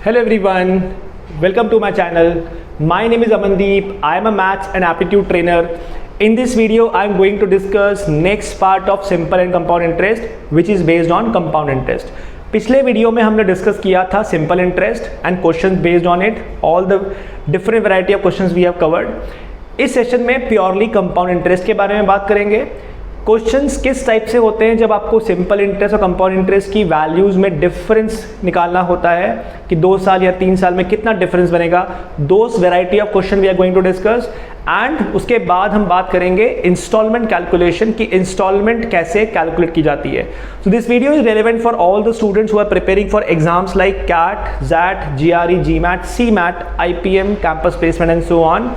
Hello everyone, welcome to my channel. My name is Amandeep. I am a maths and aptitude trainer. In this video, I am going to discuss next part of simple and compound interest, which is based on compound interest. पिछले video में हमने discuss किया था simple interest and questions based on it, all the different variety of questions we have covered. इस session में purely compound interest के बारे में बात करेंगे। क्वेश्चंस किस टाइप से होते हैं जब आपको सिंपल इंटरेस्ट और कंपाउंड इंटरेस्ट की वैल्यूज में डिफरेंस निकालना होता है कि 2 साल या 3 साल में कितना डिफरेंस बनेगा। Those variety of question we are going to discuss and उसके बाद हम बात करेंगे इंस्टॉलमेंट कैलकुलेशन की, इंस्टॉलमेंट कैसे कैलकुलेट की जाती है। So this video is relevant for all the students who are preparing for exams like CAT, XAT, GRE, GMAT, CMAT, IPM, campus placement and so on.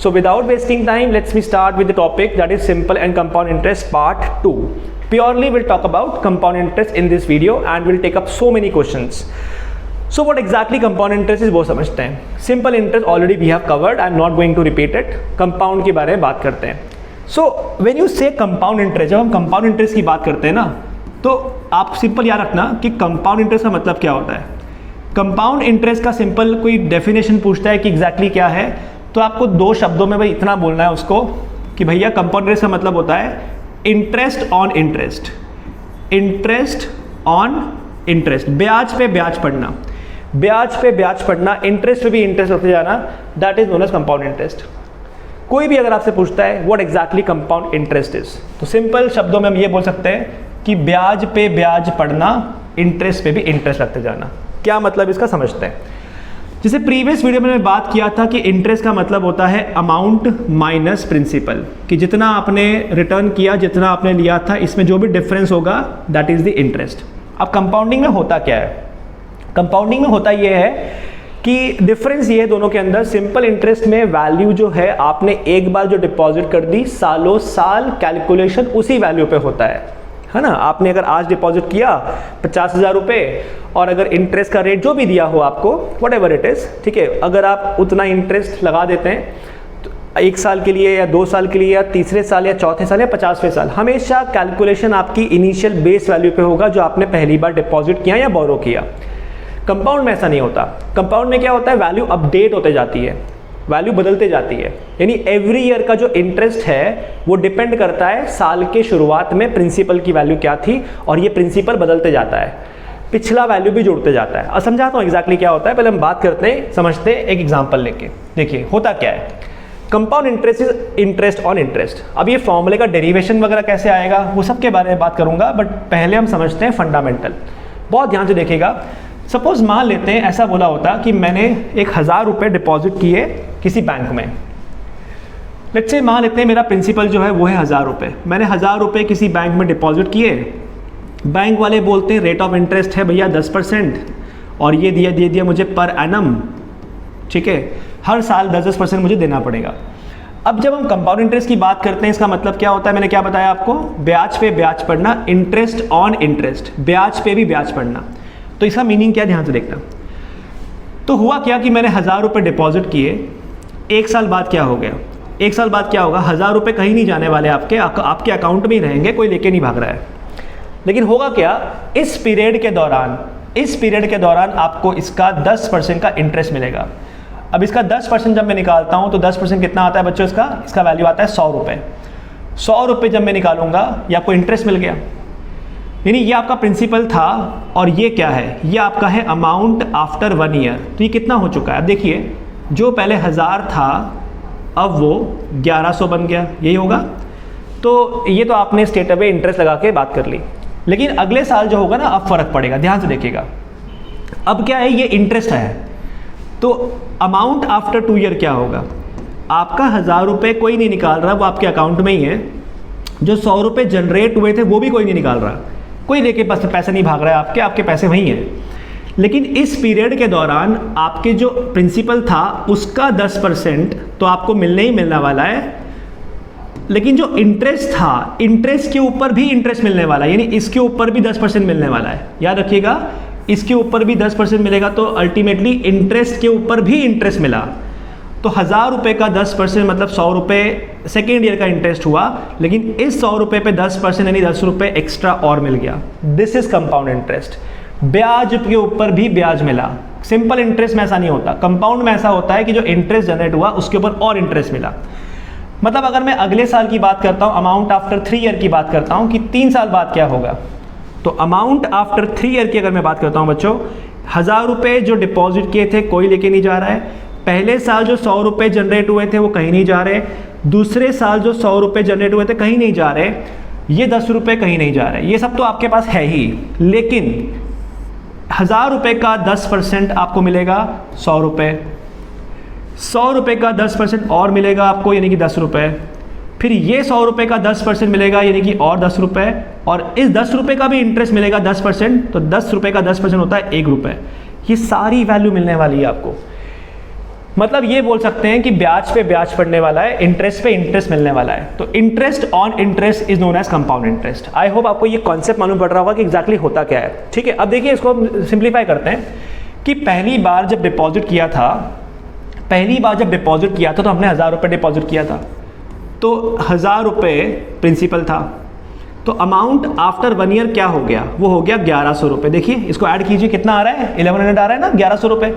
So without wasting time, let's start with the topic that is simple and compound interest part 2. Purely we'll talk about compound interest in this video and we'll take up so many questions. So what exactly compound interest is वो समझते हैं। Simple interest already we have covered, I'm not going to repeat it. Compound के बारे में बात करते हैं। So when you say compound interest, जब हम compound interest की बात करते हैं ना, तो आप सिंपल याद रखना कि compound interest का मतलब क्या होता है। Compound interest का सिंपल कोई डेफिनेशन पूछता है कि एग्जैक्टली क्या है, तो आपको 2 शब्दों में भाई इतना बोलना है उसको कि भैया कंपाउंड इंटरेस्ट का मतलब होता है interest on interest, interest on interest, ब्याज पे ब्याज पड़ना, ब्याज पे ब्याज पड़ना, इंटरेस्ट पे भी इंटरेस्ट रखते जाना, that is known as compound interest. कोई भी अगर आपसे पूछता है what exactly compound interest is, तो सिंपल शब्दों में हम ये बोल सकते हैं कि ब्याज पे ब्याज पड़ना, इंटरेस्ट पे भी इंटरेस्ट रखते जाना। क्या मतलब इसका समझते हैं। जैसे प्रीवियस वीडियो में बात किया था कि इंटरेस्ट का मतलब होता है अमाउंट माइनस प्रिंसिपल, कि जितना आपने रिटर्न किया, जितना आपने लिया था, इसमें जो भी डिफरेंस होगा दैट इज द इंटरेस्ट। अब कंपाउंडिंग में होता क्या है, कंपाउंडिंग में होता यह है कि डिफरेंस ये है दोनों के अंदर। सिंपल इंटरेस्ट में वैल्यू जो है आपने एक बार जो डिपॉजिट कर दी, सालों साल कैलकुलेशन उसी वैल्यू पे होता है ना। आपने अगर आज डिपॉजिट किया 50,000 रुपये और अगर इंटरेस्ट का रेट जो भी दिया हो आपको, वट एवर इट इज़, ठीक है, अगर आप उतना इंटरेस्ट लगा देते हैं तो 1 साल के लिए या 2 साल के लिए या तीसरे साल या चौथे साल या 50वें साल, हमेशा कैलकुलेशन आपकी इनिशियल बेस वैल्यू पे होगा जो आपने पहली बार डिपॉजिट किया या बोरो किया। कंपाउंड में ऐसा नहीं होता। कंपाउंड में क्या होता है, वैल्यू अपडेट होते जाती है, वैल्यू बदलते जाती है, यानी एवरी ईयर का जो इंटरेस्ट है वो डिपेंड करता है साल के शुरुआत में प्रिंसिपल की वैल्यू क्या थी और ये प्रिंसिपल बदलते जाता है, पिछला वैल्यू भी जुड़ते जाता है। अब समझाता हूँ एग्जैक्टली क्या होता है। पहले हम बात करते हैं, समझते हैं एक एग्जांपल लेके। देखिए होता क्या है, compound interest is interest on interest. अब ये फॉर्मूले का डेरिवेशन वगैरह कैसे आएगा वो सब के बारे में बात करूंगा, बट पहले हम समझते हैं फंडामेंटल। बहुत ध्यान से देखिएगा। सपोज मान लेते हैं ऐसा बोला होता कि मैंने 1,000 रुपये डिपॉजिट किए किसी बैंक में। लेट्स से मान लेते हैं मेरा प्रिंसिपल जो है वो है 1,000 रुपये। मैंने 1,000 रुपये किसी बैंक में डिपॉजिट किए। बैंक वाले बोलते हैं रेट ऑफ इंटरेस्ट है भैया 10% और ये दे दिया मुझे पर एनम, ठीक है, हर साल 10% मुझे देना पड़ेगा। अब जब हम कंपाउंड इंटरेस्ट की बात करते हैं, इसका मतलब क्या होता है, मैंने क्या बताया आपको, ब्याज पे ब्याज पड़ना, इंटरेस्ट ऑन इंटरेस्ट, ब्याज पे भी ब्याज पड़ना। तो इसका मीनिंग क्या, ध्यान से देखना। तो हुआ क्या कि मैंने 1,000 रुपये डिपॉजिट किए, 1 साल बाद क्या हो गया, 1 साल बाद क्या होगा, 1,000 रुपये कहीं नहीं जाने वाले, आपके अकाउंट में ही रहेंगे, कोई लेके नहीं भाग रहा है। लेकिन होगा क्या, इस पीरियड के दौरान आपको इसका 10% का इंटरेस्ट मिलेगा। अब इसका 10% जब मैं निकालता हूँ तो 10% कितना आता है बच्चों, इसका वैल्यू आता है 100 रुपये। 100 रुपये जब मैं निकालूंगा ये आपको इंटरेस्ट मिल गया, यानी ये आपका प्रिंसिपल था और ये क्या है, ये आपका है अमाउंट आफ्टर 1 ईयर। तो ये कितना हो चुका है, अब देखिए जो पहले 1,000 था अब वो 1,100 बन गया, यही होगा। तो ये तो आपने स्टेट अवे इंटरेस्ट लगा के बात कर ली, लेकिन अगले साल जो होगा ना अब फर्क पड़ेगा। ध्यान से देखिएगा, अब क्या है, ये इंटरेस्ट है, तो अमाउंट आफ्टर 2 ईयर क्या होगा, आपका 1,000 रुपये कोई नहीं निकाल रहा, वो आपके अकाउंट में ही है। जो 100 रुपये जनरेट हुए थे वो भी कोई नहीं निकाल रहा, कोई लेके पास पैसे नहीं भाग रहा है, आपके पैसे वहीं हैं। लेकिन इस पीरियड के दौरान आपके जो प्रिंसिपल था उसका 10% तो आपको मिलने ही मिलने वाला है, लेकिन जो इंटरेस्ट था, इंटरेस्ट के ऊपर भी इंटरेस्ट मिलने वाला है, यानी इसके ऊपर भी 10% मिलने वाला है। याद रखिएगा, इसके ऊपर भी 10% मिलेगा, तो अल्टीमेटली इंटरेस्ट के ऊपर भी इंटरेस्ट मिला। तो 1,000 रुपये का 10% मतलब 100 रुपये सेकेंड ईयर का इंटरेस्ट हुआ, लेकिन इस 100 रुपये पे 10% यानी 10 रुपये एक्स्ट्रा और मिल गया। This is compound interest. ब्याज के ऊपर भी ब्याज मिला, सिंपल इंटरेस्ट में ऐसा नहीं होता, कंपाउंड में ऐसा होता है कि जो इंटरेस्ट जनरेट हुआ उसके ऊपर और इंटरेस्ट मिला। मतलब अगर मैं अगले साल की बात करता हूँ, अमाउंट आफ्टर 3 ईयर की बात करता हूँ कि 3 साल बाद क्या होगा, तो अमाउंट आफ्टर 3 ईयर की अगर मैं बात करता हूँ बच्चों, 1000 रुपये जो डिपॉजिट किए थे कोई लेके नहीं जा रहा है, पहले साल जो 100 रुपये जनरेट हुए थे वो कहीं नहीं जा रहे, दूसरे साल जो 100 रुपये जनरेट हुए थे कहीं नहीं जा रहे, ये 10 रुपये कहीं नहीं जा रहे, ये सब तो आपके पास है ही, लेकिन 1000 रुपये का 10% आपको मिलेगा 100 रुपये, 100 रुपये का 10% और मिलेगा आपको यानी कि 10 रुपये, फिर ये 100 रुपये का 10% मिलेगा यानी कि और 10 रुपये, और इस 10 रुपये का भी इंटरेस्ट मिलेगा 10%, तो 10 रुपये का 10% होता है 1 रुपये। ये सारी वैल्यू मिलने वाली है आपको। मतलब ये बोल सकते हैं कि ब्याज पे ब्याज पड़ने वाला है, इंटरेस्ट पे इंटरेस्ट मिलने वाला है। तो interest on interest is known as compound interest. I hope आपको ये कॉन्सेप्ट मालूम पड़ रहा होगा कि एग्जैक्टली होता क्या है। ठीक है, अब देखिए इसको हम सिंप्लीफाई करते हैं कि पहली बार जब डिपॉजिट किया था तो हमने 1000 रुपये डिपॉजिट किया था, तो 1000 रुपये प्रिंसिपल था, तो अमाउंट आफ्टर 1 ईयर क्या हो गया, वो हो गया 1100 रुपये। देखिए इसको ऐड कीजिए, कितना आ रहा है, 1100 आ रहा है ना, 1100 रुपये।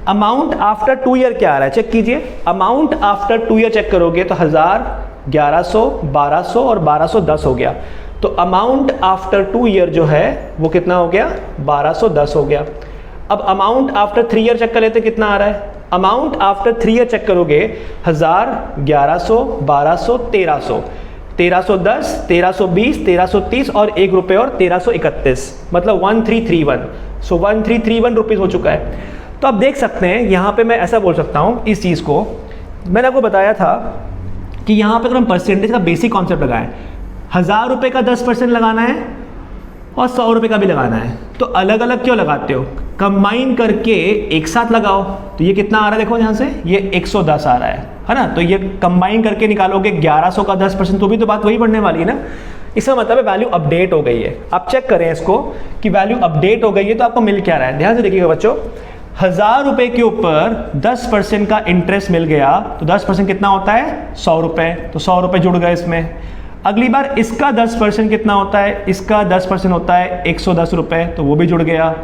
अमाउंट आफ्टर 2 ईयर क्या आ रहा है, चेक कीजिए, अमाउंट आफ्टर 2 ईयर चेक करोगे तो 1000, 1100, 1200 और 1210 हो गया। तो अमाउंट आफ्टर 2 ईयर जो है वो कितना हो गया, 1210 हो गया। अब अमाउंट आफ्टर 3 ईयर चेक कर लेते कितना आ रहा है, अमाउंट आफ्टर 3 ईयर चेक करोगे 1000, 1100, 1200, 1300, 1310, 1320, 1330 और 1 रुपये और 1331, मतलब 1331। सो 1331 रुपीज़ हो चुका है। तो आप देख सकते हैं यहाँ पे मैं ऐसा बोल सकता हूँ, इस चीज़ को मैंने आपको बताया था कि यहाँ पे अगर हम परसेंटेज का बेसिक कॉन्सेप्ट लगाएं, 1000 रुपये का 10% लगाना है और 100 रुपये का भी लगाना है, तो अलग अलग क्यों लगाते हो, कंबाइन करके एक साथ लगाओ। तो ये कितना आ रहा है देखो यहाँ से, ये 110 आ रहा है ना, तो ये कंबाइन करके निकालोगे 1100 का 10%, तो भी तो बात वही बढ़ने वाली है ना। इसका मतलब है वैल्यू अपडेट हो गई है। आप चेक करें इसको कि वैल्यू अपडेट हो गई है तो आपको मिल क्या रहा है, ध्यान से देखिएगा बच्चों। 1000 रुपये के ऊपर 10% का इंटरेस्ट मिल गया, तो 10% कितना होता है, 100 रुपये, तो 100 रुपये जुड़ गए इसमें। अगली बार इसका 10% कितना होता है, इसका 10% होता है 110 रुपये, तो वो भी जुड़ गया।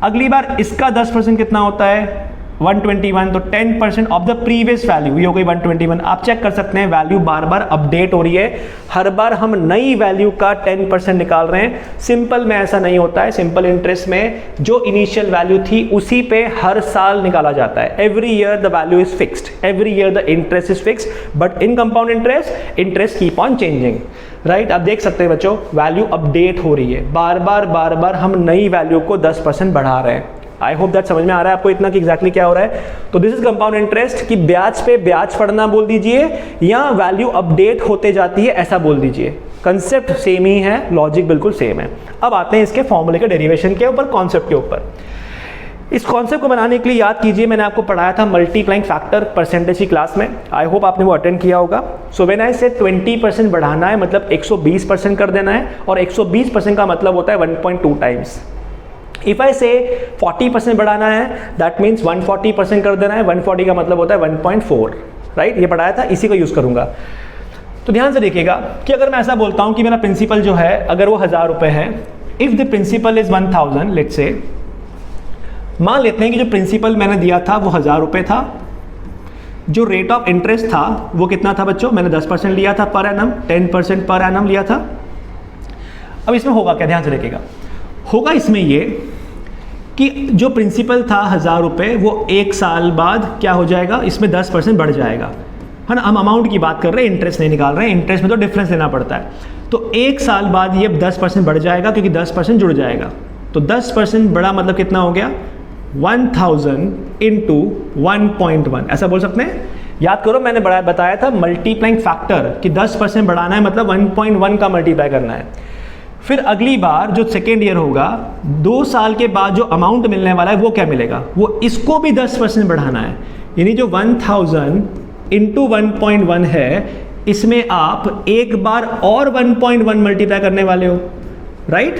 अगली बार इसका 10% कितना होता है 121, तो 10% ऑफ द प्रीवियस वैल्यू, ये हो गई 121। आप चेक कर सकते हैं वैल्यू बार बार अपडेट हो रही है, हर बार हम नई वैल्यू का 10% निकाल रहे हैं। सिंपल में ऐसा नहीं होता है, सिंपल इंटरेस्ट में जो इनिशियल वैल्यू थी उसी पे हर साल निकाला जाता है। Every year the value is fixed, every year the interest is fixed, but in compound interest keep on changing, right. आप देख सकते हैं बच्चों वैल्यू अपडेट हो रही है, बार बार हम नई वैल्यू को 10% बढ़ा रहे हैं। आई होप दैट समझ में आ रहा है आपको इतना कि एग्जैक्टली क्या हो रहा है। तो दिस इज कंपाउंड इंटरेस्ट कि ब्याज पे ब्याज पड़ना बोल दीजिए या वैल्यू अपडेट होते जाती है ऐसा बोल दीजिए, कंसेप्ट सेम ही है, लॉजिक बिल्कुल सेम है। अब आते हैं इसके फॉर्मूले के डेरिवेशन के ऊपर, कॉन्सेप्ट के ऊपर। इस कॉन्सेप्ट को बनाने के लिए याद कीजिए मैंने आपको पढ़ाया था मल्टीप्लाइंग फैक्टर परसेंटेज की क्लास में, आई होप आपने वो अटेंड किया होगा। सो व्हेन आई से 20% बढ़ाना है मतलब 120% कर देना है, और 120% का मतलब होता है 1.2 टाइम्स। इफ आई से 40% बढ़ाना है दैट मीन्स 140% कर देना है, 140 का मतलब होता है 1.4, राइट। ये पढ़ाया था, इसी को यूज़ करूँगा। तो ध्यान से देखिएगा कि अगर मैं ऐसा बोलता हूँ कि मेरा प्रिंसिपल जो है अगर वो 1000 रुपये है, if the principal is 1000, let's say मान लेते हैं कि जो प्रिंसिपल मैंने दिया था वो 1000 रुपये था, जो रेट ऑफ इंटरेस्ट था वो कितना था बच्चों, मैंने 10% लिया था पर एनम, 10% पर एनम लिया था। अब इसमें होगा क्या, ध्यान से देखिएगा, होगा इसमें ये कि जो प्रिंसिपल था 1000 रुपये वो 1 साल बाद क्या हो जाएगा, इसमें 10% बढ़ जाएगा, है ना। हम अमाउंट की बात कर रहे हैं, इंटरेस्ट नहीं निकाल रहे हैं, इंटरेस्ट में तो डिफरेंस लेना पड़ता है। तो 1 साल बाद ये 10% बढ़ जाएगा क्योंकि 10% जुड़ जाएगा। तो 10% बढ़ा मतलब कितना हो गया, 1000 इंटू 1.1, ऐसा बोल सकते हैं। याद करो मैंने बताया था मल्टीप्लाइंग फैक्टर कि 10% बढ़ाना है मतलब 1.1 का मल्टीप्लाई करना है। फिर अगली बार जो सेकेंड ईयर होगा, 2 साल के बाद जो अमाउंट मिलने वाला है वो क्या मिलेगा, वो इसको भी 10% बढ़ाना है, यानी जो 1000 इंटू 1.1 है इसमें आप एक बार और 1.1 मल्टीप्लाई करने वाले हो, राइट,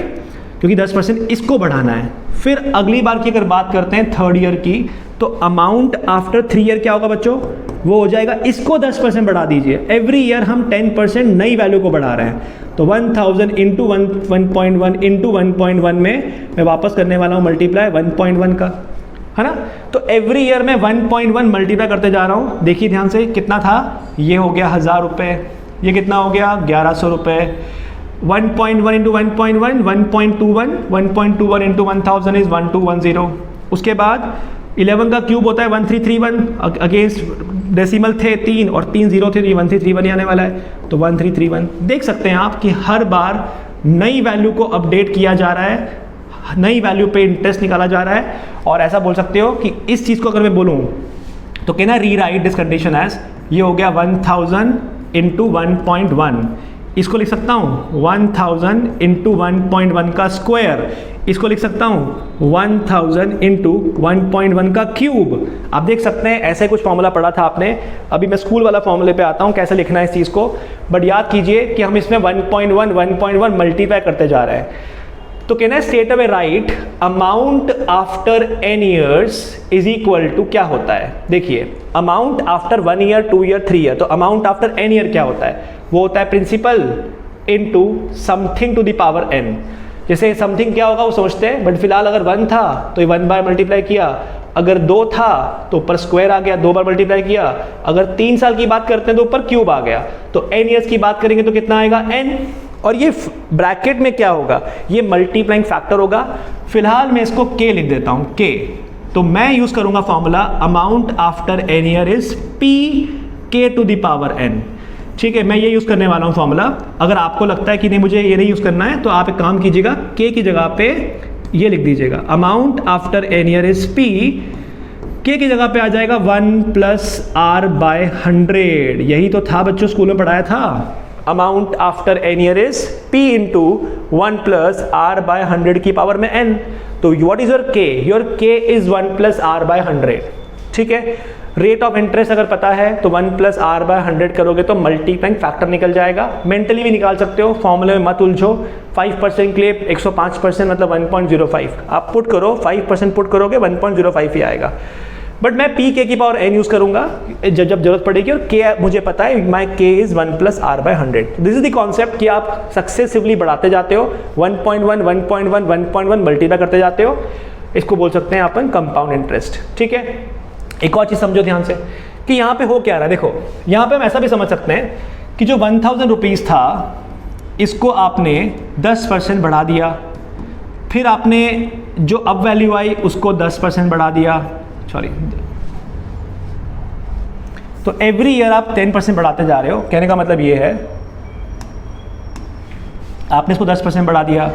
क्योंकि 10% इसको बढ़ाना है। फिर अगली बार की अगर बात करते हैं थर्ड ईयर की, तो अमाउंट आफ्टर 3 ईयर क्या होगा बच्चों, वो हो जाएगा, इसको 10% बढ़ा दीजिए। एवरी ईयर हम 10% नई वैल्यू को बढ़ा रहे हैं। तो 1000 इंटू 1.1 इंटू 1.1 में मैं वापस करने वाला हूँ मल्टीप्लाई 1.1 का, है ना। तो एवरी ईयर मैं 1.1 मल्टीप्लाई करते जा रहा हूँ। देखिए ध्यान से, कितना था, ये हो गया 1000 रुपये, ये कितना हो गया 1100 रुपये, 1.1 इंटू 1.1 1.21, 1.21 इंटू 1000 इज 1210। उसके बाद 11 का क्यूब होता है 1331, अगेंस्ट डेसिमल थे 3 और 3 जीरो थे, तो ये 1331 ही आने वाला है, तो 1331। देख सकते हैं आप कि हर बार नई वैल्यू को अपडेट किया जा रहा है, नई वैल्यू पे इंटरेस्ट निकाला जा रहा है। और ऐसा बोल सकते हो कि इस चीज़ को अगर मैं बोलूँ तो कहना रीराइट दिस कंडीशन एज, ये हो गया 1000 इंटू 1.1, इसको लिख सकता हूँ 1000 इंटू 1.1 का स्क्वायर, इसको लिख सकता हूँ 1000 इंटू 1.1 का क्यूब। आप देख सकते हैं ऐसे कुछ फॉर्मूला पढ़ा था आपने, अभी मैं स्कूल वाला फॉर्मूले पे आता हूँ कैसे लिखना है इस चीज़ को, बट याद कीजिए कि हम इसमें 1.1 मल्टीप्लाई करते जा रहे हैं। तो कहना है straight away write amount after n years is equal to, क्या होता है, देखिए amount after 1 year 2 year 3 year, तो अमाउंट आफ्टर n ईयर क्या होता है, वो होता है principal into something to the power n। जैसे समथिंग क्या होगा वो समझते हैं, बट फिलहाल अगर 1 था तो ये 1 बार मल्टीप्लाई किया, अगर 2 था तो ऊपर स्क्वायर आ गया, 2 बार मल्टीप्लाई किया, अगर 3 साल की बात करते हैं तो ऊपर क्यूब आ गया, तो n ईयर्स की बात करेंगे तो कितना आएगा n, और ये ब्रैकेट में क्या होगा, ये मल्टीप्लाइंग फैक्टर होगा। फिलहाल मैं इसको k लिख देता हूं k, तो मैं यूज करूंगा formula amount after n year is p k to the power n। ठीक है, मैं ये यूज करने वाला हूं फॉर्मूला। अगर आपको लगता है कि नहीं मुझे ये नहीं यूज करना है, तो आप एक काम कीजिएगा, k की जगह पे ये लिख दीजिएगा amount after n year is p, k की जगह पे आ जाएगा 1 प्लस r बाय 100। यही तो था बच्चों, स्कूल में पढ़ाया था, amount after n year is p into 1 plus r by 100 की पावर में n। तो what is your k, your k is 1 plus r by 100। ठीक है, रेट ऑफ इंटरेस्ट अगर पता है तो 1 प्लस r बाय 100 करोगे तो मल्टीप्लाइंग फैक्टर निकल जाएगा। मेंटली भी निकाल सकते हो, फॉर्मूले में मत उलझो। 5% के लिए 105% मतलब 1.05, आप पुट करो, 5% पुट करोगे 1.05 ही आएगा। बट मैं p k की पावर n यूज करूंगा जब जरूरत पड़ेगी, और k मुझे पता है my k is 1 plus r by 100। This is the concept कि आप सक्सेसिवली बढ़ाते जाते हो, 1.1 1.1 1.1 मल्टीप्लाई करते जाते हो, इसको बोल सकते हैं अपन कंपाउंड इंटरेस्ट। ठीक है, एक और चीज समझो ध्यान से कि यहाँ पे हो क्या रहा है। देखो यहाँ पे हम ऐसा भी समझ सकते हैं कि जो 1000 रुपीज था इसको आपने 10% बढ़ा दिया, फिर आपने जो अब वैल्यू आई उसको 10% बढ़ा दिया, सॉरी, तो एवरी ईयर आप 10% बढ़ाते जा रहे हो। कहने का मतलब ये है आपने इसको 10% बढ़ा दिया,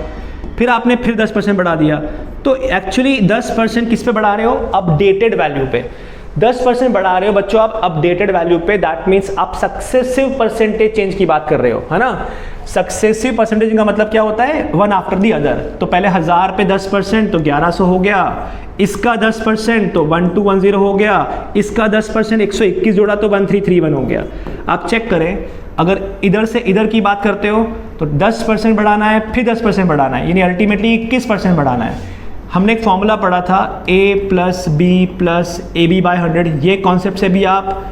फिर आपने फिर 10% बढ़ा दिया, तो एक्चुअली 10% किस पे बढ़ा रहे हो, अपडेटेड वैल्यू पे 10% बढ़ा रहे हो बच्चों आप अपडेटेड वैल्यू पे। दैट मीन्स आप सक्सेसिव परसेंटेज चेंज की बात कर रहे हो, है ना। सक्सेसिव परसेंटेज का मतलब क्या होता है, वन आफ्टर दी अदर। तो पहले 1000 पे 10% तो 1100 हो गया, इसका 10% तो 1210 हो गया, इसका 10% 121 जोड़ा तो 1331 हो गया। आप चेक करें, अगर इधर से इधर की बात करते हो तो 10% बढ़ाना है, फिर 10% बढ़ाना है, यानी अल्टीमेटली 21% बढ़ाना है। हमने एक फॉर्मूला पढ़ा था a plus B plus A B by 100, ये कॉन्सेप्ट से भी आप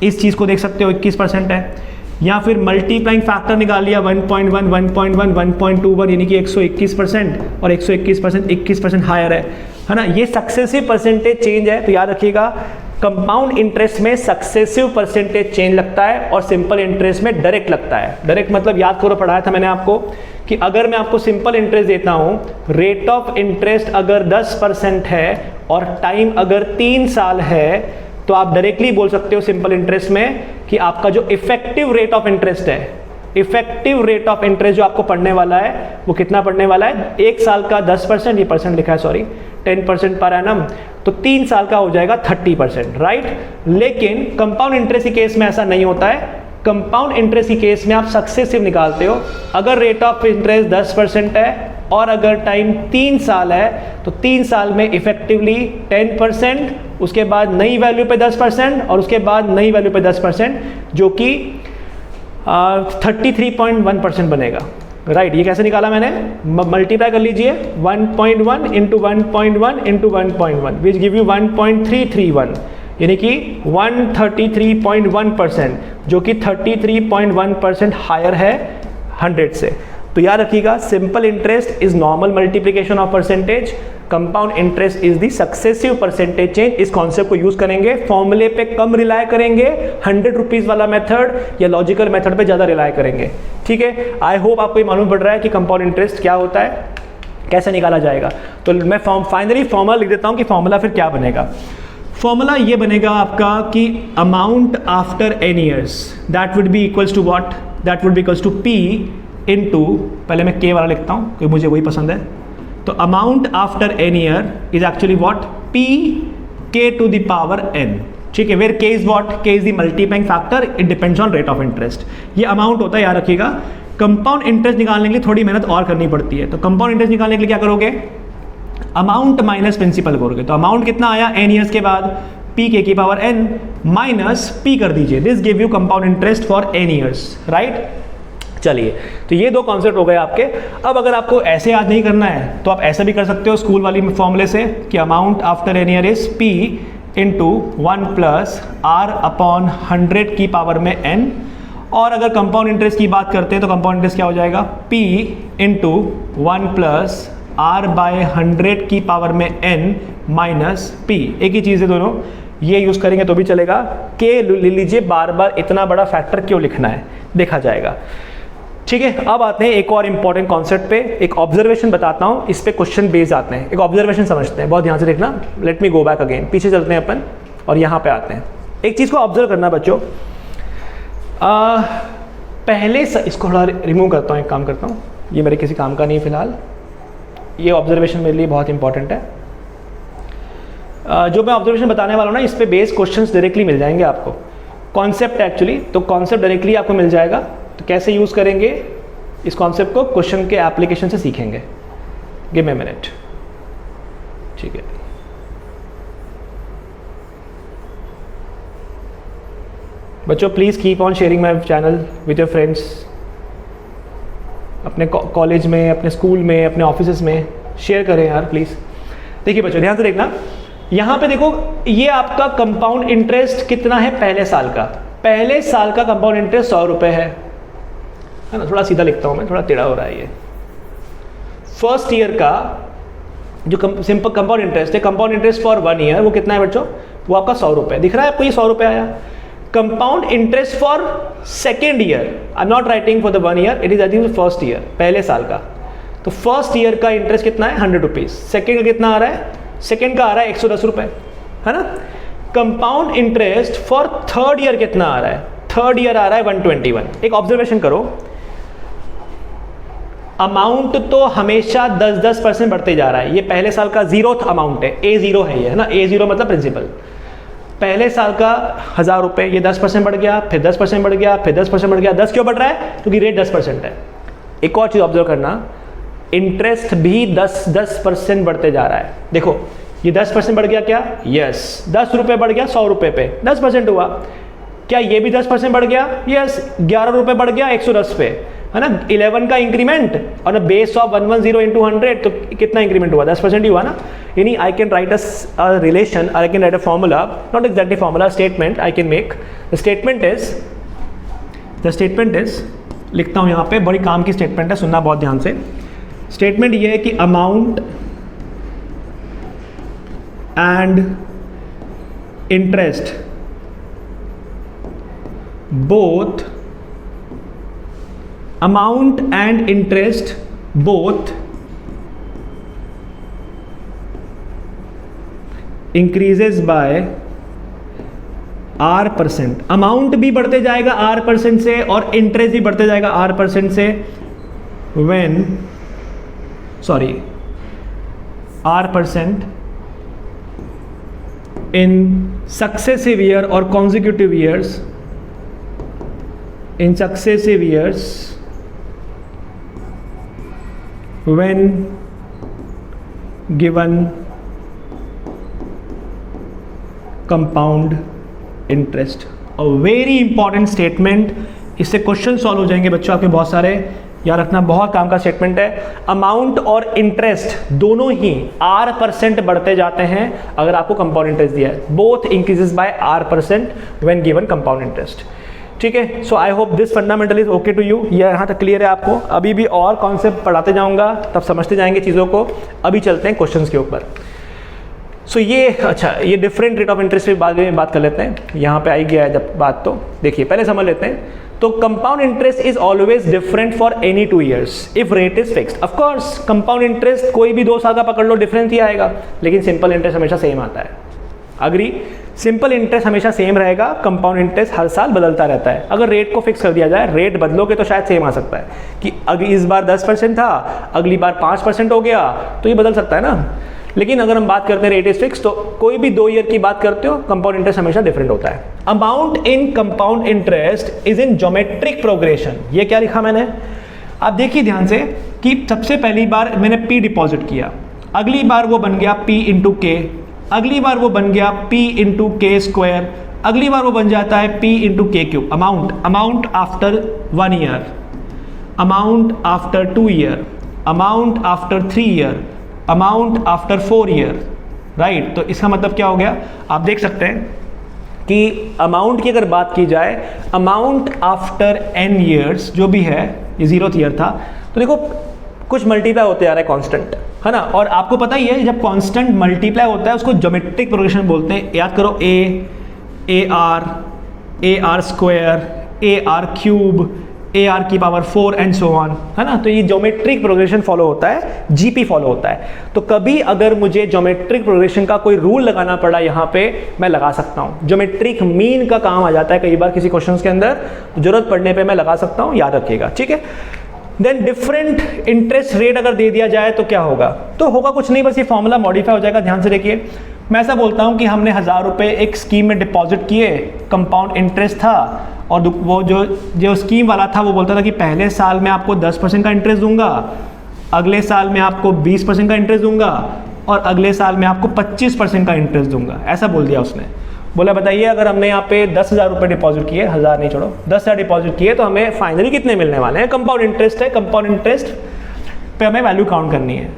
इस चीज़ को देख सकते हो, 21% है। या फिर मल्टीप्लाइंग फैक्टर निकाल लिया 1.1 1.1 1.21, यानी कि 121%, और 121% 21% हायर है ना। ये सक्सेसिव परसेंटेज चेंज है, तो याद रखिएगा कंपाउंड इंटरेस्ट में सक्सेसिव परसेंटेज चेंज लगता है और सिंपल इंटरेस्ट में डायरेक्ट लगता है। डायरेक्ट मतलब याद करो, पढ़ाया था मैंने आपको कि अगर मैं आपको सिंपल इंटरेस्ट देता हूं, रेट ऑफ इंटरेस्ट अगर 10% है और टाइम अगर 3 साल है, तो आप डायरेक्टली बोल सकते हो सिंपल इंटरेस्ट में कि आपका जो इफेक्टिव रेट ऑफ इंटरेस्ट है, इफेक्टिव रेट ऑफ इंटरेस्ट जो आपको पढ़ने वाला है वो कितना पढ़ने वाला है, 1 साल का 10%, ये परसेंट लिखा है सॉरी, 10% पर एनम, तो 3 साल का हो जाएगा 30%, राइट। लेकिन कंपाउंड इंटरेस्ट के केस में ऐसा नहीं होता है। कंपाउंड इंटरेस्ट के केस में आप सक्सेसिव निकालते हो। अगर रेट ऑफ इंटरेस्ट 10% है और अगर टाइम 3 साल है, तो 3 साल में इफेक्टिवली 10%, उसके बाद नई वैल्यू पे 10% और उसके बाद नई वैल्यू पे 10%, जो कि 33.1% बनेगा, राइट। ये कैसे निकाला मैंने, मल्टीप्लाई कर लीजिए 1.1 into 1.1 into 1.1 which give you 1.331, यानी कि 133.1%, जो कि 33.1% हायर है 100 से। तो याद रखिएगा, simple interest is normal multiplication of percentage, compound interest is the successive percentage change. इस कॉन्सेप्ट को यूज करेंगे, फॉर्मूले पे कम रिलाय करेंगे, 100 रुपीज वाला मेथड या लॉजिकल मेथड पे ज्यादा रिलाय करेंगे। ठीक है, आई होप आपको ये मालूम पड़ रहा है कि कंपाउंड इंटरेस्ट क्या होता है, कैसे निकाला जाएगा। तो मैं फाइनली फॉर्मूला लिख देता हूं कि फॉर्मूला फिर क्या बनेगा। फॉर्मूला ये बनेगा आपका कि amount after n years that would be equals to what, that would be equals to p into, पहले मैं k वाला लिखता हूं क्योंकि मुझे वही पसंद है। तो amount after n year is actually what, p k to the power n। ठीक है, where k is what, k is the multiplying factor, it depends on rate of interest. ये अमाउंट होता है, याद रखिएगा। कंपाउंड इंटरेस्ट निकालने के लिए थोड़ी मेहनत और करनी पड़ती है। तो कंपाउंड इंटरेस्ट निकालने के लिए क्या करोगे, अमाउंट माइनस प्रिंसिपल करोगे। तो अमाउंट कितना आया n ईयर्स के बाद, p k की पावर n माइनस p कर दीजिए, this give you compound interest for n years, right. चलिए, तो ये दो कॉन्सेप्ट हो गए आपके। अब अगर आपको ऐसे याद नहीं करना है तो आप ऐसा भी कर सकते हो स्कूल वाली फॉर्मूले से कि amount after n year is p into 1 plus r upon 100 की पावर में n। और अगर कंपाउंड इंटरेस्ट की बात करते हैं तो कंपाउंड इंटरेस्ट क्या हो जाएगा, p into 1 plus r by 100 की पावर में n माइनस p। एक ही चीज़ है दोनों, ये यूज़ करेंगे तो भी चलेगा। k ले लीजिए, बार बार इतना बड़ा फैक्टर क्यों लिखना है, देखा जाएगा। ठीक है, अब आते हैं एक और इंपॉर्टेंट कॉन्सेप्ट पे। एक ऑब्जर्वेशन बताता हूँ, इस पे क्वेश्चन बेस्ड आते हैं। एक ऑब्जर्वेशन समझते हैं, बहुत ध्यान से देखना। Let me go back again, पीछे चलते हैं अपन और यहाँ पे आते हैं। एक चीज़ को ऑब्जर्व करना बच्चों, पहले इसको थोड़ा रिमूव करता हूँ, एक काम करता हूँ, ये मेरे किसी काम का नहीं फिलहाल। ये ऑब्जर्वेशन मेरे लिए बहुत इंपॉर्टेंट है। जो मैं ऑब्जर्वेशन बताने वाला हूँ ना, इस पे बेस्ड क्वेश्चंस डायरेक्टली मिल जाएंगे आपको। कॉन्सेप्ट एक्चुअली, तो कॉन्सेप्ट डायरेक्टली आपको मिल जाएगा। तो कैसे यूज़ करेंगे इस कॉन्सेप्ट को, क्वेश्चन के एप्लीकेशन से सीखेंगे। Give me a minute. ठीक है, बच्चों please keep on sharing my channel with your friends. अपने कॉलेज में, अपने स्कूल में, अपने ऑफिस में शेयर करें यार प्लीज़। देखिए बच्चों ध्यान से देखना, यहाँ पे देखो, ये आपका कंपाउंड इंटरेस्ट कितना है पहले साल का। पहले साल का कंपाउंड इंटरेस्ट 100 रुपये है ना। थोड़ा सीधा लिखता हूँ मैं, थोड़ा टेढ़ा हो रहा है ये। फर्स्ट ईयर का जो सिंपल कंपाउंड इंटरेस्ट है, कंपाउंड इंटरेस्ट फॉर 1 ईयर, वो कितना है बच्चों, वो आपका 100 रुपये दिख रहा है आपको, ये 100 रुपये आया। Compound interest for second year, I am not writing for the 1 year, it is I think first year, पहले साल का। तो फर्स्ट ईयर का इंटरेस्ट कितना है, 100 रुपीज़। सेकेंड का कितना आ रहा है, सेकेंड का आ रहा है 110 रुपये, है ना। Compound interest for third year कितना आ रहा है, थर्ड ईयर आ रहा है 121। एक ऑब्जर्वेशन करो, अमाउंट तो हमेशा 10% बढ़ते जा रहा है। ये पहले साल का 0th अमाउंट है, A0 है ये, है ना। A0 मतलब प्रिंसिपल। पहले साल का 1000 रुपये, ये 10% बढ़ गया, फिर 10% बढ़ गया, फिर 10% बढ़ गया। 10 क्यों बढ़ रहा है, क्योंकि रेट 10% है। एक और चीज़ ऑब्जर्व करना, इंटरेस्ट भी 10% बढ़ते जा रहा है। देखो ये 10% बढ़ गया क्या, यस। 10 रुपये बढ़ गया 100 रुपये पे, 10% हुआ। क्या ये भी 10% बढ़ गया, यस। 11 रुपये बढ़ गया 110 पे, है ना। 11 का इंक्रीमेंट और बेस ऑफ 110 इंटू 100, तो कितना इंक्रीमेंट हुआ, 10% ही हुआ ना। यानी आई can right a relation, I can right a formula, not exactly formula, statement I can make. The statement is लिखता हूँ यहाँ पे, बड़ी काम की स्टेटमेंट है, सुनना बहुत ध्यान से। स्टेटमेंट ये है कि amount and interest both, amount and interest both increases by R%। Amount भी बढ़ते जाएगा R% से और इंटरेस्ट भी बढ़ते जाएगा R% से when R% in successive year or consecutive years, in successive years when given compound interest। a very important statement, इससे क्वेश्चन सॉल्व हो जाएंगे बच्चों आपके बहुत सारे, याद रखना, बहुत काम का स्टेटमेंट है। अमाउंट और इंटरेस्ट दोनों ही R% बढ़ते जाते हैं अगर आपको कंपाउंड इंटरेस्ट दिया है। Both increases by R% when given compound interest. ठीक है। So I hope this fundamental is okay to you, ये यहाँ तक क्लियर है आपको। अभी भी और कॉन्सेप्ट पढ़ाते जाऊँगा, तब समझते जाएंगे चीज़ों को। अभी चलते हैं क्वेश्चंस के ऊपर। सो ये अच्छा, ये डिफरेंट रेट ऑफ इंटरेस्ट के बारे में बात कर लेते हैं। यहाँ पे आई गया है जब बात, तो देखिए पहले समझ लेते हैं। तो compound interest is always different for any 2 years if rate is fixed. Of course compound interest कोई भी 2 साल का पकड़ लो डिफरेंस ही आएगा, लेकिन सिंपल इंटरेस्ट हमेशा सेम आता है। अग्री? सिंपल इंटरेस्ट हमेशा सेम रहेगा, कंपाउंड इंटरेस्ट हर साल बदलता रहता है। अगर रेट को फिक्स कर दिया जाए, रेट बदलोगे तो शायद सेम आ सकता है कि अगर इस बार 10% था, अगली बार 5% हो गया, तो ये बदल सकता है ना। लेकिन अगर हम बात करते हैं रेट इज फिक्स, तो कोई भी 2 ईयर की बात करते हो, कंपाउंड इंटरेस्ट हमेशा डिफरेंट होता है। Amount in compound interest is in geometric progression. ये क्या लिखा मैंने, आप देखिए ध्यान से कि सबसे पहली बार मैंने P डिपॉजिट किया, अगली बार वो बन गया P इंटू K, अगली बार वो बन गया P इंटू K स्क्वायर, अगली बार वो बन जाता है P into K cube. Amount after 1 year, amount after 2 year, amount after 3 year, amount after 4 year, right. तो इसका मतलब क्या हो गया, आप देख सकते हैं कि अमाउंट की अगर बात की जाए, अमाउंट आफ्टर n years जो भी है, ये 0th ईयर था, तो देखो कुछ मल्टीप्लाई होते आ रहा है कांस्टेंट, है ना। और आपको पता ही है जब कांस्टेंट मल्टीप्लाई होता है उसको ज्योमेट्रिक प्रोग्रेशन बोलते हैं। याद करो, A R square, A R cube, A R की पावर 4 एंड सो ऑन, है ना। तो ये ज्योमेट्रिक प्रोग्रेशन फॉलो होता है, जीपी फॉलो होता है। तो कभी अगर मुझे ज्योमेट्रिक प्रोग्रेशन का कोई रूल लगाना पड़ा यहाँ पे, मैं लगा सकता हूँ। ज्योमेट्रिक मीन का काम आ जाता है कई बार किसी क्वेश्चंस के अंदर, तो जरूरत पड़ने पे मैं लगा सकता हूँ, याद रखिएगा, ठीक है। देन डिफरेंट इंटरेस्ट रेट अगर दे दिया जाए तो क्या होगा, तो होगा कुछ नहीं, बस ये फॉर्मूला मॉडिफाई हो जाएगा। ध्यान से देखिए, मैं ऐसा बोलता हूँ कि हमने 1000 रुपये एक स्कीम में डिपॉजिट किए, कंपाउंड इंटरेस्ट था, और वो जो स्कीम वाला था वो बोलता था कि पहले साल में आपको 10% का इंटरेस्ट दूंगा, अगले साल में आपको 20% का इंटरेस्ट दूंगा, और अगले साल में आपको 25% का इंटरेस्ट दूंगा। ऐसा बोल दिया उसने। बोला बताइए अगर हमने यहाँ पे 10,000 रुपये डिपॉजिट किए, 1000 नहीं छोड़ो, 10,000 डिपॉजिट किए, तो हमें फाइनली कितने मिलने वाले हैं। कंपाउंड इंटरेस्ट है, कंपाउंड इंटरेस्ट पे हमें वैल्यू काउंट करनी है,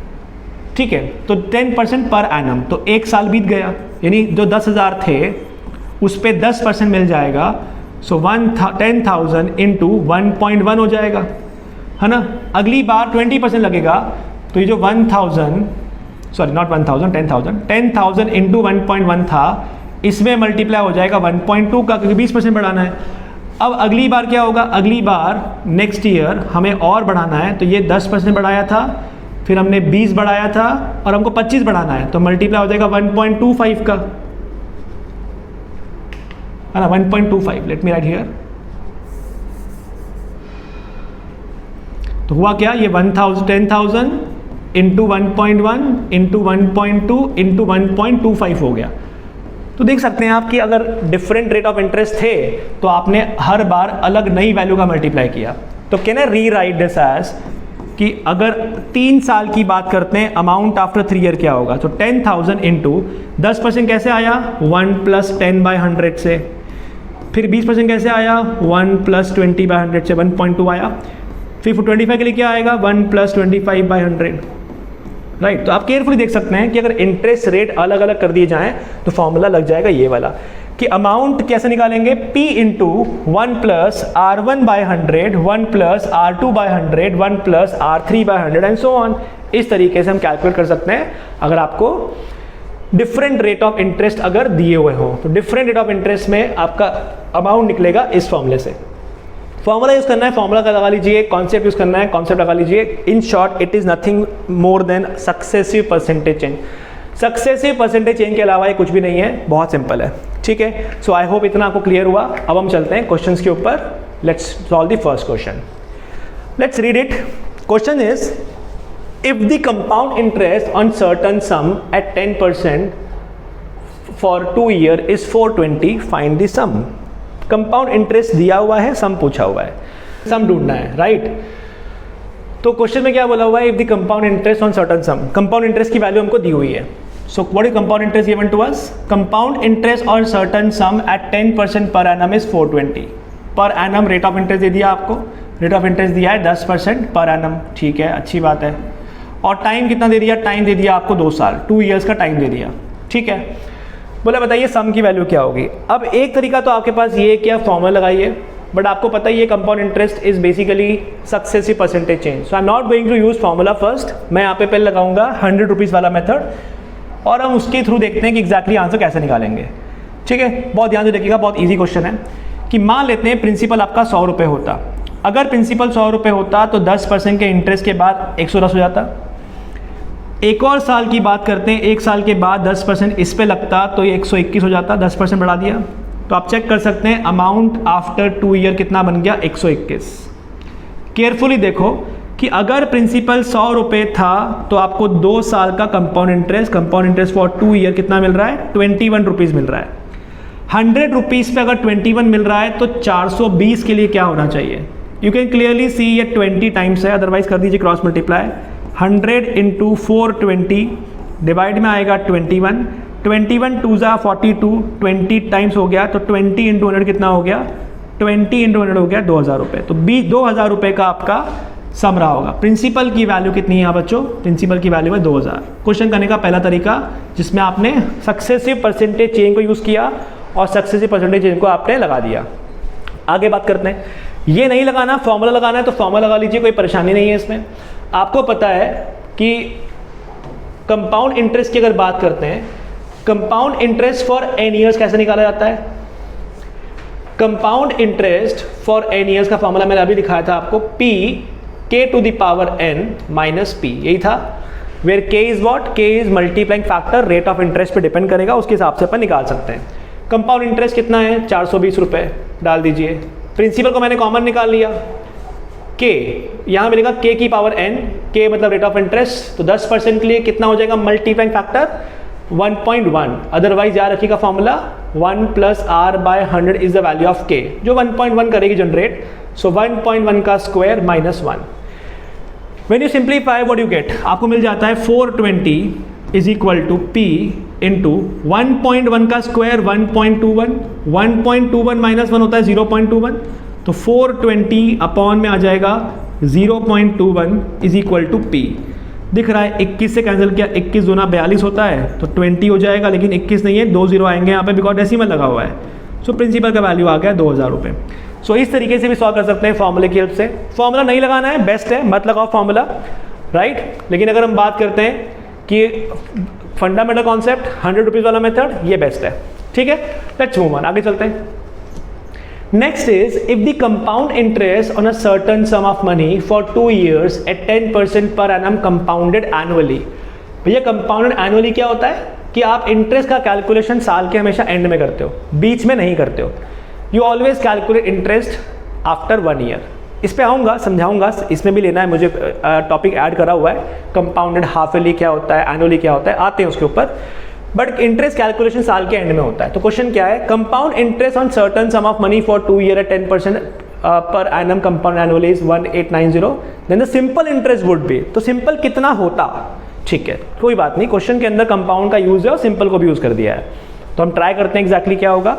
ठीक है। तो 10% पर एनम, तो एक साल बीत गया, यानी जो 10,000 थे उस पर 10% मिल जाएगा। सो 10,000 इंटू 1.1 हो जाएगा, है ना। अगली बार 20% लगेगा, तो ये जो 10,000 इंटू 1.1 था, इसमें मल्टीप्लाई हो जाएगा 1.2 का, क्योंकि 20% बढ़ाना है। अब अगली बार क्या होगा, अगली बार नेक्स्ट ईयर हमें और बढ़ाना है, तो ये 10% बढ़ाया था, फिर हमने 20 बढ़ाया था, और हमको 25 बढ़ाना है, तो मल्टीप्लाई हो जाएगा 1.25 का, है ना। 1.25, लेट मी राइट हियर। तो हुआ क्या, ये 10,000 इंटू 1.1 इंटू 1.2 इंटू 1.25 हो गया। तो देख सकते हैं आप कि अगर डिफरेंट रेट ऑफ इंटरेस्ट थे तो आपने हर बार अलग नई वैल्यू का मल्टीप्लाई किया। तो कैन आई री राइट दिस एज कि अगर 3 साल की बात करते हैं, अमाउंट आफ्टर 3 ईयर क्या होगा, तो 10,000 इंटू 10% कैसे आया, 1 + 10/100 से, फिर 20% कैसे आया, 1 + 20/100 से 1.2 आया, फिर 25 के लिए क्या आएगा, 1 + 25/100, राइट। तो आप केयरफुली देख सकते हैं कि अगर इंटरेस्ट रेट अलग अलग कर दिए जाएं तो फॉर्मूला लग जाएगा ये वाला कि अमाउंट कैसे निकालेंगे, P into 1 + R1/100, 1 + R2/100, 1 + R3/100 and so on. इस तरीके से हम कैलकुलेट कर सकते हैं अगर आपको डिफरेंट रेट ऑफ इंटरेस्ट अगर दिए हुए हो। तो डिफरेंट रेट ऑफ इंटरेस्ट में आपका अमाउंट निकलेगा इस फॉर्मूले से। फॉर्मूला यूज करना है, फॉर्मूला का लगा लीजिए, कॉन्सेप्ट यूज करना है, कॉन्सेप्ट लगा लीजिए। In short it is nothing more than successive percentage change. Successive percentage change के अलावा ये कुछ भी नहीं है, बहुत सिंपल है, ठीक है। सो आई होप इतना आपको क्लियर हुआ। अब हम चलते हैं क्वेश्चंस के ऊपर। Let's solve the first question, let's read it. Question is if the compound interest on certain sum at 10% for 2 year is 420, find the sum। Compound interest दिया हुआ है, सम पूछा हुआ है, सम ढूंढना है, राइट। तो क्वेश्चन में क्या बोला हुआ है, if the compound interest on certain sum, compound interest की वैल्यू हमको दी हुई है। So what is compound interest given to us, compound interest on certain sum at 10% per annum is 420। Per annum rate of interest दे दिया आपको, rate of interest दिया है 10% पर एनम, ठीक है, अच्छी बात है। और टाइम कितना दे दिया, टाइम दे दिया आपको 2 साल, 2 ईयर्स का टाइम दे दिया, ठीक है। बोला बताइए सम की वैल्यू क्या होगी। अब एक तरीका तो आपके पास ये है कि आप फॉर्मूला लगाइए, बट आपको पता ही है compound interest is basically successive percentage change. So I am not going to use formula first. मैं यहाँ पे पहले लगाऊंगा 100 रुपीज़ वाला मेथड और हम उसके थ्रू देखते हैं कि एग्जैक्टली आंसर कैसे निकालेंगे. ठीक है, बहुत ध्यान से देखिएगा, बहुत ईजी क्वेश्चन है. कि मान लेते हैं प्रिंसिपल आपका 100 रुपये होता. अगर प्रिंसिपल 100 रुपये होता तो 10% के इंटरेस्ट के बाद 110 हो जाता. एक और साल की बात करते हैं, एक साल के बाद 10% इस पे लगता तो ये 121 हो जाता. 10% बढ़ा दिया तो आप चेक कर सकते हैं अमाउंट आफ्टर 2 ईयर कितना बन गया, 121. केयरफुली देखो कि अगर प्रिंसिपल 100 रुपये था तो आपको 2 साल का कंपाउंड इंटरेस्ट फॉर 2 ईयर कितना मिल रहा है, 21 रुपीज़ मिल रहा है. 100 रुपीज़ पे अगर 21 मिल रहा है तो 420 के लिए क्या होना चाहिए. यू कैन क्लियरली सी ये 20 टाइम्स है, अदरवाइज कर दीजिए क्रॉस मल्टीप्लाई. 100 इंटू 420 डिवाइड में आएगा 21. 21 2 ज़ा 42, 20 टाइम्स हो गया तो 20 इंटू 100 कितना हो गया, 20 इंटू 100 हो गया 2000 रुपये. तो 2000 रुपये का आपका सम रहा होगा. प्रिंसिपल की वैल्यू कितनी है यहाँ बच्चों, प्रिंसिपल की वैल्यू है 2000. क्वेश्चन करने का पहला तरीका जिसमें आपने सक्सेसिव परसेंटेज चेंज को यूज़ किया और सक्सेसिव परसेंटेज चेंज को आपने लगा दिया. आगे बात करते हैं. ये नहीं लगाना, फॉर्मूला लगाना है तो फॉर्मूला लगा लीजिए, कोई परेशानी नहीं है इसमें. आपको पता है कि कंपाउंड इंटरेस्ट की अगर बात करते हैं, compound interest for n years कैसे निकाला जाता है. Compound interest for n years का फॉर्मूला मैंने अभी दिखाया था आपको, p k to the power n minus p, यही था. Where k is what, k is multiplying factor, rate of interest पे डिपेंड करेगा, उसके हिसाब से अपन निकाल सकते हैं. कंपाउंड इंटरेस्ट कितना है, 420 रुपये डाल दीजिए. प्रिंसिपल को मैंने कॉमन निकाल लिया. k यहाँ मिलेगा k की पावर n, k मतलब रेट ऑफ इंटरेस्ट, तो 10% के लिए कितना हो जाएगा मल्टीप्लाइंग फैक्टर 1.1. अदरवाइज याद रखिएगा formula 1 plus R by 100 is the value of k, जो 1.1 करेगी जनरेट. सो 1.1 का square minus 1. When you simplify what you get, आपको मिल जाता है 420 is equal to p into 1.1 का स्क्वायर 1.21. 1.21 माइनस 1 होता है 0.21, तो 420 अपॉन में आ जाएगा 0.21 इज इक्वल टू p. दिख रहा है 21 से कैंसिल किया, 21 दूना 42 होता है तो 20 हो जाएगा, लेकिन 21 नहीं है, 2 जीरो आएंगे यहाँ पे बिकॉज डेसिमल लगा हुआ है. सो प्रिंसिपल का वैल्यू आ गया 2000 रुपये. सो इस तरीके से भी सॉल्व कर सकते हैं फॉर्मूले की हेल्प से. फॉर्मूला नहीं लगाना है, बेस्ट है, मत लगाओ फॉर्मूला, राइट. लेकिन अगर हम बात करते हैं कि फंडामेंटल कॉन्सेप्ट 100 रुपीज़ वाला मेथड, ये बेस्ट है. ठीक है, लेट्स मूव ऑन, आगे चलते हैं. Next is, if the compound interest on a certain sum of money for 2 years at 10% per annum compounded annually. भैया compounded annually क्या होता है कि आप इंटरेस्ट का कैलकुलेशन साल के हमेशा एंड में करते हो, बीच में नहीं करते हो. You always calculate interest after 1 year. इस पे आऊँगा, समझाऊंगा, इसमें भी लेना है मुझे, टॉपिक ऐड करा हुआ है. कंपाउंडेड हाफ ईयरली क्या होता है, एनुअली क्या होता है, आते हैं उसके ऊपर. बट इंटरेस्ट कैलकुलेशन साल के एंड में होता है. तो क्वेश्चन क्या है, compound interest on certain sum of money for 2 year at 10% per annum compound annually is 1890. Then the simple interest would be, तो सिंपल कितना होता. ठीक है, कोई बात नहीं, क्वेश्चन के अंदर कंपाउंड का यूज है और सिंपल को भी यूज कर दिया है. तो हम ट्राई करते हैं एग्जैक्टली क्या होगा.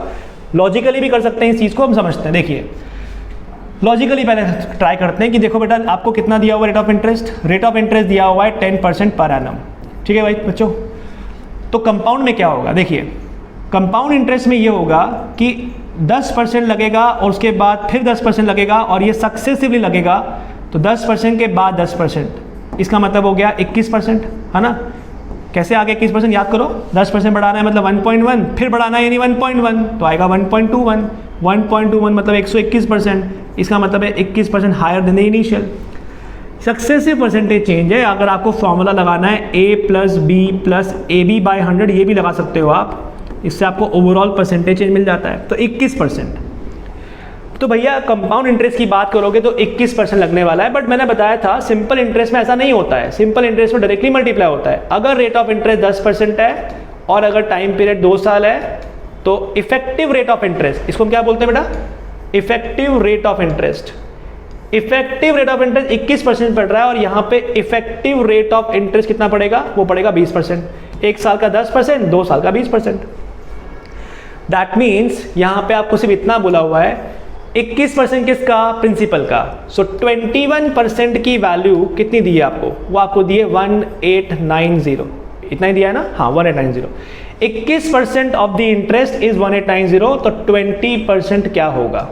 लॉजिकली भी कर सकते हैं इस चीज़ को, हम समझते हैं. देखिए लॉजिकली पहले ट्राई करते हैं कि देखो बेटा आपको कितना दिया हुआ rate of interest. Rate of interest दिया हुआ है 10% पर एनम. ठीक है भाई बच्चों, तो कंपाउंड में क्या होगा. देखिए कंपाउंड इंटरेस्ट में ये होगा कि 10% लगेगा और उसके बाद फिर 10% लगेगा और ये सक्सेसिवली लगेगा. तो 10% के बाद 10%, इसका मतलब हो गया 21%, है ना. कैसे आ गया 21%, याद करो. 10% बढ़ाना है मतलब 1.1, फिर बढ़ाना है यानी 1.1, तो आएगा 1.21. 1.21 मतलब 121%, इसका मतलब है 21% higher than the initial. Successive percentage change है. अगर आपको फॉर्मूला लगाना है a plus B plus A B by 100, ये भी लगा सकते हो आप, इससे आपको ओवरऑल परसेंटेज चेंज मिल जाता है. तो 21%. तो भैया कंपाउंड इंटरेस्ट की बात करोगे तो 21% लगने वाला है. बट मैंने बताया था सिंपल इंटरेस्ट में ऐसा नहीं होता है. सिंपल इंटरेस्ट में डायरेक्टली मल्टीप्लाई होता है. अगर रेट ऑफ इंटरेस्ट 10% है और अगर टाइम पीरियड 2 साल है तो इफेक्टिव रेट ऑफ इंटरेस्ट, इसको हम क्या बोलते हैं बेटा, effective rate of interest. Effective rate of interest 21% पड़ रहा है और यहाँ पे इफेक्टिव रेट ऑफ इंटरेस्ट कितना पड़ेगा, वो पड़ेगा 20%. 1 साल का 10%, 2 साल का 20%. दैट मीन्स यहाँ पे आपको सिर्फ इतना बोला हुआ है 21% किसका, प्रिंसिपल का. सो 21% की वैल्यू कितनी दी है आपको, वो आपको दी है 1890. इतना ही दिया है ना, हाँ 1890. 21% ऑफ द इंटरेस्ट इज 1890, तो 20% क्या होगा.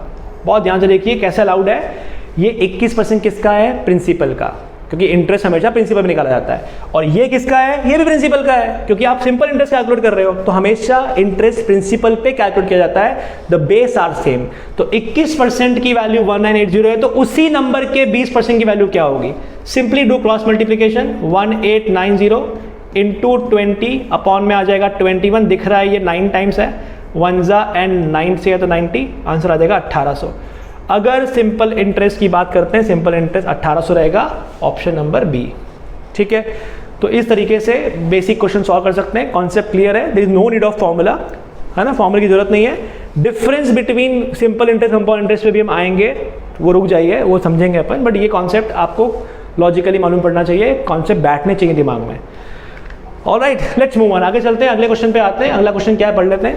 बहुत ध्यान से देखिए कैसे अलाउड है। ये 21% किसका है? प्रिंसिपल का, क्योंकि इंटरेस्ट हमेशा प्रिंसिपल में निकाला जाता है। और ये किसका है? ये भी प्रिंसिपल का है, क्योंकि आप सिंपल इंटरेस्ट कैलकुलेट कर रहे हो, तो हमेशा इंटरेस्ट प्रिंसिपल पे कैलकुलेट किया जाता है। The base are same. तो 21% की वैल्यू 1980 है, तो उसी नंबर के 20% की वैल्यू क्या होगी? Simply do cross multiplication. 1890 into 20 upon में आ जाएगा 21, दिख रहा है ये 9 टाइम्स है, 1 एंड 9 से है तो 90, आंसर आ जाएगा 1800। अगर सिंपल इंटरेस्ट की बात करते हैं, सिंपल इंटरेस्ट 1800 रहेगा, ऑप्शन नंबर बी। ठीक है, तो इस तरीके से बेसिक क्वेश्चन सॉल्व कर सकते हैं। कॉन्सेप्ट क्लियर है, there is no need of formula, है ना, फॉर्मूला की जरूरत नहीं है। Difference between simple interest compound interest पे भी हम आएंगे, वो रुक जाइए, वो समझेंगे अपन, बट ये कॉन्सेप्ट आपको लॉजिकली मालूम पड़ना चाहिए, कॉन्सेप्ट बैठने चाहिए दिमाग में। ऑलराइट, लेट्स मूव ऑन, आगे चलते हैं, अगले क्वेश्चन पे आते हैं। अगला क्वेश्चन क्या है, पढ़ लेते हैं।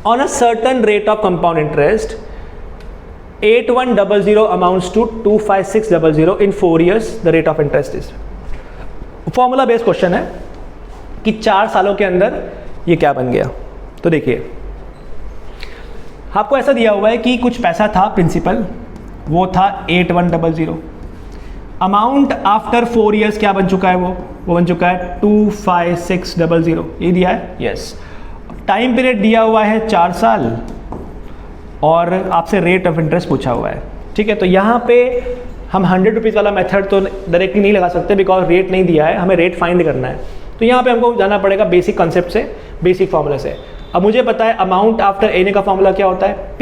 On a certain rate of compound interest 8100 amounts to 25600 in 4 years, the rate of interest is। Formula based question है कि 4 सालों के अंदर ये क्या बन गया। तो देखिए, आपको ऐसा दिया हुआ है कि कुछ पैसा था प्रिंसिपल, वो था 8100। अमाउंट आफ्टर 4 years क्या बन चुका है? वो बन चुका है 25600, ये दिया है, यस। टाइम पीरियड दिया हुआ है 4 साल, और आपसे रेट ऑफ इंटरेस्ट पूछा हुआ है। ठीक है, तो यहाँ पे हम 100 रुपीज़ वाला मेथड तो डायरेक्टली नहीं लगा सकते, बिकॉज रेट नहीं दिया है, हमें रेट फाइंड करना है। तो यहाँ पे हमको जाना पड़ेगा बेसिक कॉन्सेप्ट से, बेसिक फॉर्मूला से। अब मुझे पता है अमाउंट आफ्टर एन का फॉर्मूला क्या होता है? P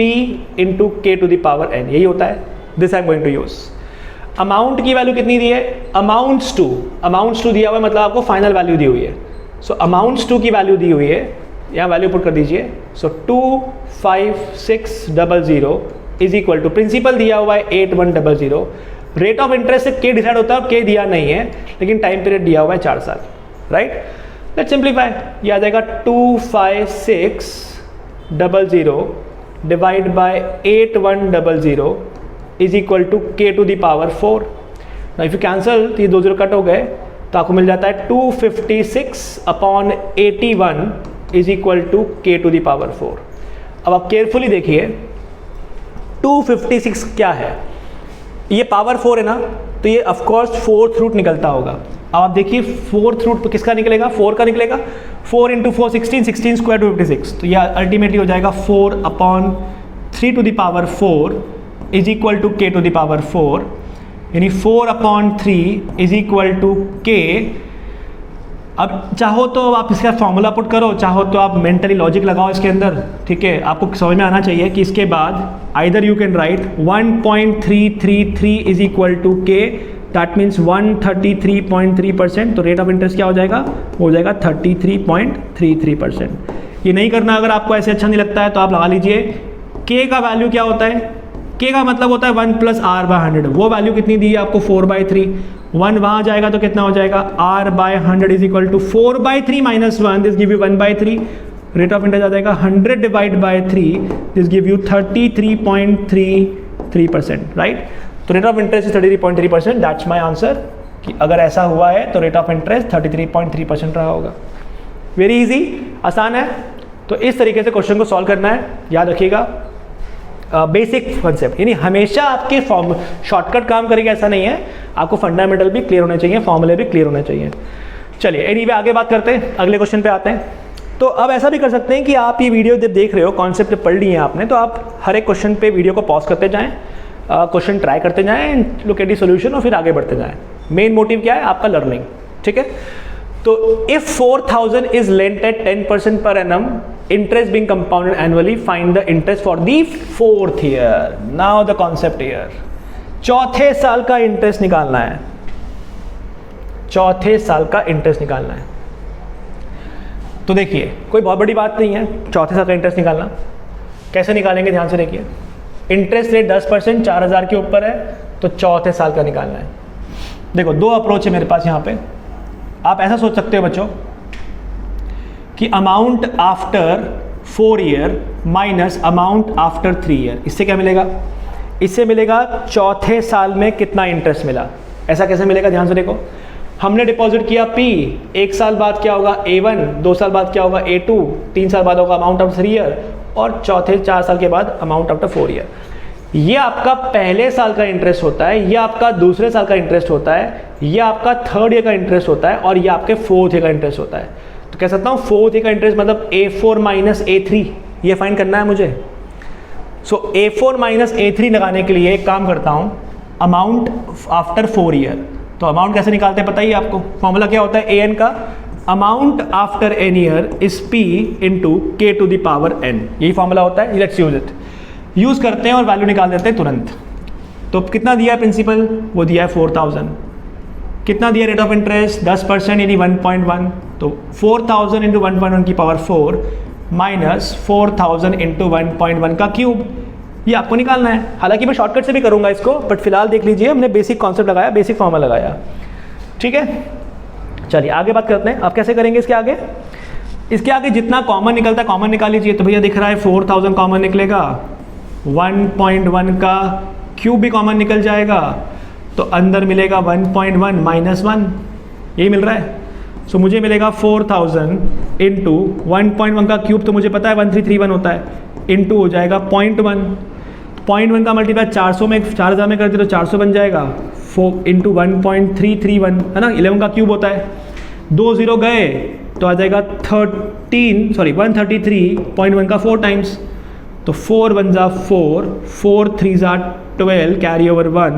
into K to the power n, यही होता है। This I am going to use. Amount की वैल्यू कितनी दी है? अमाउंट्स टू दिया हुआ है, मतलब आपको फाइनल वैल्यू दी हुई है। सो अमाउंट्स टू की वैल्यू दी हुई है, यहाँ वैल्यू पुट कर दीजिए। सो 25600 इज इक्वल टू, प्रिंसिपल दिया हुआ है 8100, रेट ऑफ इंटरेस्ट से के डिसाइड होता है, के दिया नहीं है, लेकिन टाइम पीरियड दिया हुआ है 4 साल, राइट। लेट्स सिंप्लीफाई, ये आ जाएगा 25600 divide by 8100 is equal to के to the power 4। If you cancel, तो ये 2 0 कट हो गए, तो आपको मिल जाता है 256 अपॉन 81 इज इक्वल टू के टू द पावर 4। अब आप केयरफुली देखिए, 256 क्या है? ये पावर 4 है ना, तो ये ऑफकोर्स 4th रूट निकलता होगा। अब आप देखिए 4th रूट किसका निकलेगा? 4 का निकलेगा। 4 इंटू 4 16, 16 स्क्वायर 256, तो यह अल्टीमेटली हो जाएगा 4 upon 3 to the power 4 is equal to के टू द पावर 4, यानी 4 अपॉन 3 इज इक्वल टू के। अब चाहो तो आप इसका फॉर्मूला पुट करो, चाहो तो आप मेंटली लॉजिक लगाओ इसके अंदर, ठीक है। आपको समझ में आना चाहिए कि इसके बाद either you can write 1.333 is equal to K, that means 133.3%। तो रेट ऑफ इंटरेस्ट क्या हो जाएगा? हो जाएगा 33.33%। ये नहीं करना, अगर आपको ऐसे अच्छा नहीं लगता है तो आप लगा लीजिए के का वैल्यू क्या होता है? के का मतलब होता है 1 + r/100। वो वैल्यू कितनी दी है आपको? 4/3। 1 वहाँ जाएगा तो कितना हो जाएगा? r/100 is equal to 4/3 minus 1, this give you 1/3। Rate of interest आ जाएगा 100 divide by 3, this give you 33.33%, right. तो rate of interest is 33.3%, that's my answer. कि अगर ऐसा हुआ है तो रेट ऑफ इंटरेस्ट 33.3% रहा होगा। वेरी इजी, आसान है। तो इस तरीके से क्वेश्चन को सॉल्व करना है, याद रखिएगा। बेसिक कॉन्सेप्ट, यानी हमेशा आपके फॉर्म शॉर्टकट काम करेगा ऐसा नहीं है, आपको फंडामेंटल भी क्लियर होने चाहिए, फॉर्मूले भी क्लियर होने चाहिए। चलिए एनीवे आगे बात करते हैं, अगले क्वेश्चन पे आते हैं। तो अब ऐसा भी कर सकते हैं कि आप ये वीडियो जब देख रहे हो, कॉन्सेप्ट पढ़ लिए हैं आपने, तो आप हर एक क्वेश्चन पे वीडियो को पॉज करते जाएं, क्वेश्चन ट्राई करते जाएं, लुक एट द सॉल्यूशन और फिर आगे बढ़ते जाएं। मेन मोटिव क्या है? आपका लर्निंग, ठीक है। तो if 4000 is lent at 10% per annum, interest being compounded annually, find the interest for the 4th year. Now the concept here, चौथे साल का इंटरेस्ट निकालना है, चौथे साल का इंटरेस्ट निकालना है। तो देखिए कोई बहुत बड़ी बात नहीं है चौथे साल का इंटरेस्ट निकालना। कैसे निकालेंगे? ध्यान से देखिए, इंटरेस्ट रेट 10%, 4000 के ऊपर है, तो चौथे साल का निकालना है। देखो 2 अप्रोच है मेरे पास यहाँ पे। आप ऐसा सोच सकते हो बच्चों कि amount after 4 year minus amount after 3 year, इससे क्या मिलेगा? इससे मिलेगा चौथे साल में कितना इंटरेस्ट मिला। ऐसा कैसे मिलेगा? ध्यान से देखो, हमने डिपॉजिट किया P, 1 साल बाद क्या होगा? A1, 2 साल बाद क्या होगा? A2, 3 साल बाद होगा अमाउंट आफ्टर 3 ईयर, और चौथे 4 साल के बाद अमाउंट आफ्टर 4 ईयर। ये आपका पहले साल का इंटरेस्ट होता है, ये आपका दूसरे साल का इंटरेस्ट होता है, ये आपका थर्ड ईयर का इंटरेस्ट होता है और ये आपके फोर्थ ईयर का इंटरेस्ट होता है। तो कह सकता हूँ फोर्थ ईयर का इंटरेस्ट मतलब A4 माइनस A3, ये फाइंड करना है मुझे। सो A4 माइनस A3 लगाने के लिए एक काम करता हूँ, अमाउंट आफ्टर 4 ईयर। तो अमाउंट कैसे निकालते हैं पता ही आपको, फॉर्मूला क्या होता है AN का, amount after n year is P into K to the power n, यही फॉर्मूला होता है। लेट्स यूज इट, यूज करते हैं और वैल्यू निकाल देते हैं तुरंत। तो कितना दिया है प्रिंसिपल, वो दिया है 4000। कितना दिया रेट ऑफ इंटरेस्ट 10% यानी 1.1, तो 4000 इंटू 1.1 की पावर 4 माइनस 4000 इंटू 1.1 का क्यूब, ये आपको निकालना है। हालांकि मैं शॉर्टकट से भी करूंगा इसको, बट फिलहाल देख लीजिए हमने बेसिक कॉन्सेप्ट लगाया, बेसिक फॉर्मूला लगाया, ठीक है। चलिए आगे बात करते हैं। अब कैसे करेंगे इसके आगे, इसके आगे जितना कॉमन निकलता है कॉमन निकाल लीजिए। तो भैया दिख रहा है 4000 कॉमन निकलेगा, 1.1 का क्यूब भी कॉमन निकल जाएगा, तो अंदर मिलेगा 1.1 माइनस 1, यही मिल रहा है। सो मुझे मिलेगा 4000 इंटू 1.1 का क्यूब, तो मुझे पता है 1331 होता है, इंटू हो जाएगा 0.1 का मल्टीप्लाई 400 में 4000 में करते तो 400 बन जाएगा, 4 इंटू 1.331 है ना, 11 का क्यूब होता है। 2 0 गए तो आ जाएगा 133.1 का 4 टाइम्स, तो 4 1 जा 4, 4 3 जा 12 carry over 1,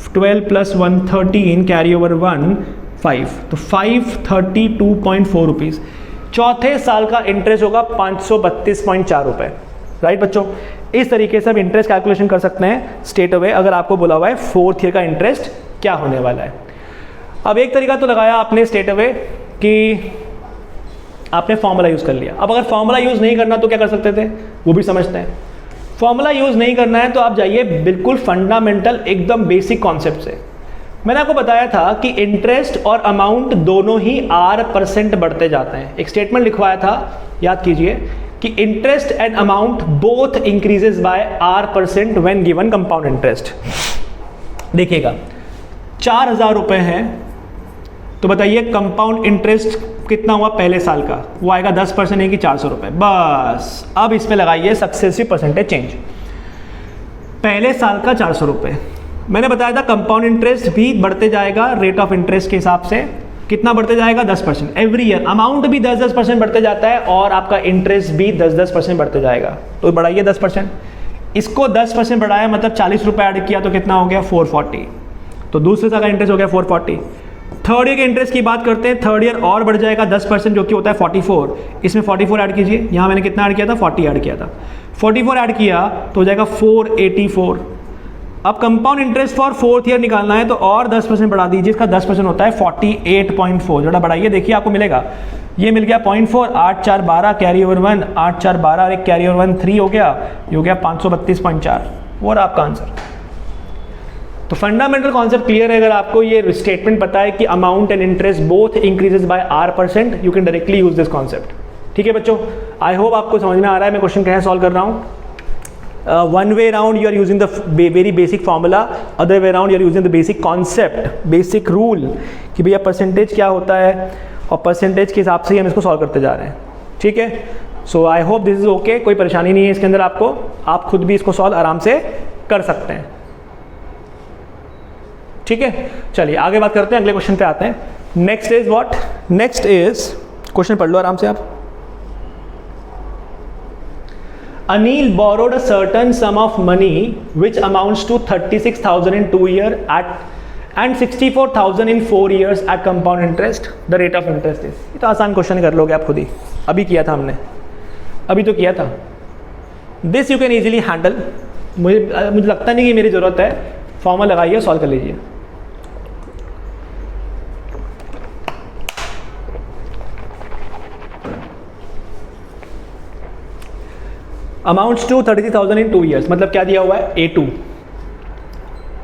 12 plus 1 13 carry over 1 5, तो 532.4 रुपीज़। चौथे साल का इंटरेस्ट होगा 532.4 रुपये, राइट बच्चों। इस तरीके से हम इंटरेस्ट कैलकुलेशन कर सकते हैं स्ट्रेट अवे, अगर आपको बोला हुआ है फोर्थ ईयर का इंटरेस्ट क्या होने वाला है। अब एक तरीका तो लगाया आपने स्ट्रेट अवे कि आपने फॉर्मूला यूज़ कर लिया। अब अगर फॉर्मूला यूज़ नहीं करना तो क्या कर सकते थे, वो भी समझते हैं। फॉर्मूला यूज़ नहीं करना है तो आप जाइए बिल्कुल फंडामेंटल एकदम बेसिक कॉन्सेप्ट से। मैंने आपको बताया था कि इंटरेस्ट और अमाउंट दोनों ही R% बढ़ते जाते हैं। एक स्टेटमेंट लिखवाया था, याद कीजिए कि interest and amount both increases by R% when given compound interest. देखिएगा 4000 रुपये हैं, तो बताइए कंपाउंड इंटरेस्ट कितना हुआ पहले साल का, वो आएगा 10% है कि 400 रुपये। बस अब इसमें लगाइए सक्सेसिव परसेंटेज चेंज। पहले साल का 400 रुपये, मैंने बताया था कंपाउंड इंटरेस्ट भी बढ़ते जाएगा रेट ऑफ इंटरेस्ट के हिसाब से। कितना बढ़ते जाएगा 10% एवरी ईयर। अमाउंट भी 10% बढ़ते जाता है और आपका इंटरेस्ट भी 10% बढ़ते जाएगा, तो बढ़ाइए 10%। इसको 10% बढ़ाया मतलब 40 रुपये ऐड किया तो कितना हो गया 440, तो दूसरे साल का इंटरेस्ट हो गया 440। थर्ड ईयर के इंटरेस्ट की बात करते हैं, थर्ड ईयर और बढ़ जाएगा 10% जो कि होता है 44। इसमें 44 ऐड कीजिए, यहाँ मैंने कितना ऐड किया था 40 ऐड किया था, 44 ऐड किया तो हो जाएगा 484। अब compound interest for fourth year निकालना है तो और 10% बढ़ा दीजिए, इसका 10% होता है 48.4। जोड़ा बढ़ाइए, देखिए आपको मिलेगा, ये मिल गया 0.4, 8 4 12 कैरी ओवर 1, 8 4 12 और एक कैरी ओवर 1 3 हो गया, ये हो गया 532.4 और आपका आंसर। तो फंडामेंटल कॉन्सेप्ट क्लियर है। अगर आपको ये स्टेटमेंट पता है कि amount and interest both increases by R%, you can directly use this concept. ठीक है बच्चों, आई होप आपको समझ में आ रहा है मैं क्वेश्चन कैसे सॉल्व कर रहा हूँ। One way around you are using the very basic formula, other way around you are using the basic concept, basic rule कि भैया परसेंटेज क्या होता है और परसेंटेज के हिसाब से ही हम इसको सॉल्व करते जा रहे हैं। ठीक है, so I hope this is okay, कोई परेशानी नहीं है इसके अंदर आपको, आप खुद भी इसको सॉल्व आराम से कर सकते हैं। ठीक है, चलिए आगे बात करते हैं, अगले क्वेश्चन पे आते हैं। Next is what, next is, question पढ़ लो आराम से आप। Anil borrowed a certain sum of money which amounts to 36,000 in 2 years and 64,000 in 4 years at compound interest. The rate of interest is, ये तो आसान क्वेश्चन कर लोगे आप खुद ही, अभी किया था हमने, अभी तो किया था। This you can easily handle, मुझे लगता नहीं कि मेरी ज़रूरत है, फॉर्मूला लगाइए सॉल्व कर लीजिए। अमाउंट्स टू 33,000 इन 2 ईयर्स, मतलब क्या दिया हुआ है A2।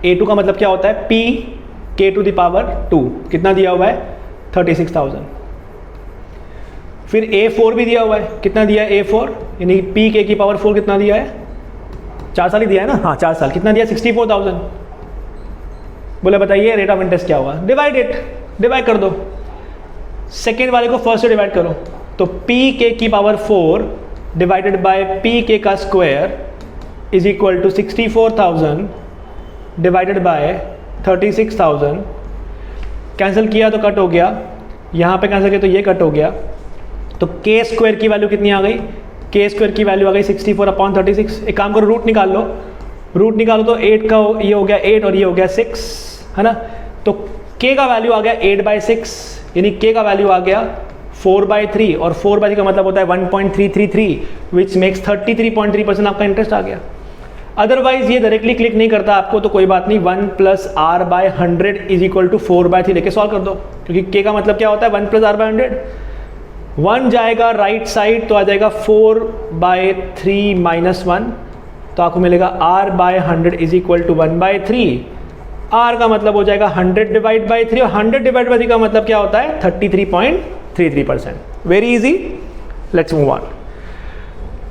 A2 का मतलब क्या होता है P K to the power 2, कितना दिया हुआ है 36,000। फिर A4 भी दिया हुआ है, कितना दिया है A4, यानी P K की पावर 4 कितना दिया है, 4 साल ही दिया है ना, हाँ 4 साल, कितना दिया 64,000। बोले बताइए रेट ऑफ इंटरेस्ट क्या हुआ, डिवाइड इट, डिवाइड कर दो, सेकेंड वाले को फर्स्ट से डिवाइड करो, तो P K की power 4 divided by P K का square is equal to 64,000 divided by 36,000, cancel किया तो कट हो गया, यहाँ पे कैंसिल किया तो ये कट हो गया, तो के स्क्वायर की वैल्यू कितनी आ गई, के स्क्वायर की वैल्यू आ गई 64/36। एक काम करो, रूट निकाल लो, रूट निकालो तो 8 का ये हो गया 8 और ये हो गया 6, है ना। तो k का वैल्यू आ गया 8/6, यानी k का वैल्यू आ गया 4/3, और 4/3 का मतलब होता है 1.333, विच मेक्स 33.3% आपका इंटरेस्ट आ गया। अदरवाइज ये डायरेक्टली क्लिक नहीं करता आपको तो कोई बात नहीं, 1 + r/100 इज इक्वल टू 4/3 लेके सॉल्व कर दो, क्योंकि k का मतलब क्या होता है 1 + r/100। 1 जाएगा राइट साइड तो आ जाएगा 4/3 - 1, तो आपको मिलेगा r/100 is equal to 1/3। r का मतलब हो जाएगा 100 डिवाइड बाई 3, और 100 डिवाइड बाई 3 का मतलब क्या होता है 33.33%। Very easy, let's move on.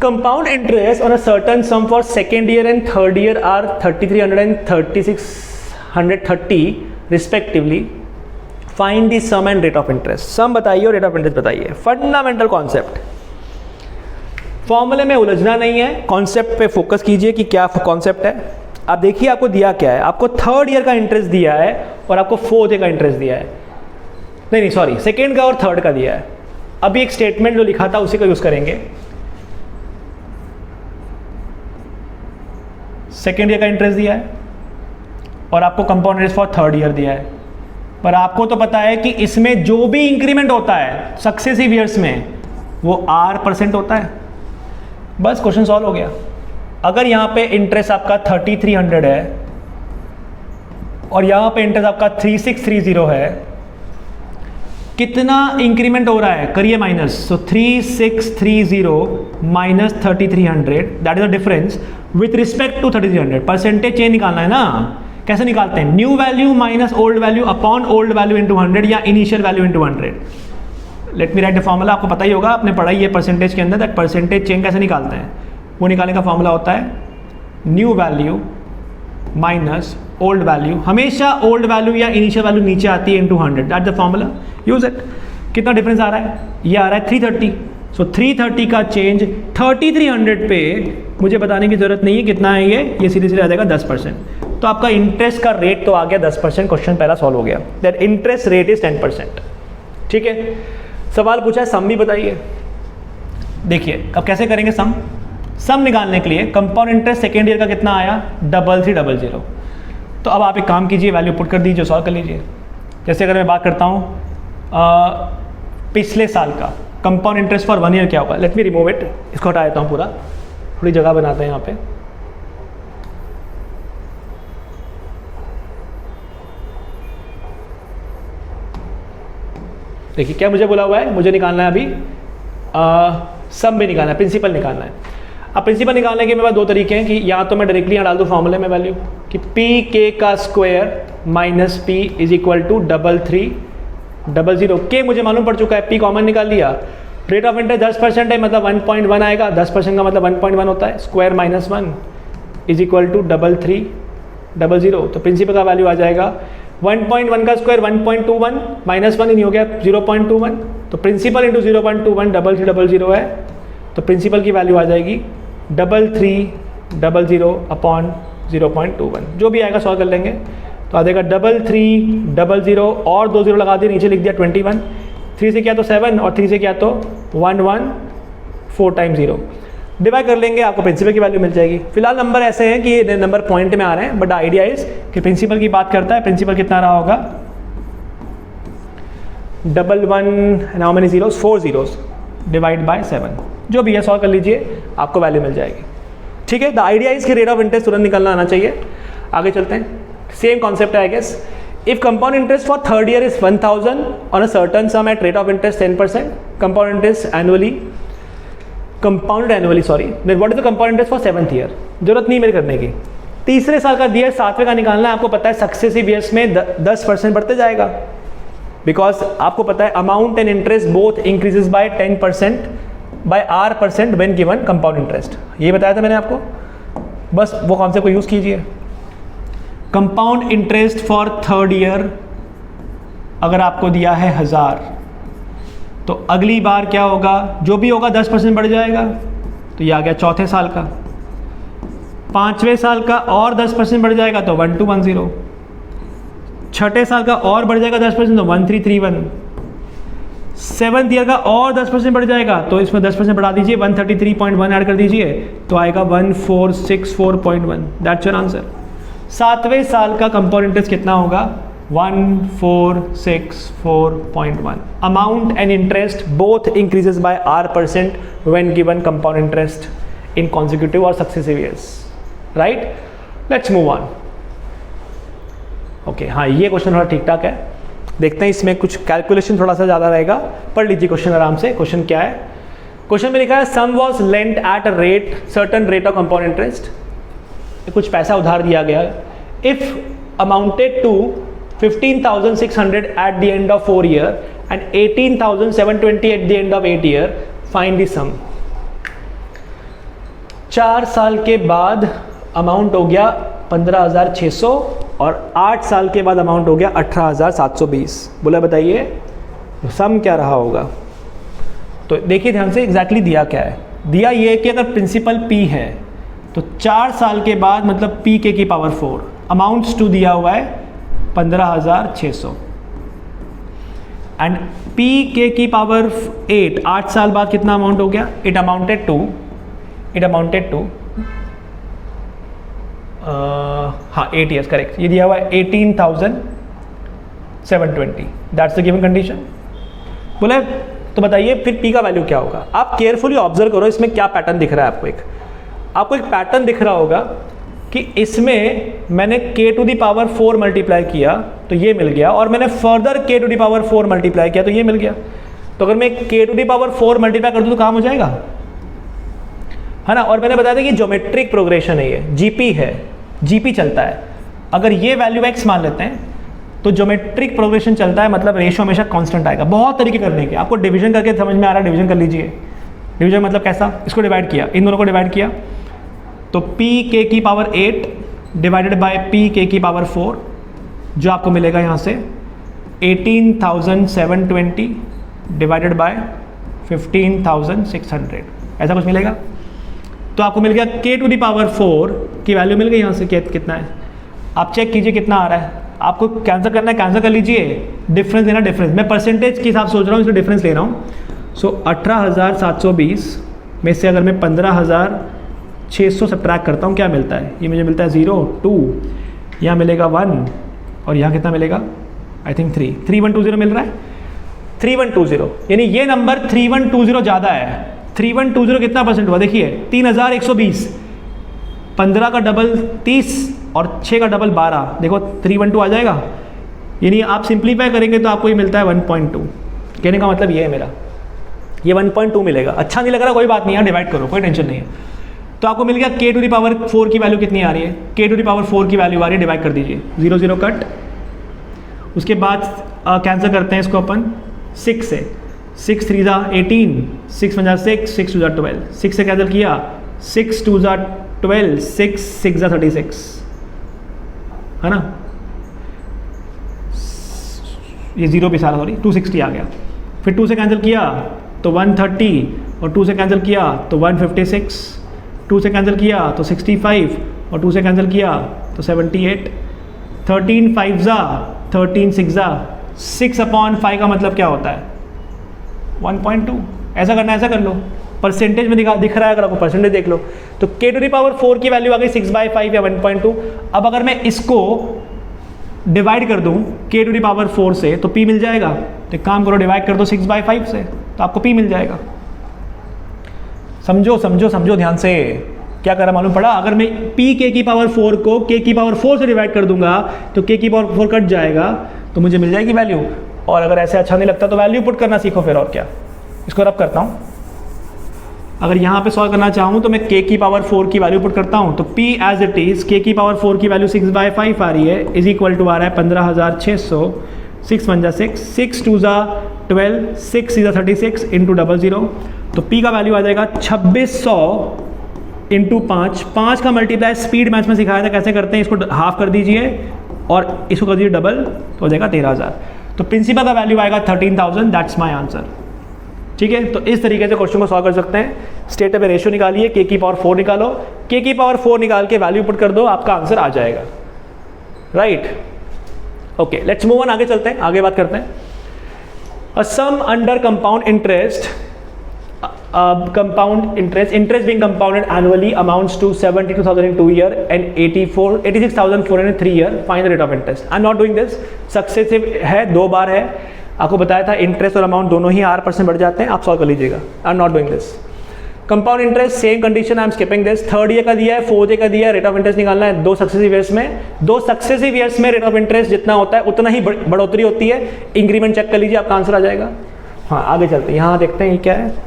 Compound interest on a certain sum for second year and third year are 3,300 and 3,630 respectively. Find the sum and rate of interest. Sum बताइए और rate of interest बताइए। Fundamental concept, फॉर्मूले में उलझना नहीं है, concept पे focus कीजिए कि क्या कॉन्सेप्ट है। आप देखिए आपको दिया क्या है, आपको थर्ड ईयर का इंटरेस्ट दिया है और आपको फोर्थ ईयर का इंटरेस्ट दिया है, नहीं सॉरी, सेकेंड का और थर्ड का दिया है। अभी एक स्टेटमेंट जो लिखा था उसी का यूज करेंगे। सेकेंड ईयर का इंटरेस्ट दिया है और आपको compound interest for third year दिया है, पर आपको तो पता है कि इसमें जो भी इंक्रीमेंट होता है सक्सेसिव ईयर्स में वो r% होता है। बस क्वेश्चन सॉल्व हो गया। अगर यहाँ पे इंटरेस्ट आपका 3,300 है और यहाँ पे इंटरेस्ट आपका 3,630 है, कितना इंक्रीमेंट हो रहा है करिए minus, so 3,630 minus 3,300, that is the difference with respect to 3,300। Percentage change निकालना है ना, कैसे निकालते हैं, new value minus old value upon old value into 100 या initial value into 100। Let me write the formula, आपको पता ही होगा, आपने पढ़ाई है परसेंटेज के अंदर, दैट परसेंटेज चेंज कैसे निकालते हैं। वो निकालने का फॉर्मूला होता है new value minus old value, हमेशा ओल्ड वैल्यू या इनिशियल वैल्यू नीचे आती है into 100, that the formula, use it. कितना डिफरेंस आ रहा है, ये आ रहा है 330, सो 330 का चेंज 3,300 पे मुझे बताने की जरूरत नहीं है कितना है ये सीधे सीधे आ जाएगा 10%। तो आपका इंटरेस्ट का रेट तो आ गया 10%, क्वेश्चन पहला सॉल्व हो गया, दैट इंटरेस्ट रेट इज 10%। ठीक है, सवाल पूछा है सम भी बताइए। देखिए अब कैसे करेंगे सम। सम निकालने के लिए कंपाउंड इंटरेस्ट सेकेंड ईयर का कितना आया 3,300। तो अब आप एक काम कीजिए, वैल्यू पुट कर दीजिए, सॉल्व कर लीजिए। जैसे अगर मैं बात करता हूँ पिछले साल का कंपाउंड इंटरेस्ट फॉर 1 ईयर क्या होगा, लेट मी रिमूव इट, इसको हटा देता हूँ पूरा, थोड़ी जगह बनाते हैं यहाँ पे। देखिए क्या मुझे बोला हुआ है, मुझे निकालना है अभी सम भी निकालना है, प्रिंसिपल निकालना है। अब प्रिंसिपल निकालने के मेरे पास दो तरीके हैं कि या तो मैं डायरेक्टली यहाँ डाल दूँ फॉर्मूले में वैल्यू कि पी के का square minus P is equal to 3,300। के मुझे मालूम पड़ चुका है, पी कॉमन निकाल लिया। रेट ऑफ इंटरेस्ट 10% है, मतलब 1.1 आएगा, 10% का मतलब 1.1 होता है, square minus 1 is equal to 3,300। तो प्रिंसिपल का वैल्यू आ जाएगा 1.1 का स्क्वायर 1.21 माइनस 1 ही नहीं हो गया 0.21, तो प्रिंसिपल इंटू 0.21 3,300 है, तो प्रिंसिपल की वैल्यू आ जाएगी 3,300 अपॉन 0.21, जो भी आएगा सॉल्व कर लेंगे। तो आ जाएगा 3,300 और 2 0 लगा दिए, नीचे लिख दिया 21, 3 से क्या तो 7 और 3 से क्या तो 114 टाइम्स 0 डिवाइड कर लेंगे, आपको प्रिंसिपल की वैल्यू मिल जाएगी। फिलहाल नंबर ऐसे हैं कि ये नंबर पॉइंट में आ रहे हैं, बट आइडिया इज कि प्रिंसिपल की बात करता है, प्रिंसिपल कितना रहा होगा 11 now many zeros 4 zeros divide by 7, जो भी है सॉल्व कर लीजिए, आपको वैल्यू मिल जाएगी। ठीक है, द आइडिया इज कि रेट ऑफ इंटरेस्ट तुरंत निकलना आना चाहिए। आगे चलते हैं, सेम कॉन्सेप्ट है I guess. If compound interest for third year is 1,000 on a certain sum at rate of interest 10%, compound interest annually compounded annually, sorry, then what is the compound interest for 7th year, जरूरत नहीं मेरे करने की। तीसरे साल का दिया, 7वें का निकालना है, आपको पता है सक्सेसिव ईयर्स में 10% बढ़ते जाएगा, बिकॉज आपको पता है amount and interest both increases by 10% by r% when given compound interest, ये बताया था मैंने आपको, बस वो कॉन्सेप्ट को यूज कीजिए। Compound interest for third year अगर आपको दिया है 1000, तो अगली बार क्या होगा, जो भी होगा 10% बढ़ जाएगा, तो ये आ गया चौथे साल का। 5वें साल का और 10% बढ़ जाएगा तो 1210, छठे साल का और बढ़ जाएगा 10% तो 1331, 7th ईयर का और 10% बढ़ जाएगा तो इसमें 10% बढ़ा दीजिए, 133.1 ऐड कर दीजिए तो आएगा 1464.1, दैट्स योर आंसर। 7वें साल का कंपाउंड इंटरेस्ट कितना होगा? 1464.1। Amount and interest both increases by r% when given compound interest in consecutive और successive years, right. Let's move on. Okay, हाँ ये क्वेश्चन थोड़ा ठीक ठाक है। देखते हैं इसमें कुछ कैलकुलेशन थोड़ा सा ज़्यादा रहेगा, पढ़ लीजिए क्वेश्चन आराम से। क्वेश्चन क्या है? क्वेश्चन में लिखा है sum was lent at a rate, certain rate of compound interest. कुछ पैसा उधार दिया गया, if amounted to 15,600 at the end of 4 year and 18,720 at the end of 8 year, find the sum. 4 साल के बाद अमाउंट हो गया 15,600 और 8 साल के बाद अमाउंट हो गया 18,720। बोला बताइए सम क्या रहा होगा? तो देखिए ध्यान से, एग्जैक्टली दिया क्या है। दिया ये कि अगर प्रिंसिपल P है तो 4 साल के बाद मतलब PK की पावर 4, अमाउंट्स टू दिया हुआ है 15,600 एंड PK की पावर 8, 8 साल बाद कितना अमाउंट हो गया? इट अमाउंटेड टू हाँ 8 ईयर्स, करेक्ट। ये दिया हुआ है 18,720, दैट्स द गिवन कंडीशन। बोले तो बताइए फिर P का वैल्यू क्या होगा? आप केयरफुली ऑब्जर्व करो इसमें क्या पैटर्न दिख रहा है आपको एक पैटर्न दिख रहा होगा कि इसमें मैंने k to the power 4 multiply किया तो ये मिल गया, और मैंने further k to the power 4 multiply किया तो ये मिल गया। तो अगर मैं k to the power 4 multiply कर दूँ तो काम हो जाएगा, है ना। और मैंने बताया था कि ज्योमेट्रिक प्रोग्रेशन है, ये GP है, GP चलता है। अगर ये वैल्यू x मान लेते हैं तो ज्योमेट्रिक प्रोग्रेशन चलता है, मतलब रेशियो हमेशा कांस्टेंट आएगा। बहुत तरीके करने के, आपको डिवीजन करके समझ में आ रहा है, डिवीजन कर लीजिए। डिवीजन मतलब कैसा? इसको डिवाइड किया, इन दोनों को डिवाइड किया तो PK की पावर 8 डिवाइडेड बाय PK की पावर 4, जो आपको मिलेगा यहाँ से 18,720 डिवाइडेड बाय 15,600, ऐसा कुछ मिलेगा। तो आपको मिल गया k टू द पावर 4 की वैल्यू मिल गई यहाँ से। कितना है आप चेक कीजिए कितना आ रहा है। आपको कैंसिल करना है, कैंसिल कर लीजिए, डिफरेंस लेना, डिफरेंस मैं परसेंटेज के हिसाब से सोच रहा हूँ, इसलिए डिफरेंस ले रहा हूँ। सो 18,720 में से अगर मैं 15,600 सब्ट्रैक्ट करता हूँ, क्या मिलता है? ये मुझे मिलता है 0, 2, यहाँ मिलेगा 1 और यहाँ कितना मिलेगा? आई थिंक 3, 3120 मिल रहा है, 3120। यानी ये नंबर 3120 ज़्यादा है। 3120 कितना परसेंट हुआ? देखिए 3,120, 15 का डबल 30 और 6 का डबल 12, देखो 312 आ जाएगा। यानी आप सिंप्लीफाई करेंगे तो आपको ये मिलता है 1.2। कहने का मतलब ये है मेरा, ये 1.2 मिलेगा। अच्छा नहीं लग रहा, कोई बात नहीं, यहाँ डिवाइड करो, कोई टेंशन नहीं है। तो आपको मिल गया k टू द पावर 4 की वैल्यू कितनी आ रही है? k टू द पावर 4 की वैल्यू आ रही है, डिवाइड कर दीजिए, 0 0 कट। उसके बाद कैंसिल करते हैं इसको अपन 6 से, 6 3 जा 18, 6 1 जा 6, 6 2 जा 12, 6 से कैंसिल किया, 6 2 जा 12, 6 6 जा 36, है ना। ये 0 भी सारा, सॉरी 260 आ गया। फिर 2 से कैंसिल किया तो 130 और 2 से कैंसिल किया तो 156, 2 से कैंसिल किया तो 65 और 2 से कैंसिल किया तो 78, 13 5 जा 13 6 जा 6/5 का मतलब क्या होता है? 1.2। ऐसा करना है, ऐसा कर लो, परसेंटेज में दिख रहा है, अगर आपको परसेंटेज देख लो तो k टू द पावर 4 की वैल्यू आ गई 6/5 या 1.2। अब अगर मैं इसको डिवाइड कर दूं k टू द पावर 4 से तो p मिल जाएगा। तो एक काम करो, डिवाइड कर दो 6/5 से तो आपको p मिल जाएगा। समझो समझो समझो ध्यान से, क्या करा मालूम पड़ा? अगर मैं PK की पावर 4 को k की पावर 4 से डिवाइड कर दूंगा तो k की पावर 4 कट जाएगा तो मुझे मिल जाएगी वैल्यू। और अगर ऐसे अच्छा नहीं लगता तो वैल्यू पुट करना सीखो फिर, और क्या। इसको रब करता हूँ, अगर यहाँ पे सॉल्व करना चाहूँ तो मैं k की पावर 4 की वैल्यू पुट करता हूँ तो p as it is k की पावर 4 की वैल्यू 6/5 आ रही है, इज इक्वल टू आ रहा है 15,600, 6 1 जा 6, 6 2 जा 12, 6 3 जा 36 इंटू 00। तो p का वैल्यू आ जाएगा 2600 इंटू 5। 5 का मल्टीप्लाई स्पीड मैथ्स में सिखाया था कैसे करते हैं, इसको हाफ कर दीजिए और इसको कर दीजिए डबल तो हो जाएगा 13,000। तो प्रिंसिपल का वैल्यू आएगा 13,000, दैट्स माय आंसर। ठीक है, तो इस तरीके से क्वेश्चन को सॉल्व कर सकते हैं। स्टेट पे रेशियो निकालिए, k की पावर 4 निकालो, k की पावर 4 निकाल के वैल्यू पुट कर दो, आपका आंसर आ जाएगा। Right, okay, let's move on, आगे चलते हैं, आगे बात करते हैं। A sum under compound interest, interest being compounded annually amounts to 72,000 in 2 year and 86,400 in 3 year. Find the rate of interest. I'm not doing this. Successive है, 2 बार है, आपको बताया था इंटरेस्ट और अमाउंट दोनों ही R% बढ़ जाते हैं, आप सॉल्व कर लीजिएगा। आई am not doing this. Compound interest same condition, I am skipping this. Third year का दिया है, फोर्थ ईयर का दिया है, रेट ऑफ इंटरेस्ट निकालना है 2 सक्सेसिव ईयर्स में। 2 सक्सेसिव ईयर्स में रेट ऑफ इंटरेस्ट जितना होता है उतना ही बढ़ोतरी होती है। इंक्रीमेंट चेक कर लीजिए, आपका आंसर आ जाएगा। हाँ, आगे चलते हैं, यहाँ देखते हैं ये क्या है।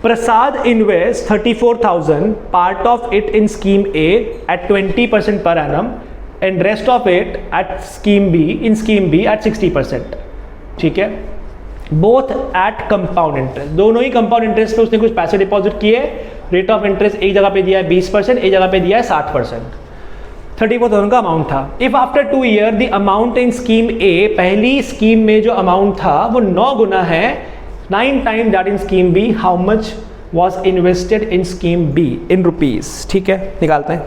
Prasad invests 34,000, part of it in scheme A at 20% per annum and rest of it at scheme B at 60%. ठीक है, both at compound interest, दोनों ही compound interest पे उसने कुछ पैसे डिपॉजिट किए। रेट ऑफ इंटरेस्ट एक जगह पे दिया है 20%, एक जगह पे दिया है 60%। 34,000 का अमाउंट था। If after 2 year the amount in scheme A, पहली स्कीम में जो अमाउंट था वो 9 गुना है, 9 time that in scheme B, how much was invested in scheme B in rupees. ठीक है, निकालते हैं।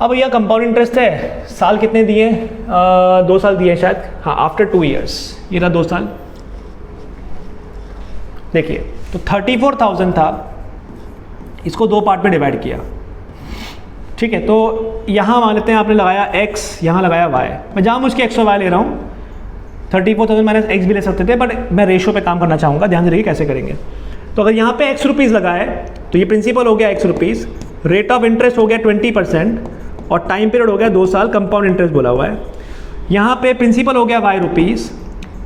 अब यह कंपाउंड इंटरेस्ट है, साल कितने दिए? 2 साल दिए शायद, हाँ, आफ्टर 2 ईयर्स, ये रहा 2 साल। देखिए, तो 34,000 था, इसको 2 पार्ट में डिवाइड किया। ठीक है, तो यहाँ मान लेते हैं आपने लगाया x, यहाँ लगाया y। मैं जहाँ मुझके x और y ले रहा हूँ, 34,000 माइनस x भी ले सकते थे, बट मैं रेशियो पे काम करना चाहूँगा, ध्यान से देखिए कैसे करेंगे। तो अगर यहाँ पे x रुपीज़ लगा है तो ये प्रिंसिपल हो गया x rupees, rate of interest हो गया 20% और टाइम पीरियड हो गया 2 साल, कंपाउंड इंटरेस्ट बोला हुआ है। यहाँ पे प्रिंसिपल हो गया y रुपीज़,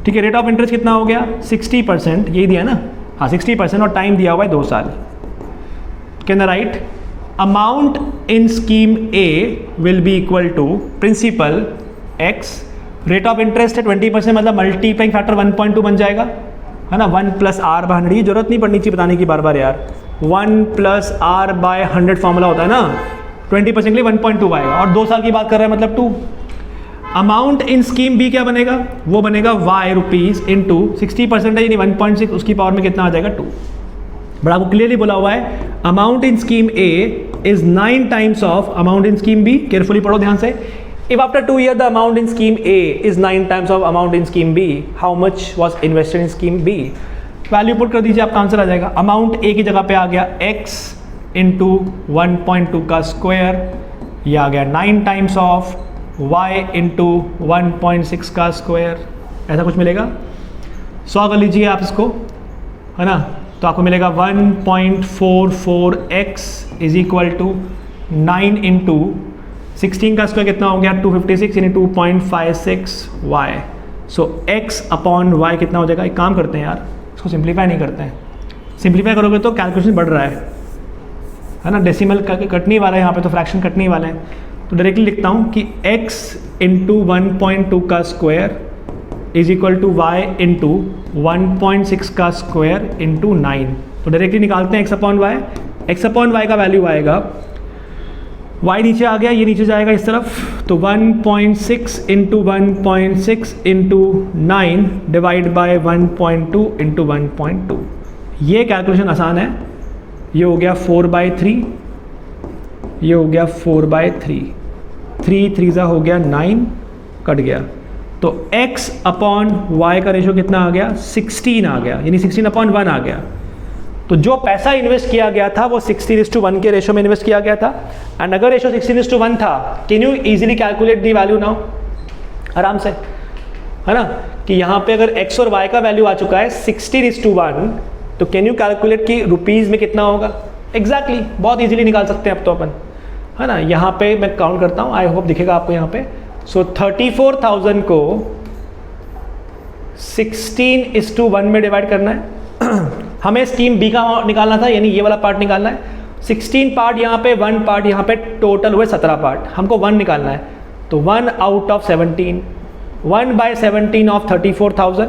ठीक है, रेट ऑफ इंटरेस्ट कितना हो गया 60%, यही दिया ना, हाँ 60%, और टाइम दिया हुआ है 2 साल। Can the write amount in scheme A will be equal to principal x, rate of interest है 20%, मतलब मल्टीप्लाइंग फैक्टर 1.2 बन जाएगा, है ना। 1 + r/100, ये जरूरत नहीं पड़नी चाहिए बताने की बार बार यार। 1 + r/100 फॉर्मूला होता है ना, 20% के लिए 1.2 आएगा, और 2 साल की बात कर रहे हैं मतलब 2। अमाउंट इन स्कीम बी क्या बनेगा? वो बनेगा y रुपीज़ इंटू 60% है, यानी 1.6, उसकी पावर में कितना आ जाएगा 2। बट आपको क्लियरली बोला हुआ है amount in scheme A is 9 times of amount in scheme B. Carefully पढ़ो ध्यान से। If after 2 years the amount in scheme A is 9 times of amount in scheme B, how much was invested in scheme B? Value put कर दीजिए, आपका answer आ जाएगा। Amount A की जगह पे आ गया x इंटू 1.2 का स्क्वायर, ये आ गया 9 टाइम्स ऑफ y इंटू 1.6 का स्क्वायर, ऐसा कुछ मिलेगा। 100 कर लीजिए आप इसको, है ना, तो आपको मिलेगा 1.44x is equal to 9 into 16 का स्क्वायर कितना हो गया 256, यानी 2.56y। सो x अपॉन y कितना हो जाएगा? एक काम करते हैं यार, इसको सिंप्लीफाई नहीं करते हैं, सिंप्लीफाई करोगे तो कैलकुलेशन बढ़ रहा है ना, डेसिमल कटने वाला है यहाँ पे, तो फ्रैक्शन कटने वाला है। तो डायरेक्टली लिखता हूँ कि x इंटू 1.2 का square is equal to y into 1.6 का स्क्वायर इंटू 9। तो डायरेक्टली निकालते हैं x upon y। x upon y का वैल्यू आएगा, y नीचे आ गया, ये नीचे जाएगा इस तरफ, तो 1.6 into 1.6 into 9 divide by 1.2 into 1.2। ये कैलकुलेशन आसान है। ये हो गया 4/3, ये हो गया 4/3, 3 3 हो गया 9, कट गया। तो x अपॉन y का रेशो कितना आ गया? 16 आ गया, यानी 16/1 आ गया। तो जो पैसा इन्वेस्ट किया गया था वो 16:1 के रेशो में इन्वेस्ट किया गया था। एंड अगर रेशो 16:1 था, can you easily calculate the value now, आराम से, है ना, कि यहाँ पे अगर x और y का वैल्यू आ चुका है 16:1, तो कैन यू कैलकुलेट कि रुपीज़ में कितना होगा? एग्जैक्टली, बहुत इजीली निकाल सकते हैं अब तो अपन, है ना। यहाँ पे मैं काउंट करता हूँ, आई होप दिखेगा आपको यहाँ पे। सो 34,000 को 16:1 में डिवाइड करना है। हमें स्कीम बी का निकालना था, यानी ये वाला पार्ट निकालना है। 16 पार्ट यहाँ पे, 1 पार्ट यहाँ पे, टोटल हुए 17 पार्ट, हमको 1 निकालना है। तो 1 out of 17, 1/17 of 34,000,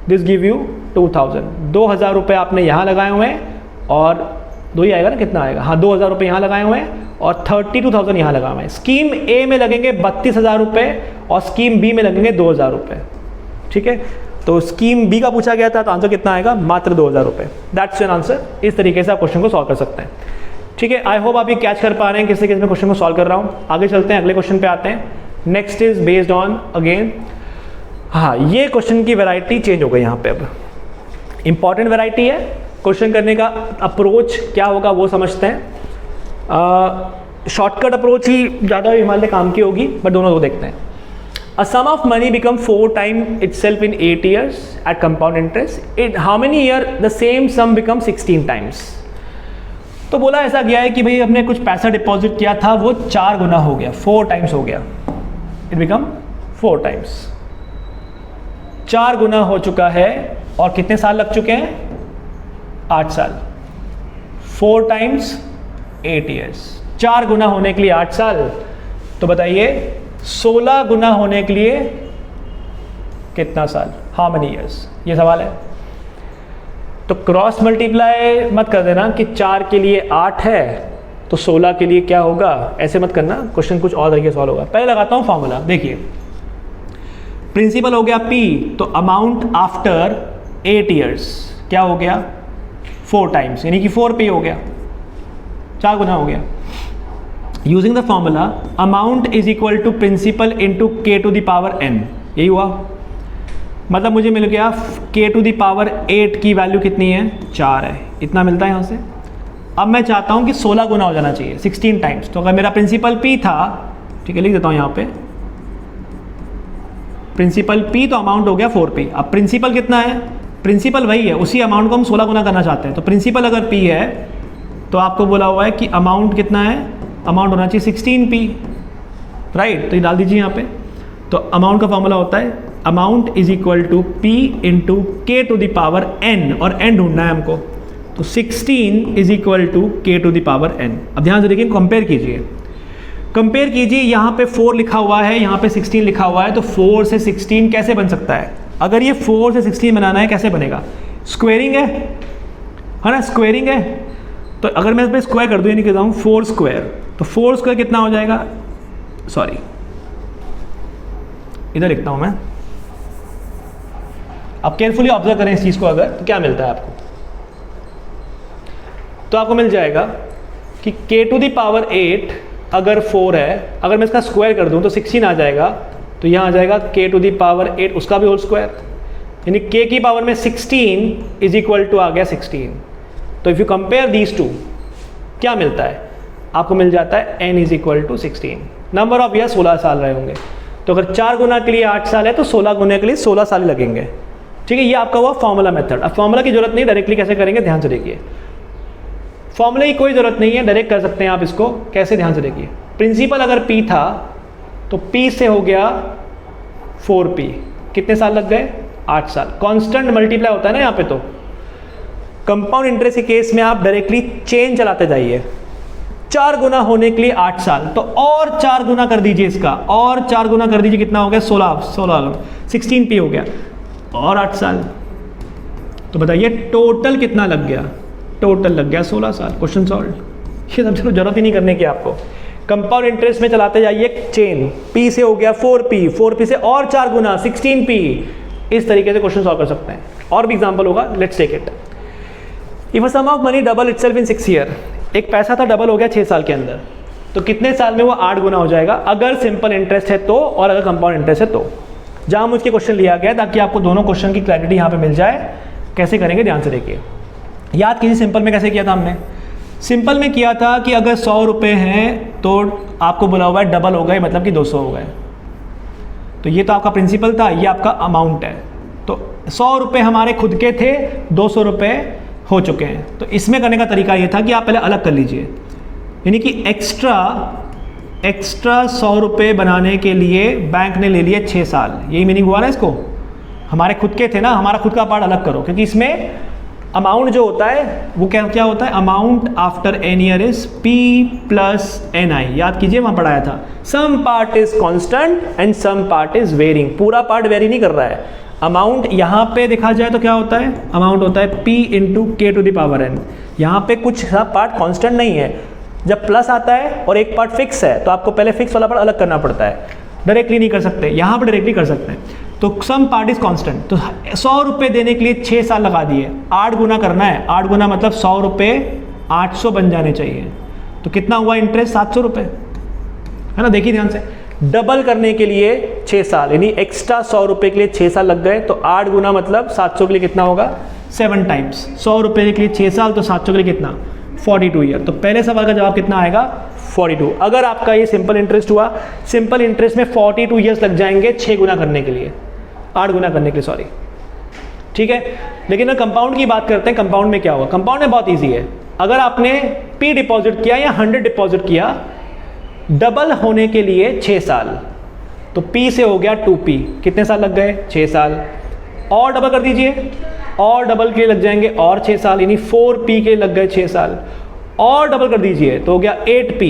this give you 2,000। 2,000 रुपये आपने यहाँ लगाए हुए हैं, और 2 ही आएगा ना, कितना आएगा, हाँ 2,000 रुपये यहाँ लगाए हुए हैं, और 32,000 यहाँ लगाए हुए हैं। स्कीम ए में लगेंगे 32,000 रुपये, और स्कीम बी में लगेंगे 2,000 रुपये। ठीक है, तो स्कीम बी का पूछा गया था, तो आंसर कितना आएगा, मात्र 2000 रुपये। That's an answer. इस तरीके से आप क्वेश्चन को सॉल्व कर सकते हैं। ठीक है, आई होप आप ये कैच कर पा रहे हैं किस तरीके से मैं क्वेश्चन को सॉल्व कर रहा हूँ। आगे चलते हैं, अगले क्वेश्चन पे आते हैं। Next is based on again, हाँ ये क्वेश्चन की वैरायटी चेंज हो गई यहाँ पे। अब इंपॉर्टेंट वैरायटी है, क्वेश्चन करने का अप्रोच क्या होगा वो समझते हैं। शॉर्टकट अप्रोच ही ज़्यादा हमारे लिए काम की होगी, बट दोनों को देखते हैं। A sum of money become 4 times itself in 8 years at compound interest. In how many year the same sum become 16 times? तो बोला ऐसा गया है कि भाई हमने कुछ पैसा डिपॉजिट किया था, वो 4 गुना हो गया, 4 टाइम्स हो गया। It become 4 times, 4 गुना हो चुका है। और कितने साल लग चुके हैं, 8 साल। 4 times 8 years, 4 गुना होने के लिए 8 साल। तो बताइए 16 गुना होने के लिए कितना साल, हाउ मेनी ईयर्स, ये सवाल है। तो क्रॉस मल्टीप्लाई मत कर देना कि 4 के लिए 8 है तो 16 के लिए क्या होगा, ऐसे मत करना, क्वेश्चन कुछ और तरीके से सॉल्व होगा। पहले लगाता हूँ फॉर्मूला। देखिए प्रिंसिपल हो गया P, तो अमाउंट आफ्टर 8 ईयर्स क्या हो गया, 4 टाइम्स, यानी कि 4P हो गया, 4 गुना हो गया। Using the formula amount is equal to principal into K to the power n, यही हुआ। मतलब मुझे मिल गया के टू द पावर 8 की वैल्यू कितनी है, 4 है, इतना मिलता है यहाँ से। अब मैं चाहता हूँ कि 16 गुना हो जाना चाहिए, 16 टाइम्स। तो अगर मेरा प्रिंसिपल P था, ठीक है लिख देता हूँ यहाँ पे, प्रिंसिपल P तो अमाउंट हो गया 4P। अब प्रिंसिपल कितना है, प्रिंसिपल वही है, उसी अमाउंट को हम 16 गुना करना चाहते हैं। तो प्रिंसिपल अगर P है तो आपको बोला हुआ है कि अमाउंट कितना है, अमाउंट होना चाहिए 16P, राइट। तो ये डाल दीजिए यहाँ पे। तो अमाउंट का फॉर्मूला होता है amount is equal to P into K to the power n, और n ढूंढना है हमको। तो 16 इज इक्वल टू के टू द पावर n। अब ध्यान से देखिए, कंपेयर कीजिए, कंपेयर कीजिए, यहाँ पे 4 लिखा हुआ है, यहाँ पे 16 लिखा हुआ है। तो 4 से 16 कैसे बन सकता है, अगर ये 4 से 16 बनाना है कैसे बनेगा, स्क्वेयरिंग है ना, स्क्वेयरिंग है। तो अगर मैं इस पर स्क्वायर कर दूँ, यानी कहता हूँ 4 स्क्वायर, तो 4 स्क्वायर कितना हो जाएगा, सॉरी इधर लिखता हूँ मैं। आप केयरफुली ऑब्जर्व करें इस चीज़ को, अगर तो क्या मिलता है आपको, तो आपको मिल जाएगा कि k टू द पावर 8 अगर 4 है, अगर मैं इसका स्क्वायर कर दूँ तो 16 आ जाएगा। तो यहाँ आ जाएगा k टू द पावर 8 उसका भी होल स्क्वायर, यानी k की पावर में 16 इज इक्वल टू आ गया 16। तो if you compare these two क्या मिलता है, आपको मिल जाता है n is equal to 16। Number of year 16 साल रहे होंगे। तो अगर 4 गुना के लिए 8 साल है तो 16 गुना के लिए 16 साल लगेंगे। ठीक है, ये आपका हुआ फॉर्मूला मेथड। अब फॉर्मूला की जरूरत नहीं, डायरेक्टली कैसे करेंगे, ध्यान से देखिए। फॉर्मूले की कोई ज़रूरत नहीं है, डायरेक्ट कर सकते हैं आप इसको। कैसे, ध्यान से देखिए। प्रिंसिपल अगर P था तो P से हो गया 4P, कितने साल लग गए, 8 साल। कांस्टेंट मल्टीप्लाई होता है ना यहाँ पे। तो कंपाउंड इंटरेस्ट के केस में आप डायरेक्टली चेन चलाते जाइए। 4 गुना होने के लिए 8 साल, तो और 4 गुना कर दीजिए इसका, और 4 गुना कर दीजिए, कितना हो गया, 16P हो गया, और 8 साल। तो बताइए टोटल कितना लग गया, टोटल लग गया 16 साल। Question solve. ये सब चलो जरूरत ही नहीं करने की आपको। कंपाउंड इंटरेस्ट में चलाते जाइए चेन, P से हो गया 4P, 4P से और 4 गुना 16P। इस तरीके से क्वेश्चन सॉल्व कर सकते हैं। और भी एग्जांपल होगा, let's take it. If a sum of money double itself in 6 year, एक पैसा था डबल हो गया 6 साल के अंदर, तो कितने साल में वो 8 गुना हो जाएगा, अगर सिंपल इंटरेस्ट है तो, और अगर कंपाउंड इंटरेस्ट है तो। जहाँ मुझके क्वेश्चन लिया गया ताकि आपको दोनों क्वेश्चन की क्लैरिटी यहाँ पे मिल जाए। कैसे करेंगे, ध्यान से देखिए। याद कीजिए सिंपल में कैसे किया था हमने। सिंपल में किया था कि अगर 100 रुपये हैं तो आपको बोला हुआ है डबल हो गए, मतलब कि 200 हो गए। तो ये तो आपका प्रिंसिपल था, ये आपका अमाउंट है। तो 100 रुपये हमारे खुद के थे, 200 रुपये हो चुके हैं। तो इसमें करने का तरीका ये था कि आप पहले अलग कर लीजिए, यानी कि एक्स्ट्रा 100 रुपये बनाने के लिए बैंक ने ले लिए 6 साल। यही मीनिंग हुआ ना इसको। हमारे खुद के थे ना, हमारा खुद का पार्ट अलग करो, क्योंकि इसमें अमाउंट जो होता है वो क्या होता है, amount after N year is P plus NI। याद कीजिए वहाँ पढ़ाया था, some part is constant and some part is varying. पूरा पार्ट वेरी नहीं कर रहा है। अमाउंट यहाँ पे देखा जाए तो क्या होता है, अमाउंट होता है P into K to the power n। यहाँ पे कुछ पार्ट कांस्टेंट नहीं है। जब प्लस आता है और एक पार्ट फिक्स है तो आपको पहले फिक्स वाला पार्ट अलग करना पड़ता है, डायरेक्टली नहीं कर सकते। यहाँ पर डायरेक्टली कर सकते हैं। तो सम पार्ट इज कांस्टेंट, तो 100 रुपये देने के लिए 6 साल लगा दिए, 8 गुना करना है, 8 गुना मतलब 100 रुपये 800 बन जाने चाहिए, तो कितना हुआ इंटरेस्ट 700 रुपये, है ना। देखिए ध्यान से, डबल करने के लिए 6 साल, यानी एक्स्ट्रा 100 रुपये के लिए 6 साल लग गए, तो 8 गुना मतलब 700 के लिए कितना होगा 7 टाइम्स, 100 रुपये के लिए 6 साल, तो 700 के लिए कितना 42 ईयर। तो पहले सवाल का जवाब कितना आएगा 42। अगर आपका ये सिंपल इंटरेस्ट हुआ, सिंपल इंटरेस्ट में 42 ईयर्स लग जाएंगे 6 गुना करने के लिए, 8 गुना करने के लिए, सॉरी, ठीक है। लेकिन अगर कंपाउंड की बात करते हैं, कंपाउंड में क्या होगा, कंपाउंड में बहुत ईजी है। अगर आपने P डिपॉजिट किया या 100 डिपॉजिट किया, डबल होने के लिए 6 साल, तो P से हो गया 2P, कितने साल लग गए 6 साल, और डबल कर दीजिए, और डबल के लिए लग जाएंगे और 6 साल, यानी 4P के लग गए 6 साल, और डबल कर दीजिए तो हो गया 8P,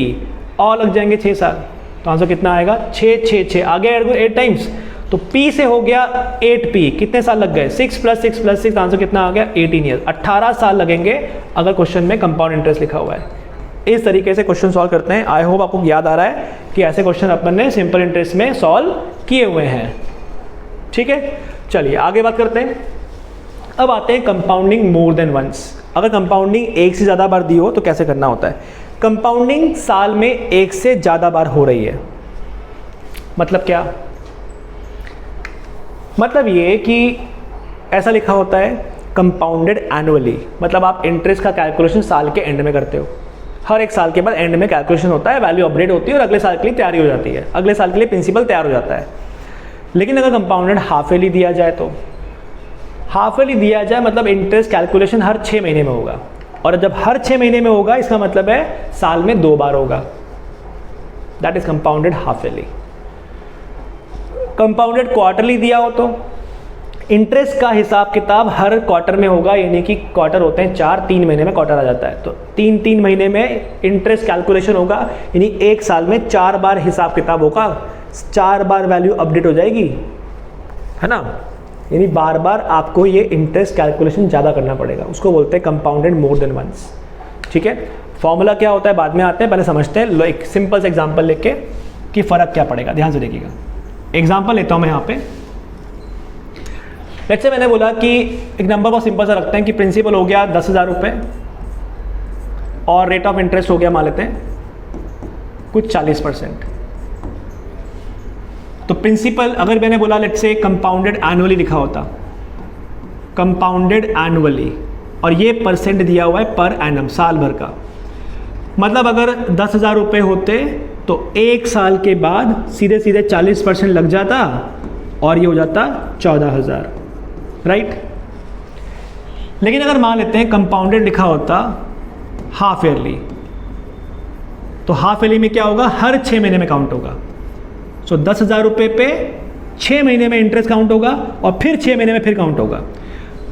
और लग जाएंगे 6 साल। तो आंसर कितना आएगा 6 6 6, आगे 8 टाइम्स, तो P से हो गया 8P, कितने साल लग गए 6 + 6 + 6, आंसर कितना आ गया 18 ईयर, 18 साल लगेंगे अगर क्वेश्चन में कंपाउंड इंटरेस्ट लिखा हुआ है। इस तरीके से क्वेश्चन सॉल्व करते हैं। आई होप आपको याद आ रहा है कि ऐसे क्वेश्चन अपन ने सिंपल इंटरेस्ट में सॉल्व किए हुए हैं, ठीक है। चलिए आगे बात करते हैं। अब आते हैं कंपाउंडिंग मोर देन वंस। अगर कंपाउंडिंग एक से ज़्यादा बार दी हो तो कैसे करना होता है। कंपाउंडिंग साल में एक से ज़्यादा बार हो रही है, मतलब क्या, मतलब ये कि ऐसा लिखा होता है कंपाउंडेड एनुअली, मतलब आप इंटरेस्ट का कैलकुलेशन साल के एंड में करते हो, हर एक साल के बाद एंड में कैलकुलेशन होता है, वैल्यू अपडेट होती है और अगले साल के लिए तैयारी हो जाती है, अगले साल के लिए प्रिंसिपल तैयार हो जाता है। लेकिन अगर कंपाउंडेड हाफ ईयरली दिया जाए, तो हाफ ईयरली दिया जाए मतलब इंटरेस्ट कैलकुलेशन हर 6 महीने में होगा, और जब हर 6 महीने में होगा इसका मतलब है साल में 2 बार होगा, that is compounded half yearly. Compounded quarterly दिया हो तो इंटरेस्ट का हिसाब किताब हर क्वार्टर में होगा, यानी कि क्वार्टर होते हैं 4, 3 महीने में क्वार्टर आ जाता है, तो 3 महीने में इंटरेस्ट कैलकुलेशन होगा, यानी एक साल में 4 बार हिसाब किताब होगा, 4 बार वैल्यू अपडेट हो जाएगी, है ना, यानी बार बार आपको ये इंटरेस्ट कैलकुलेशन ज़्यादा करना पड़ेगा, उसको बोलते हैं कंपाउंडेड मोर देन वंस, ठीक है। फॉर्मूला क्या होता है बाद में आते हैं, पहले समझते हैं एक सिंपल से एग्जाम्पल लेके कि फ़र्क क्या पड़ेगा, ध्यान से देखिएगा। एग्जाम्पल लेता हूँ मैं यहाँ पे, लेट्स से मैंने बोला कि एक नंबर बहुत सिंपल सा रखते हैं कि प्रिंसिपल हो गया 10,000 रुपये और रेट ऑफ इंटरेस्ट हो गया मान लेते हैं कुछ 40%। तो प्रिंसिपल अगर मैंने बोला लेट्स से कंपाउंडेड एनुअली लिखा होता, कंपाउंडेड एनुअली, और ये परसेंट दिया हुआ है पर एनम, साल भर का, मतलब अगर 10,000 रुपये होते तो एक साल के बाद सीधे सीधे 40% लग जाता और ये हो जाता 14,000, राइट। लेकिन अगर मान लेते हैं कंपाउंडेड लिखा होता हाफ ईयरली, तो हाफ ईयरली में क्या होगा हर 6 महीने में काउंट होगा, सो 10,000 रुपये पे 6 महीने में इंटरेस्ट काउंट होगा और फिर 6 महीने में फिर काउंट होगा।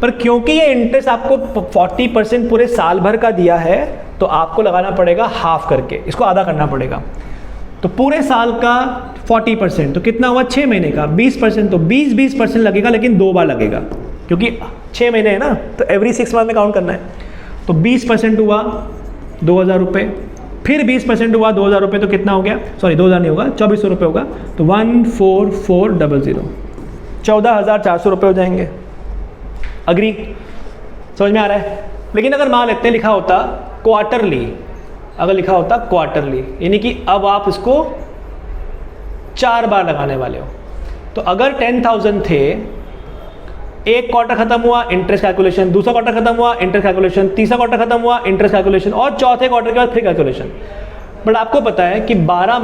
पर क्योंकि ये इंटरेस्ट आपको 40% पूरे साल भर का दिया है, तो आपको लगाना पड़ेगा हाफ करके, इसको आधा करना पड़ेगा। तो पूरे साल का 40%, तो कितना हुआ 6 महीने का 20%, तो 20% लगेगा, लेकिन 2 बार लगेगा क्योंकि 6 महीने है ना, तो एवरी 6 मंथ में काउंट करना है। तो 20% हुआ 2,000 रुपये, फिर 20% हुआ 2,000 रुपये, तो कितना हो गया, सॉरी 2,000 नहीं होगा 2,400 रुपये होगा, तो 14400, 14,400 रुपये हो जाएंगे। अग्री, समझ में आ रहा है। लेकिन अगर मान लेते हैं लिखा होता क्वार्टरली, अगर लिखा होता क्वार्टरली, यानी कि अब आप इसको 4 बार लगाने वाले हो, तो अगर 10,000 थे, एक क्वार्टर खत्म हुआ इंटरेस्ट कैलकुलेशन, दूसरा क्वार्टर खत्म हुआ इंटरेस्ट कैलकुलेशन, तीसरा क्वार्टर खत्म हुआ इंटरेस्ट कैलकुलेशन, और चौथे क्वार्टर के बाद फिर कैलकुलेशन। बट आपको पता है कि 12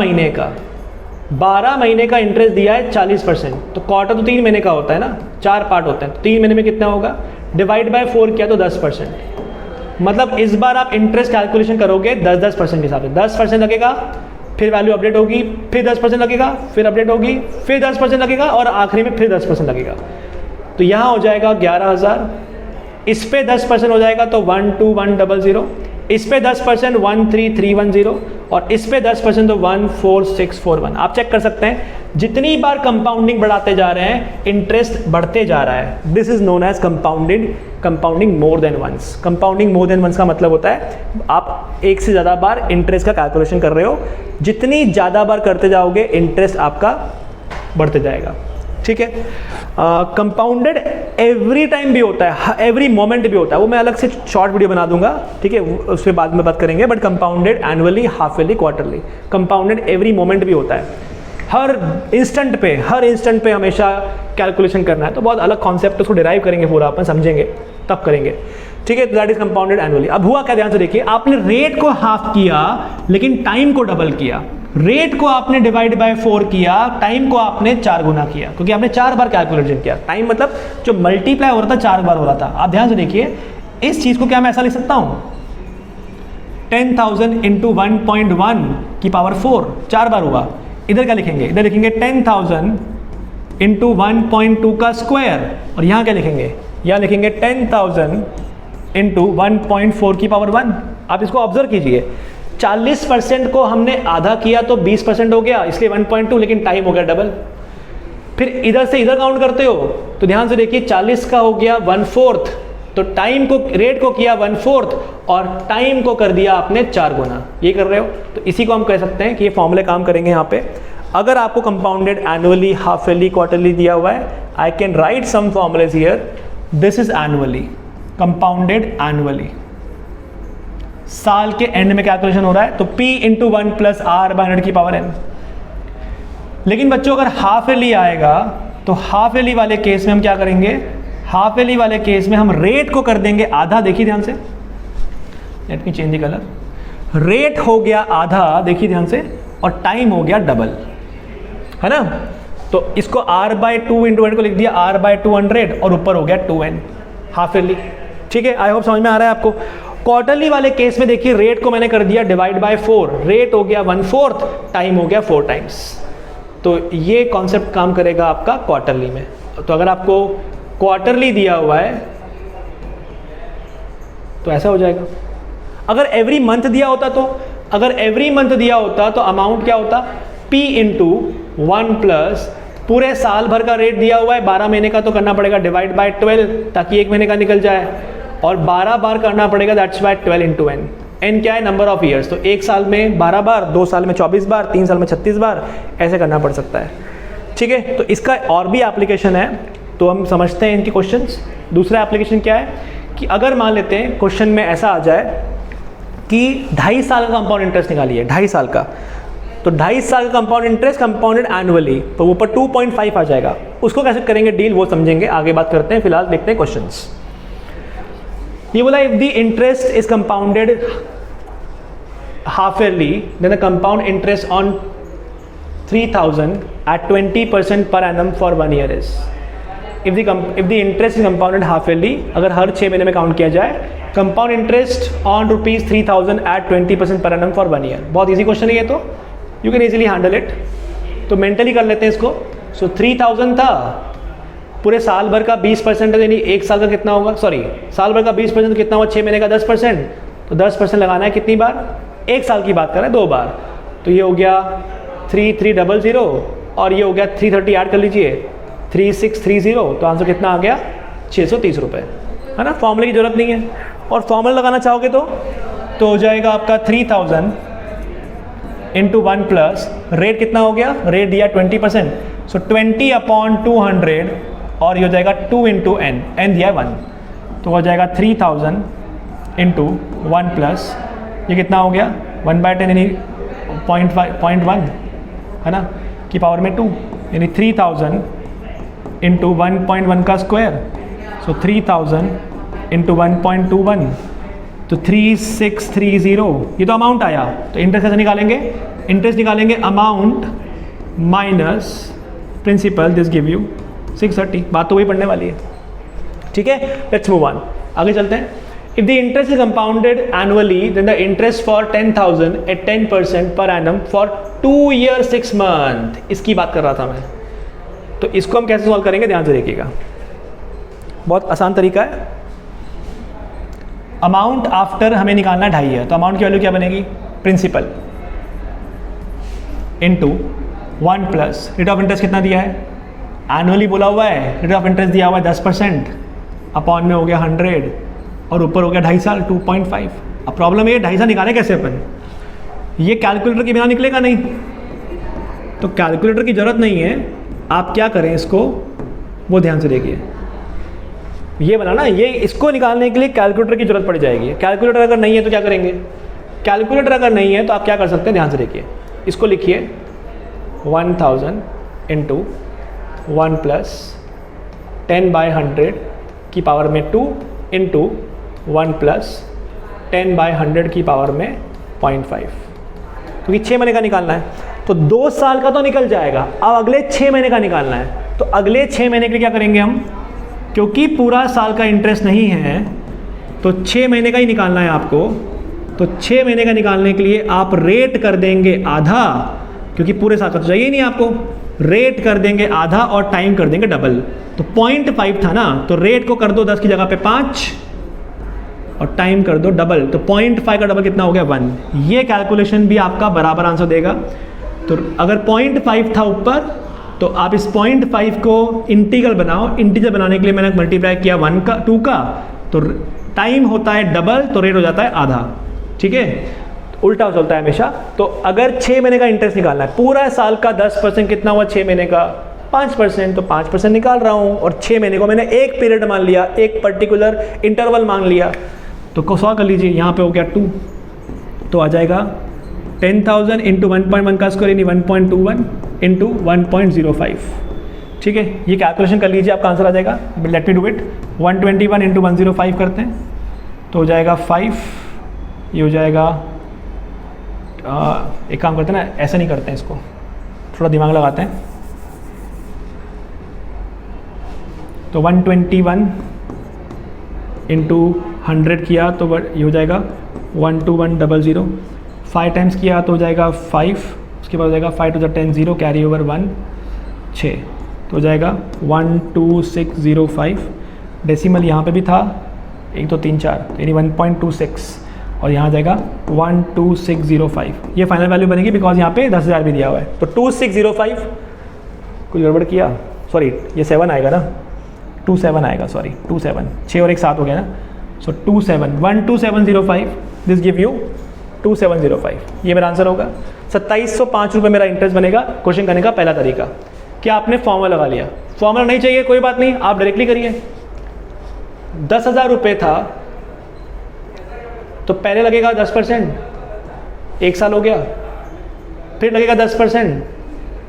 महीने का इंटरेस्ट दिया है 40%, तो क्वार्टर तो 3 महीने का होता है ना, 4 पार्ट होते हैं, तो 3 महीने में कितना होगा, डिवाइड बाय 4 किया तो 10%, मतलब इस बार आप इंटरेस्ट कैलकुलेशन करोगे 10% के हिसाब से, 10% लगेगा, फिर वैल्यू अपडेट होगी, फिर 10% लगेगा, फिर अपडेट होगी, फिर 10% लगेगा, और आखिरी में फिर 10% लगेगा। तो यहाँ हो जाएगा 11,000, इस पे 10% हो जाएगा तो 12100, इस पे 10% 13310, और इस पे 10% तो 14641। आप चेक कर सकते हैं जितनी बार कंपाउंडिंग बढ़ाते जा रहे हैं इंटरेस्ट बढ़ते जा रहा है। This is known as compounding more than once. Compounding more than once का मतलब होता है आप एक से ज़्यादा बार इंटरेस्ट का कैलकुलेशन कर रहे हो, जितनी ज़्यादा बार करते जाओगे इंटरेस्ट आपका बढ़ते जाएगा। ठीक है। कंपाउंडेड एवरी टाइम भी होता है, एवरी मोमेंट भी होता है, वो मैं अलग से शॉर्ट वीडियो बना दूंगा, ठीक है, उस पर बाद में बात करेंगे। But compounded annually, half yearly, quarterly, compounded every moment भी होता है, हर इंस्टेंट पे हमेशा कैलकुलेशन करना है। तो बहुत अलग कॉन्सेप्ट, उसको डिराइव करेंगे पूरा, अपन समझेंगे तब करेंगे, ठीक है। That is compounded annually. अब हुआ क्या, ध्यान से देखिए, आपने रेट को हाफ किया लेकिन टाइम को डबल किया। रेट को आपने डिवाइड बाय 4 किया, टाइम को आपने 4 गुना किया, क्योंकि आपने 4 बार कैलकुलेशन किया। टाइम मतलब जो मल्टीप्लाई हो रहा था 4 बार हो रहा था। आप ध्यान से देखिए, इस चीज को क्या मैं ऐसा लिख सकता हूं, 10,000 इंटू 1.1 की पावर 4, 4 बार हुआ। इधर क्या लिखेंगे, इधर लिखेंगे 10,000 इंटू 1.2 का स्क्वायर, और यहाँ क्या लिखेंगे, यहाँ लिखेंगे 10,000 इंटू 1.4 की पावर 1। आप इसको ऑब्जर्व कीजिए, 40% को हमने आधा किया तो 20% हो गया, इसलिए 1.2, लेकिन टाइम हो गया डबल। फिर इधर से इधर काउंट करते हो तो ध्यान से देखिए, 40 का हो गया 1/4, तो टाइम को, रेट को किया 1/4 और टाइम को कर दिया आपने 4 गुना। ये कर रहे हो, तो इसी को हम कह सकते हैं कि ये फॉर्मूले काम करेंगे यहाँ पे। अगर आपको compounded annually, half yearly, quarterly दिया हुआ है, I can write some formulas here. This is annually, compounded annually, साल के एंड में कैलकुलेशन हो रहा है, तो P into 1 plus R by 100 की पावर n। लेकिन बच्चों अगर हाफ ईयरली आएगा तो हाफ ईयरली वाले केस में हम क्या करेंगे, हाफ ईयरली वाले केस में हम रेट को कर देंगे आधा। देखिए ध्यान से, let me change the colour. Rate हो गया आधा, देखिए ध्यान से, और टाइम हो गया डबल, है ना। तो इसको r बाय 2 इंटू 1 को लिख दिया r बाय 200 और ऊपर हो गया 2n, हाफ ईयरली, ठीक है। आई होप समझ में आ रहा है आपको। क्वार्टरली वाले केस में देखिए, रेट को मैंने कर दिया डिवाइड बाय 4, रेट हो गया 1/4, टाइम हो गया 4 टाइम्स। तो ये कॉन्सेप्ट काम करेगा आपका क्वार्टरली में। तो अगर आपको क्वार्टरली दिया हुआ है तो ऐसा हो जाएगा। अगर एवरी मंथ दिया होता तो, अगर एवरी मंथ दिया होता तो अमाउंट क्या होता, P इंटू 1 प्लस पूरे साल भर का रेट दिया हुआ है 12 महीने का, तो करना पड़ेगा डिवाइड बाय 12 ताकि 1 महीने का निकल जाए, और 12 बार करना पड़ेगा, that's why 12 into n। n क्या है, नंबर ऑफ ईयर्स, तो 1 साल में 12 बार, 2 साल में 24 बार, 3 साल में 36 बार, ऐसे करना पड़ सकता है, ठीक है। तो इसका और भी एप्लीकेशन है, तो हम समझते हैं इनके क्वेश्चंस। दूसरा एप्लीकेशन क्या है कि अगर मान लेते हैं क्वेश्चन में ऐसा आ जाए कि 2.5 साल का कंपाउंड इंटरेस्ट निकालिए, 2.5 साल का, तो 2.5 साल का कंपाउंड इंटरेस्ट कंपाउंडेड एनुअली, तो ऊपर 2.5 आ जाएगा। उसको कैसे करेंगे डील, वो समझेंगे, आगे बात करते हैं। फिलहाल देखते हैं क्वेश्चंस। ये बोला, if the interest is compounded half yearly, then the compound interest on 3,000 at 20% per annum for 1 year is, if the interest is compounded half yearly, अगर हर 6 महीने में काउंट किया जाए, compound interest on ₹3,000 at 20% per annum for 1 year। बहुत easy question है ये, तो you can easily handle it. तो मेंटली कर लेते हैं इसको। सो 3,000 था, पूरे साल भर का 20% है, यानी 1 साल का कितना होगा, सॉरी साल भर का 20% तो कितना हुआ, 6 महीने का 10%, तो 10% लगाना है कितनी बार, 1 साल की बात कर रहे हैं, 2 बार। तो ये हो गया 3300 और ये हो गया 330, ऐड कर लीजिए 3630, तो आंसर कितना आ गया, 630 रुपये, है ना। फॉर्मूले की जरूरत नहीं है, और फॉर्मूला लगाना चाहोगे तो हो जाएगा आपका 3000 इंटू 1 प्लस रेट कितना हो गया, रेट दिया 20%, सो 20/200, और ये हो जाएगा 2 इंटू n, n दिया 1, तो हो जाएगा 3000 इंटू 1 प्लस ये कितना हो गया 1/10 यानी 0.1, है ना, की पावर में 2, यानी 3000 इंटू 1.1 का स्क्वायर, सो 3000 इंटू 1.21, तो 3630, ये तो अमाउंट आया। तो इंटरेस्ट कैसे निकालेंगे, इंटरेस्ट निकालेंगे amount minus principal, this give you 630। बात तो वही पढ़ने वाली है, ठीक है। लेट्स मूव ऑन, आगे चलते हैं। If the interest is compounded annually, then the interest for 10,000 at 10% per annum फॉर 2 year 6 month, इसकी बात कर रहा था मैं। तो इसको हम कैसे सॉल्व करेंगे, ध्यान से देखिएगा, बहुत आसान तरीका है। अमाउंट आफ्टर हमें निकालना 2.5 है, तो अमाउंट की वैल्यू क्या बनेगी, principal into 1 plus rate of interest कितना दिया है, एनुअली बोला हुआ है, रेट ऑफ इंटरेस्ट दिया हुआ है 10%, अपॉन में हो गया 100 और ऊपर हो गया 2.5 साल 2.5। अब प्रॉब्लम ये 2.5 साल निकाले कैसे अपन, ये कैलकुलेटर के बिना निकलेगा नहीं, तो कैलकुलेटर की ज़रूरत नहीं है, आप क्या करें इसको, वो ध्यान से देखिए। ये बना ना, ये इसको निकालने के लिए कैलकुलेटर की जरूरत पड़ जाएगी। कैलकुलेटर अगर नहीं है तो क्या करेंगे, कैलकुलेटर अगर नहीं है तो आप क्या कर सकते हैं, ध्यान से देखिए। इसको लिखिए 1000 इंटू 1 प्लस 10/100 की पावर में 2 इंटू 1 प्लस 10/100 की पावर में 0.5, क्योंकि 6 महीने का निकालना है। तो 2 साल का तो निकल जाएगा, अब अगले 6 महीने का निकालना है। तो अगले 6 महीने के लिए क्या करेंगे हम, क्योंकि पूरा साल का इंटरेस्ट नहीं है तो 6 महीने का ही निकालना है आपको। तो 6 महीने का निकालने के लिए आप रेट कर देंगे आधा, क्योंकि पूरे साल का तो चाहिए ही नहीं आपको। रेट कर देंगे आधा और टाइम कर देंगे डबल। तो 0.5 था ना, तो रेट को कर दो 10 की जगह पे 5 और टाइम कर दो डबल। तो 0.5 का डबल कितना हो गया, 1। ये कैलकुलेशन भी आपका बराबर आंसर देगा। तो अगर 0.5 था ऊपर तो आप इस 0.5 को इंटीग्रल बनाओ। इंटीग्रल बनाने के लिए मैंने मल्टीप्लाई किया 1 का 2 का, तो टाइम होता है डबल, तो रेट हो जाता है आधा। ठीक है, उल्टा चलता है हमेशा। तो अगर 6 महीने का इंटरेस्ट निकालना है, पूरा साल का 10% कितना हुआ, 6 महीने का 5%, तो 5% निकाल रहा हूँ। और 6 महीने को मैंने एक पीरियड मान लिया, एक पर्टिकुलर इंटरवल मान लिया। तो को सॉल्व कर लीजिए, यहाँ पे हो गया 2, तो आ जाएगा 10,000 इंटू 1.1 का स्क्वायर यानी 1.21 इंटू 1.05। ठीक है, ये कैलकुलेशन कर लीजिए, आपका आंसर आ जाएगा। Let me do it. 121 into 105 करते हैं तो हो जाएगा 5। ये हो जाएगा एक काम करते हैं ना, ऐसा नहीं करते हैं, इसको थोड़ा दिमाग लगाते हैं। तो 121 इंटू 100 किया तो ये हो जाएगा 12100। 5 टाइम्स किया तो हो जाएगा 5, उसके बाद हो जाएगा 5 to the 10 0 कैरी ओवर 1 6, तो हो जाएगा 12605। डेसिमल यहाँ पे भी था 1 2 3 4, यानी 1.26 और यहाँ आ जाएगा 12605। ये फाइनल वैल्यू बनेगी बिकॉज यहाँ पे 10,000 भी दिया हुआ है। तो 2605, कुछ गड़बड़ किया, सॉरी ये 7 आएगा ना, 27 आएगा, सॉरी 27, 6 और 1 7 हो गया ना। सो 12705 दिस गिव यू 2705। ये मेरा आंसर होगा। 2705 रुपये मेरा इंटरेस्ट बनेगा। क्वेश्चन करने का पहला तरीका, क्या आपने फॉर्मूला लगा लिया। फॉर्मूला नहीं चाहिए कोई बात नहीं, आप डायरेक्टली करिए। 10,000 रुपये था तो पहले लगेगा 10%, 1 साल हो गया, फिर लगेगा 10%,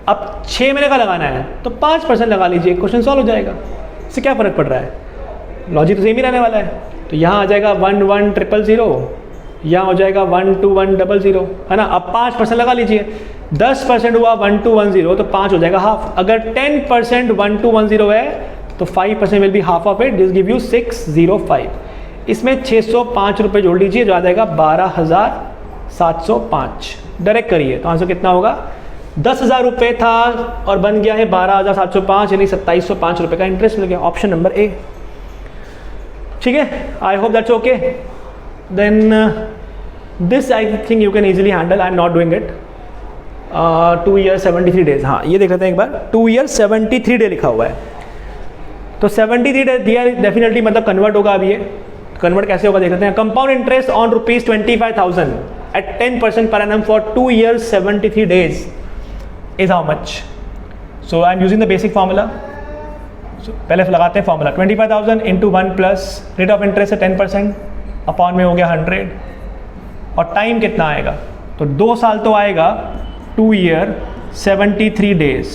अब 6 महीने का लगाना है तो 5% लगा लीजिए, क्वेश्चन सॉल्व हो जाएगा। इससे क्या फ़र्क पड़ रहा है, लॉजिक तो सेम ही रहने वाला है। तो यहाँ आ जाएगा 11000, यहाँ हो जाएगा 12100, है ना। अब 5% लगा लीजिए, 10% हुआ 1210 तो 5 हो जाएगा हाफ। अगर 10% 1210 है तो 5% will be half of it, this give you 605। इसमें 605 रुपये जोड़ लीजिए, जो आ जाएगा 12,705। डायरेक्ट करिए तो आंसर कितना होगा, 10,000 रुपये था और बन गया है 12,705, यानी 2705 रुपये का इंटरेस्ट मिल गया। Option number A. ठीक है, I hope that's okay. Then this I think you can easily handle, I am not doing it. 2 years 73 days, हाँ ये देख लेते हैं एक बार। 2 years 73 डे लिखा हुआ है, तो 73 डे दिया डेफिनेटली, मतलब कन्वर्ट होगा। अब ये कन्वर्ट कैसे होगा देख लेते हैं। Compound interest on ₹25,000 at 10% per annum for 2 years 73 days is how much? So I am using the basic formula. So पहले लगाते हैं formula, 25,000 into 1 plus rate of interest है 10%, अपॉन में हो गया 100, और टाइम कितना आएगा, तो 2 साल तो आएगा, 2 year 73 days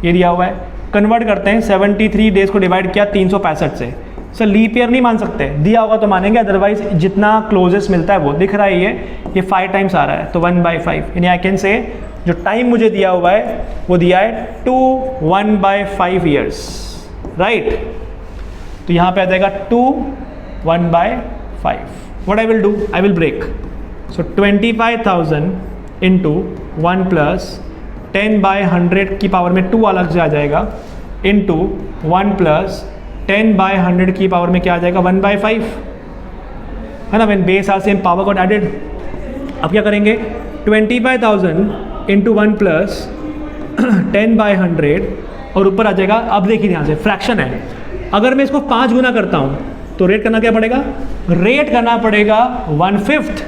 ये दिया हुआ है। कन्वर्ट करते हैं, 73 डेज को डिवाइड किया 365 से। सर लीप ईयर नहीं मान सकते, दिया होगा तो मानेंगे, अदरवाइज जितना क्लोजेस्ट मिलता है वो दिख रहा है। ये 5 टाइम्स आ रहा है तो 1/5, यानी आई कैन से जो टाइम मुझे दिया हुआ है वो दिया है 2 1/5 years, राइट। तो यहाँ पे आ जाएगा 2 1/5। What I will do, I will break. So 25,000 into 1 plus 10/100 की पावर में 2 अलग से आ जाएगा, इंटू 1 प्लस 10/100 की पावर में क्या आ जाएगा, 1/5, है ना। When base are same power got added. अब क्या करेंगे, 25,000 इंटू 1 प्लस 10/100 और ऊपर आ जाएगा। अब देखिए ध्यान से, फ्रैक्शन है, अगर मैं इसको 5 गुना करता हूँ तो रेट करना क्या पड़ेगा, रेट करना पड़ेगा 1/5।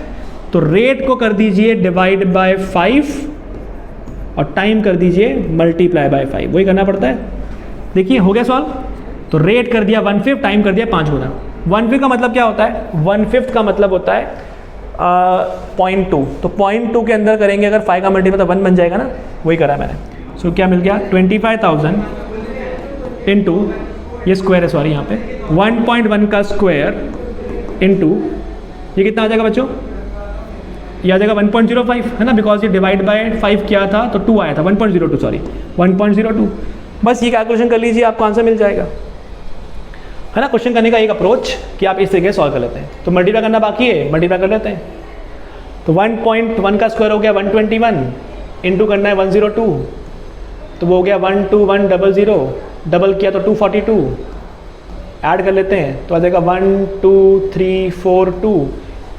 तो रेट को कर दीजिए डिवाइड बाय 5 और टाइम कर दीजिए मल्टीप्लाई बाय 5, वही करना पड़ता है। देखिए हो गया सॉल्व। तो रेट कर दिया 1/5, टाइम कर दिया 5 गुना। 1/5 का मतलब क्या होता है? 1/5 का मतलब होता है 0.2। तो 0.2 के अंदर करेंगे अगर 5 का मल्टीप्लाई तो 1 बन जाएगा ना, वही करा मैंने। सो क्या मिल गया? 25,000 इंटू, ये स्क्वायर है सॉरी यहाँ पे, 1.1 का स्क्वायर इंटू, ये कितना आ जाएगा बच्चों? ये आ जाएगा 1.05 है ना, बिकॉज ये डिवाइड बाय 5 किया था तो 2 आया था, 1.02 सॉरी 1.02। बस ये कैलकुलेशन कर लीजिए, आपको आंसर मिल जाएगा, है ना। क्वेश्चन करने का एक अप्रोच कि आप इस तरीके से सॉल्व कर लेते हैं। तो मल्टीप्लाई करना बाकी है, मल्टीप्लाई कर लेते हैं। तो 1.1 का स्क्वायर हो गया 121, इंटू करना है 102, तो वो हो गया 12100, डबल किया तो 242, ऐड कर लेते हैं तो आ जाएगा 12342,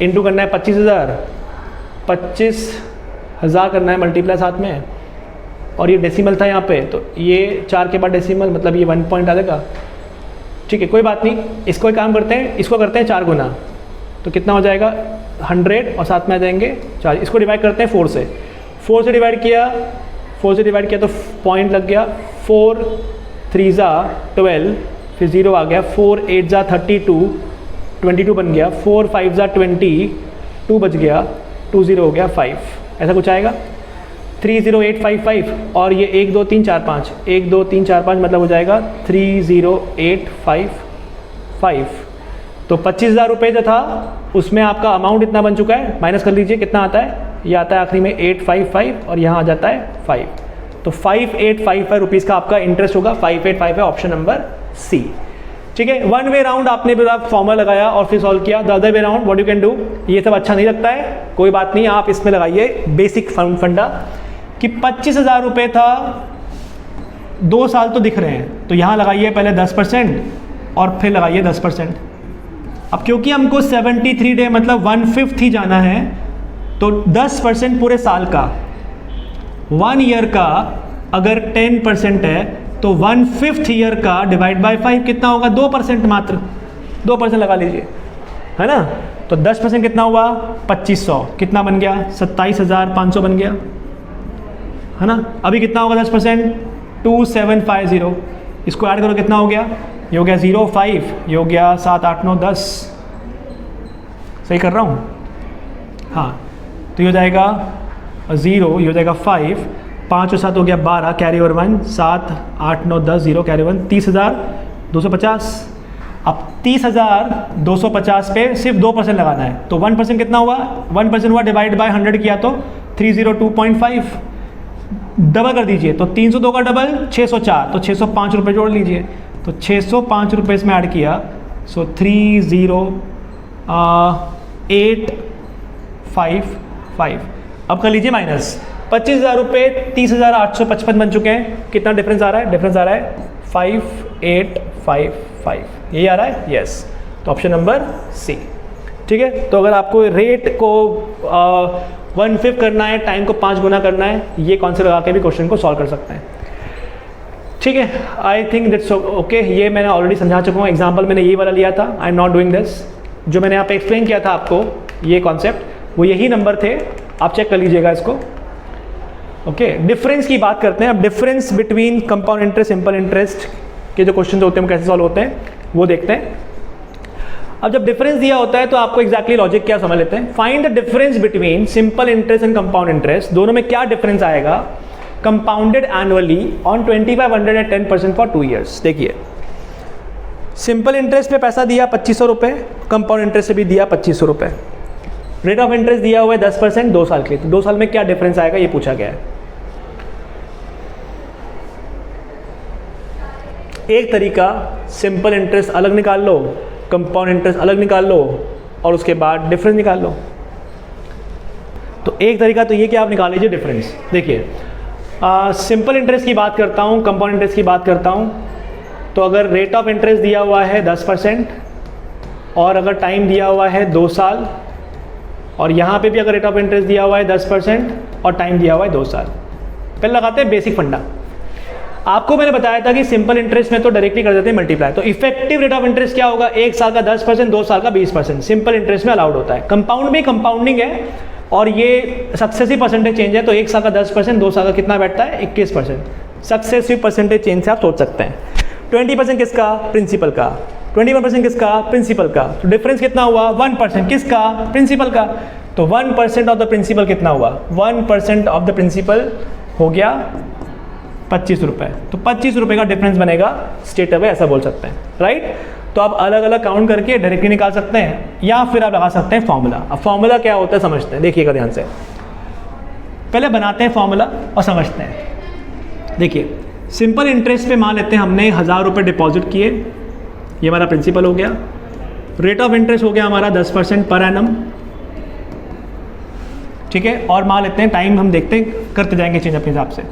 इंटू करना है 25,000 करना है मल्टीप्लाई साथ में, और ये डेसिमल था यहाँ पे, तो ये 4 के बाद डेसिमल, मतलब ये 1 पॉइंट आ जाएगा। ठीक है, कोई बात नहीं, इसको एक काम करते हैं, इसको करते हैं 4 गुना, तो कितना हो जाएगा 100 और साथ में आ जाएंगे 4। इसको डिवाइड करते हैं 4 से, 4 से डिवाइड किया तो पॉइंट लग गया, 4 3 ज़ा 12, फिर 0 आ गया, 4 8 ज़ा 32, 22 बन गया, 4 5 ज़ा 20, 2 बच गया, 2 0 हो गया 5, ऐसा कुछ आएगा। 30855 और ये 1 2 3 4 5, 1 2 3 4 5 मतलब हो जाएगा 30855। तो 25,000 रुपये जो था उसमें आपका अमाउंट इतना बन चुका है, माइनस कर लीजिए कितना आता है, ये आता है आखिरी में 855 और यहाँ आ जाता है 5, तो 5855 रुपीज़ का आपका इंटरेस्ट होगा। 585 है ऑप्शन नंबर सी। ठीक है, वन वे राउंड आपने पूरा फॉर्मूला लगाया और फिर सॉल्व किया। The other way round what you can do, ये सब अच्छा नहीं लगता है, कोई बात नहीं, आप इसमें लगाइए बेसिक फंडा कि 25,000 रुपये था, 2 साल तो दिख रहे हैं, तो यहाँ लगाइए पहले 10% और फिर लगाइए 10%। अब क्योंकि हमको 73 डे मतलब 1/5 ही जाना है, तो 10% पूरे साल का, 1 ईयर का अगर 10% है तो 1/5 ईयर का डिवाइड बाय 5 कितना होगा? 2% मात्र, 2% लगा लीजिए, है ना। तो 10% कितना हुआ? 2500, कितना बन गया? 27,500 बन गया, है ना। अभी कितना होगा 10%? 2750, इसको ऐड करो कितना हो गया? ये हो गया 0 5, ये हो गया 7 8 9 10, सही कर रहा हूँ? हाँ, तो ये हो जाएगा 0, ये हो जाएगा 5, 5 और 7 हो गया 12, कैरी ओवर 1, 7 8 9 10 0 कैरी 1, 30,250। अब 30,250 पे सिर्फ 2% लगाना है, तो 1% कितना हुआ? 1% हुआ डिवाइड बाय 100 किया तो 302.5, डबल कर दीजिए तो 302 का डबल 604, तो 605 रुपये जोड़ लीजिए, तो 605 रुपये इसमें ऐड किया, सो 30855। अब कर लीजिए माइनस, 25,000 रुपये 30,855 बन चुके हैं। कितना डिफरेंस आ रहा है? डिफरेंस आ रहा है 5855, यही आ रहा है, यस। तो ऑप्शन नंबर सी। ठीक है, तो अगर आपको रेट को 1/5 करना है, टाइम को 5 गुना करना है, ये कॉन्सेप्ट लगा के भी क्वेश्चन को सॉल्व कर सकते हैं। ठीक है, आई थिंक दैट्स ओके। ये मैंने ऑलरेडी समझा चुका हूँ, एग्जाम्पल मैंने ये वाला लिया था, आई एम नॉट डूइंग दिस। जो मैंने यहाँ पे एक्सप्लेन किया था आपको ये कॉन्सेप्ट, वो यही नंबर थे, आप चेक कर लीजिएगा इसको। ओके, डिफरेंस की बात करते हैं अब। Difference between compound interest, simple interest के जो क्वेश्चन होते हैं वो कैसे सॉल्व होते हैं वो देखते हैं। अब जब डिफरेंस दिया होता है तो आपको एक्जैक्टली लॉजिक क्या समझ लेते हैं। Find the difference between simple interest and compound interest, दोनों में क्या डिफरेंस आएगा compounded annually on 2500 at 10% for 2 years. देखिए, सिंपल इंटरेस्ट पे पैसा दिया 2500 रुपये, कंपाउंड इंटरेस्ट से भी दिया 2500 रुपये, रेट ऑफ इंटरेस्ट दिया हुआ है 10% 2 साल के लिए, तो 2 साल में क्या डिफरेंस आएगा ये पूछा गया है। एक तरीका सिंपल इंटरेस्ट अलग निकाल लो, कंपाउंड इंटरेस्ट अलग निकाल लो और उसके बाद डिफरेंस निकाल लो। तो एक तरीका तो ये कि आप निकाल लीजिए डिफरेंस। देखिए, सिंपल इंटरेस्ट की बात करता हूँ, कंपाउंड इंटरेस्ट की बात करता हूँ, तो अगर रेट ऑफ इंटरेस्ट दिया हुआ है 10% और अगर टाइम दिया हुआ है 2 साल, और यहाँ पे भी अगर रेट ऑफ इंटरेस्ट दिया हुआ है 10% और टाइम दिया हुआ है 2 साल। पहले लगाते हैं बेसिक फंडा। आपको मैंने बताया था कि सिंपल इंटरेस्ट में तो डायरेक्टली कर देते हैं मल्टीप्लाई, तो इफेक्टिव रेट ऑफ इंटरेस्ट क्या होगा? 1 साल का 10%, 2 साल का 20% सिंपल इंटरेस्ट में अलाउड होता है। कंपाउंड में कंपाउंडिंग है, और ये सक्सेसिव परसेंटेज चेंज है, तो 1 साल का 10%, 2 साल का कितना बैठता है 21%। सक्सेसिव परसेंटेज चेंज से आप सोच सकते हैं। 20% किसका, प्रिंसिपल का, 21% किसका, प्रिंसिपल का, तो डिफरेंस कितना हुआ 1%, किसका, प्रिंसिपल का। तो 1% ऑफ द प्रिंसिपल कितना हुआ, 1% ऑफ द प्रिंसिपल हो गया 25 रुपये। तो 25 रुपये का डिफरेंस बनेगा स्ट्रेट अवे, ऐसा बोल सकते हैं, राइट। तो आप अलग अलग काउंट करके डायरेक्टली निकाल सकते हैं, या फिर आप लगा सकते हैं फॉर्मूला। अब फॉर्मूला क्या होता है समझते हैं, देखिएगा ध्यान से, पहले बनाते हैं फॉर्मूला और समझते हैं। देखिए सिंपल इंटरेस्ट पे मान लेते हैं हमने 1000 रुपये डिपॉजिट किए, ये हमारा प्रिंसिपल हो गया। रेट ऑफ इंटरेस्ट हो गया हमारा 10% पर एनम, ठीक है। और मान लेते हैं टाइम हम देखते हैं, करते जाएंगे चेंज अपने हिसाब से।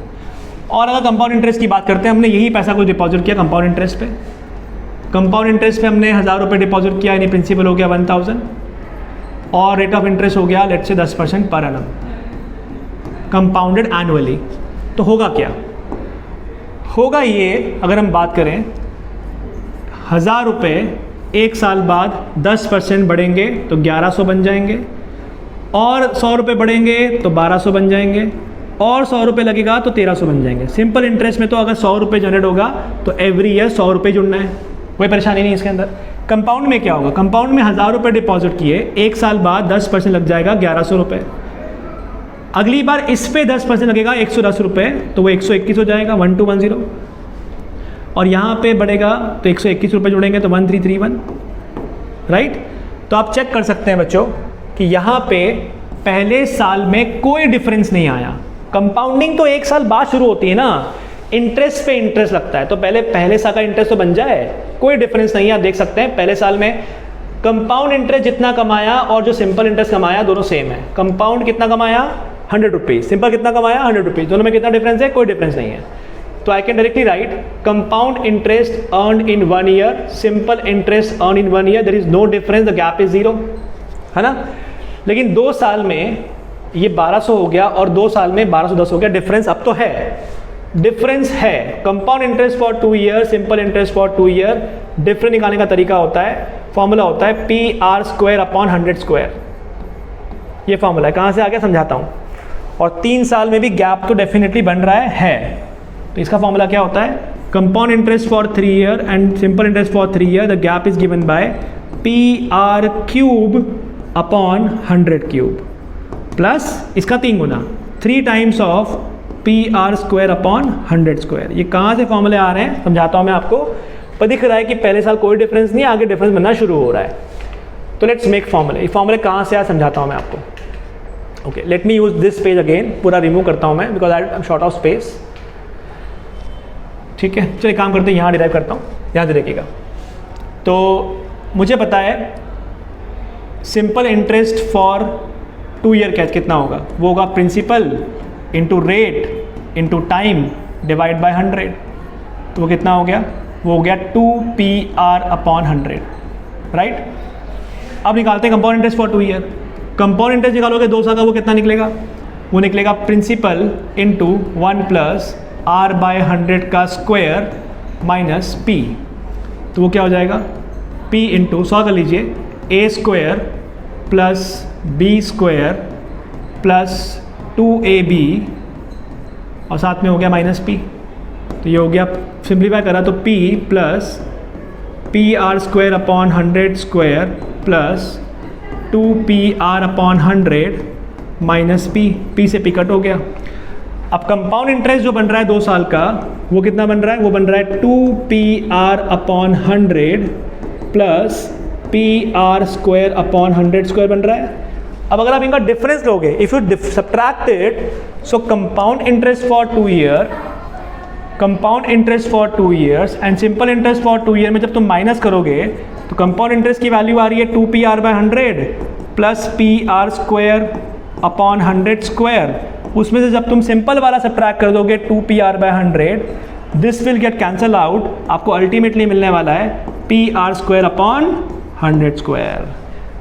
और अगर कंपाउंड इंटरेस्ट की बात करते हैं, हमने यही पैसा को डिपॉजिट किया कंपाउंड इंटरेस्ट पे। कंपाउंड इंटरेस्ट पे हमने 1000 रुपये डिपॉजिट किया, यानी प्रिंसिपल हो गया 1000 और रेट ऑफ इंटरेस्ट हो गया let's say 10% per annum, compounded annually. तो होगा क्या, होगा ये, अगर हम बात करें 1000 रुपये 1 साल बाद 10% बढ़ेंगे तो 1100 बन जाएंगे, और 100 रुपये बढ़ेंगे तो 1200 बन जाएंगे, और 100 रुपये लगेगा तो 1300 बन जाएंगे। सिंपल इंटरेस्ट में तो अगर 100 रुपये जनरेट होगा तो एवरी ईयर 100 रुपये जुड़ना है, कोई परेशानी नहीं इसके अंदर। कंपाउंड में क्या होगा, कंपाउंड में 1000 रुपये डिपॉजिट किए, 1 साल बाद 10% लग जाएगा 1100 रुपये। अगली बार इस पे 10% लगेगा 110 रुपये, तो वो 121 हो जाएगा 1210, और यहाँ पे बढ़ेगा तो 121 रुपये जुड़ेंगे तो 1331, राइट। तो आप चेक कर सकते हैं बच्चों कि यहाँ पे पहले साल में कोई डिफरेंस नहीं आया। कंपाउंडिंग तो 1 साल बाद शुरू होती है ना, इंटरेस्ट पे इंटरेस्ट लगता है, तो पहले साल का इंटरेस्ट तो बन जाए, कोई डिफरेंस नहीं है। आप देख सकते हैं पहले साल में कंपाउंड इंटरेस्ट जितना कमाया और जो सिंपल इंटरेस्ट कमाया दोनों सेम है। कंपाउंड कितना कमाया 100 रुपीज़, सिंपल कितना कमाया 100 रुपीज़, दोनों में कितना डिफरेंस है, कोई डिफरेंस नहीं है। तो I can directly write compound interest earn in 1 year, simple interest earn in 1 year, there is no difference, the gap is 0, है ना। लेकिन 2 साल में ये 1200 हो गया और 2 साल में 1210 हो गया, डिफरेंस अब तो है, डिफरेंस है। Compound interest for 2 year, simple interest for 2 year, difference निकालने का तरीका होता है, फॉर्मूला होता है PR² / 100²। ये फॉर्मूला है, कहाँ से आ गया समझाता हूँ। और 3 साल में भी गैप तो डेफिनेटली बन रहा है। तो इसका फॉर्मूला क्या होता है, compound interest for 3 year and simple interest for 3 year, the gap is given by PR³ / 100³ plus इसका 3 गुना 3 टाइम्स ऑफ PR² / 100²। ये कहाँ से फॉर्मूले आ रहे हैं समझाता हूँ मैं आपको। पर दिख रहा है कि पहले साल कोई डिफरेंस नहीं, आगे डिफरेंस बनना शुरू हो रहा है। तो लेट्स मेक फॉर्मूले। ये फॉर्मूले कहाँ से आया समझाता हूँ मैं आपको। Okay, let me use this page again, पूरा रिमूव करता हूँ मैं because I am short of space. ठीक है, चलिए काम करते हैं, यहाँ डिराइव करता हूँ, यहाँ से देखिएगा। तो मुझे पता है simple interest for 2 year catch कितना होगा, वो होगा principal into rate into time divide by 100। तो वो कितना हो गया, वो हो गया 2PR/100, राइट। अब निकालते हैं compound interest for 2 year. Compound interest निकालोगे 2 साल का, वो कितना निकलेगा, वो निकलेगा प्रिंसिपल इंटू 1 + R/100 का स्क्वायर माइनस P। तो वो क्या हो जाएगा, P इंटू 100 कर लीजिए, A² plus B² plus 2AB और साथ में हो गया माइनस P। तो ये हो गया, सिंप्लीफाई करा तो P plus PR² / 100² plus 2PR/100 minus P से P कट हो गया। अब कंपाउंड इंटरेस्ट जो बन रहा है 2 साल का, वो कितना बन रहा है, वो बन रहा है 2PR/100 प्लस PR² / 100² बन रहा है। अब अगर आप इनका डिफरेंस लोगे, if you subtract it, so compound interest for 2 year, compound interest for 2 years and simple interest for 2 year में जब तुम माइनस करोगे तो कंपाउंड इंटरेस्ट की वैल्यू आ रही है 2PR/100 प्लस PR² / 100²। उसमें से जब तुम सिंपल वाला सब्ट्रैक्ट कर दोगे 2PR/100, this will get cancel out, आपको अल्टीमेटली मिलने वाला है PR² / 100²।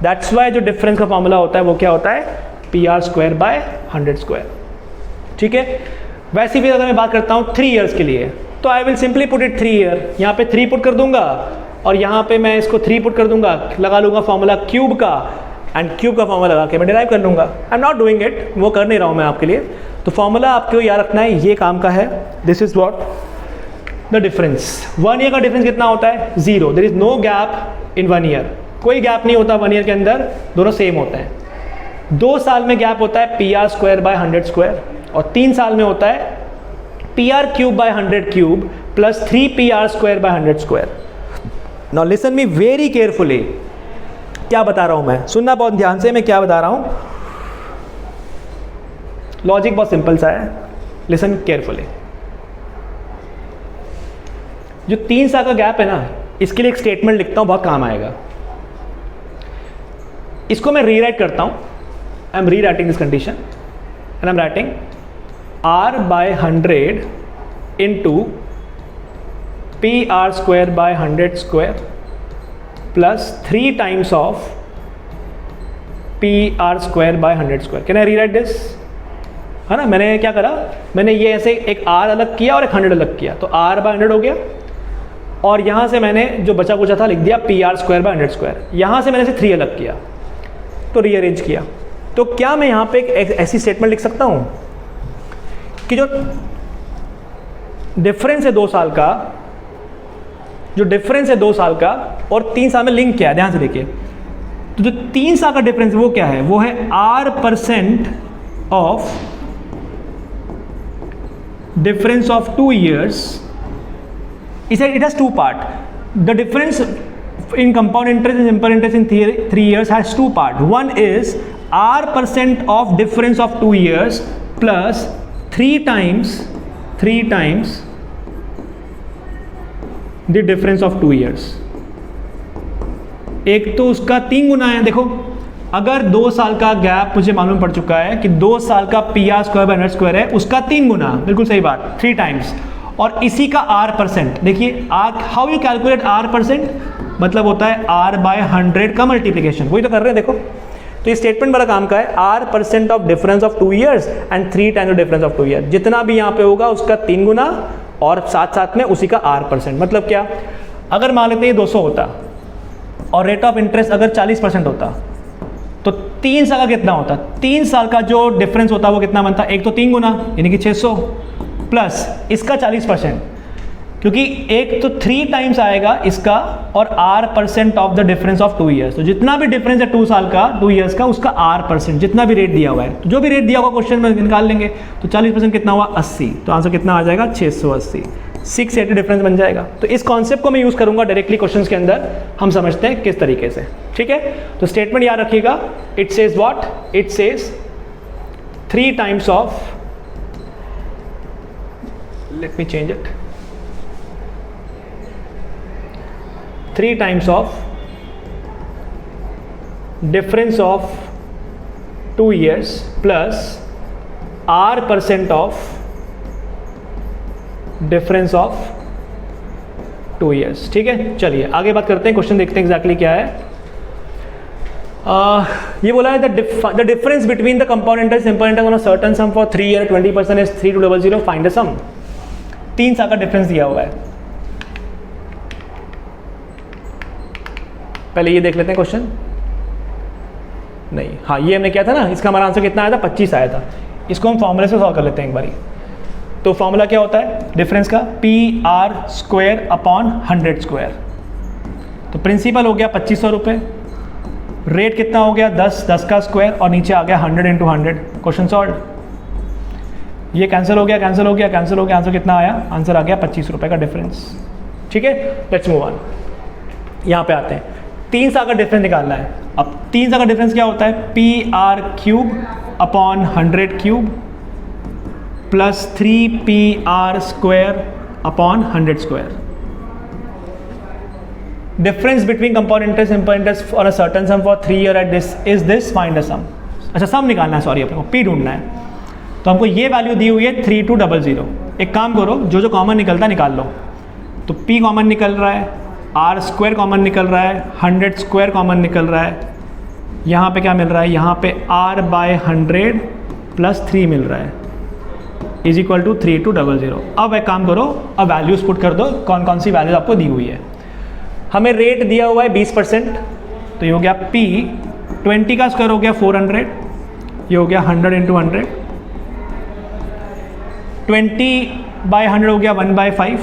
दैट्स वाई जो डिफरेंस का फॉर्मूला होता है वो क्या होता है, PR² / 100²। ठीक है, वैसे भी अगर मैं बात करता हूँ 3 ईयर्स के लिए, तो I will simply put it 3 year, यहाँ पे 3 पुट कर दूंगा और यहाँ पे मैं इसको 3 पुट कर दूंगा, लगा लूंगा फॉर्मूला क्यूब का, एंड क्यूब का फॉर्मूला लगा के मैं डिराइव कर लूँगा। आई एम नॉट डूइंग इट, वो कर नहीं रहा हूँ मैं आपके लिए। तो फॉर्मूला आपको याद रखना है, ये काम का है। This is what the difference. 1 year का डिफरेंस कितना होता है? 0। There is no gap in 1 year, कोई गैप नहीं होता 1 ईयर के अंदर, दोनों सेम होते हैं। 2 साल में गैप होता है P R square by 100 square, और 3 साल में होता है P R cube by 100 cube plus 3 P R square by 100 square. Now listen me very carefully, क्या बता रहा हूं मैं, सुनना बहुत ध्यान से मैं क्या बता रहा हूं। लॉजिक बहुत सिंपल सा है, लिसन केयरफुली। जो 3 साल का गैप है ना, इसके लिए एक स्टेटमेंट लिखता हूं, बहुत काम आएगा। इसको मैं रीराइट करता हूं। I am rewriting this condition and I am writing r by 100 into P R square by 100 square plus 3 times of P R square by 100 square. Can I rewrite this? है ना, मैंने क्या करा, मैंने ये ऐसे एक r अलग किया और एक 100 अलग किया, तो r बाय 100 हो गया, और यहाँ से मैंने जो बचा कुचा था लिख दिया P R square by 100 square. यहाँ से मैंने इसे 3 अलग किया, तो रीअरेंज किया। तो क्या मैं यहाँ पे एक ऐसी स्टेटमेंट लिख सकता हूँ कि जो डिफरेंस है 2 साल का, जो डिफरेंस है 2 साल का और 3 साल में लिंक क्या है, ध्यान से देखिए। तो जो 3 साल का डिफरेंस वो क्या है, वो है r% of difference of 2 years। It has 2 part. The difference in compound interest and simple interest in 3 years has 2 parts. One is r% of difference of 2 years plus 3 times the difference of 2 years. एक तो उसका 3 गुना है। देखो, अगर 2 साल का gap मुझे मालूम पड़ चुका है कि 2 साल का P R square by 100 square है, उसका 3 गुना, बिल्कुल सही बात, 3 टाइम्स, और इसी का r%। देखिए हाउ यू कैलकुलेट r%, मतलब होता है r बाय 100 का मल्टीप्लीकेशन, वही तो कर रहे हैं। देखो, तो ये स्टेटमेंट बड़ा काम का है, r% of difference of 2 years and 3 times difference of 2 years। जितना भी यहाँ पे होगा उसका 3 गुना और साथ साथ में उसी का r%। मतलब क्या, अगर मान लेते हैं 200 होता और रेट ऑफ इंटरेस्ट अगर 40% होता, तो 3 साल का कितना होता? 3 साल का जो डिफरेंस होता वो कितना बनता? एक तो 3 गुना यानी कि 600 प्लस इसका 40%, क्योंकि एक तो 3 टाइम्स आएगा इसका और r% of the difference of 2 years। तो जितना भी डिफरेंस है 2 साल का 2 years का, उसका r%, जितना भी रेट दिया हुआ है, तो जो भी रेट दिया हुआ क्वेश्चन में निकाल लेंगे। तो 40% कितना हुआ? 80। तो आंसर कितना आ जाएगा? 680। 680 डिफरेंस बन जाएगा। तो इस कॉन्सेप्ट को मैं यूज़ करूंगा डायरेक्टली क्वेश्चंस के अंदर, हम समझते हैं किस तरीके से। ठीक है, तो स्टेटमेंट याद रखिएगा। It says what? It says 3 times of, let me change it, 3 times of difference of 2 years plus r% of difference of 2 years। ठीक है, चलिए आगे बात करते हैं, क्वेश्चन देखते हैं एग्जैक्टली क्या है। ये बोला है the difference between the compound interest simple interest on a certain sum for 3 year 20% is 3200, find the sum. 3 साल का डिफरेंस दिया हुआ है। पहले ये देख लेते हैं क्वेश्चन। नहीं, हाँ ये हमने किया था ना, इसका हमारा आंसर कितना आया था? 25 आया था। इसको हम फॉर्मूले से सॉल्व कर लेते हैं एक बारी। तो फॉर्मूला क्या होता है डिफरेंस का? P R square upon 100 square. तो प्रिंसिपल हो गया 2500 रुपये, रेट कितना हो गया? 10 का स्क्वायर, और नीचे आ गया 100 इंटू 100। Question solve. ये कैंसिल हो गया, कैंसिल हो गया, कैंसिल हो गया। आंसर कितना आया? आंसर आ गया 25 रुपये का डिफरेंस। ठीक है, लेट्स मूव ऑन। यहाँ पे आते हैं, 3 साल का डिफरेंस निकालना है। अब 3 साल का डिफरेंस क्या होता है? P R cube upon 100 cube plus 3 P R square upon 100 square. Difference between compound interest simple interest और a certain sum for 3 year at this is this, find the sum. अच्छा, सम निकालना है, sorry, अपने को P ढूंढना है। तो हमको ये वैल्यू दी हुई है 3200। एक काम करो, जो कॉमन निकलता है निकाल लो। तो p कॉमन निकल रहा है, आर स्क्वायर कॉमन निकल रहा है, 100 स्क्वायर कॉमन निकल रहा है। यहाँ पे क्या मिल रहा है? यहाँ पे r बाय 100 प्लस 3 मिल रहा है, इज इक्वल टू 3200। अब एक काम करो, अब वैल्यूज पुट कर दो, कौन कौन सी वैल्यूज आपको दी हुई है। हमें रेट दिया हुआ है 20%, तो ये हो गया p 20 का स्क्वायर हो गया 400, ये हो गया 100 इंटू 100, 20/100 हो गया 1/5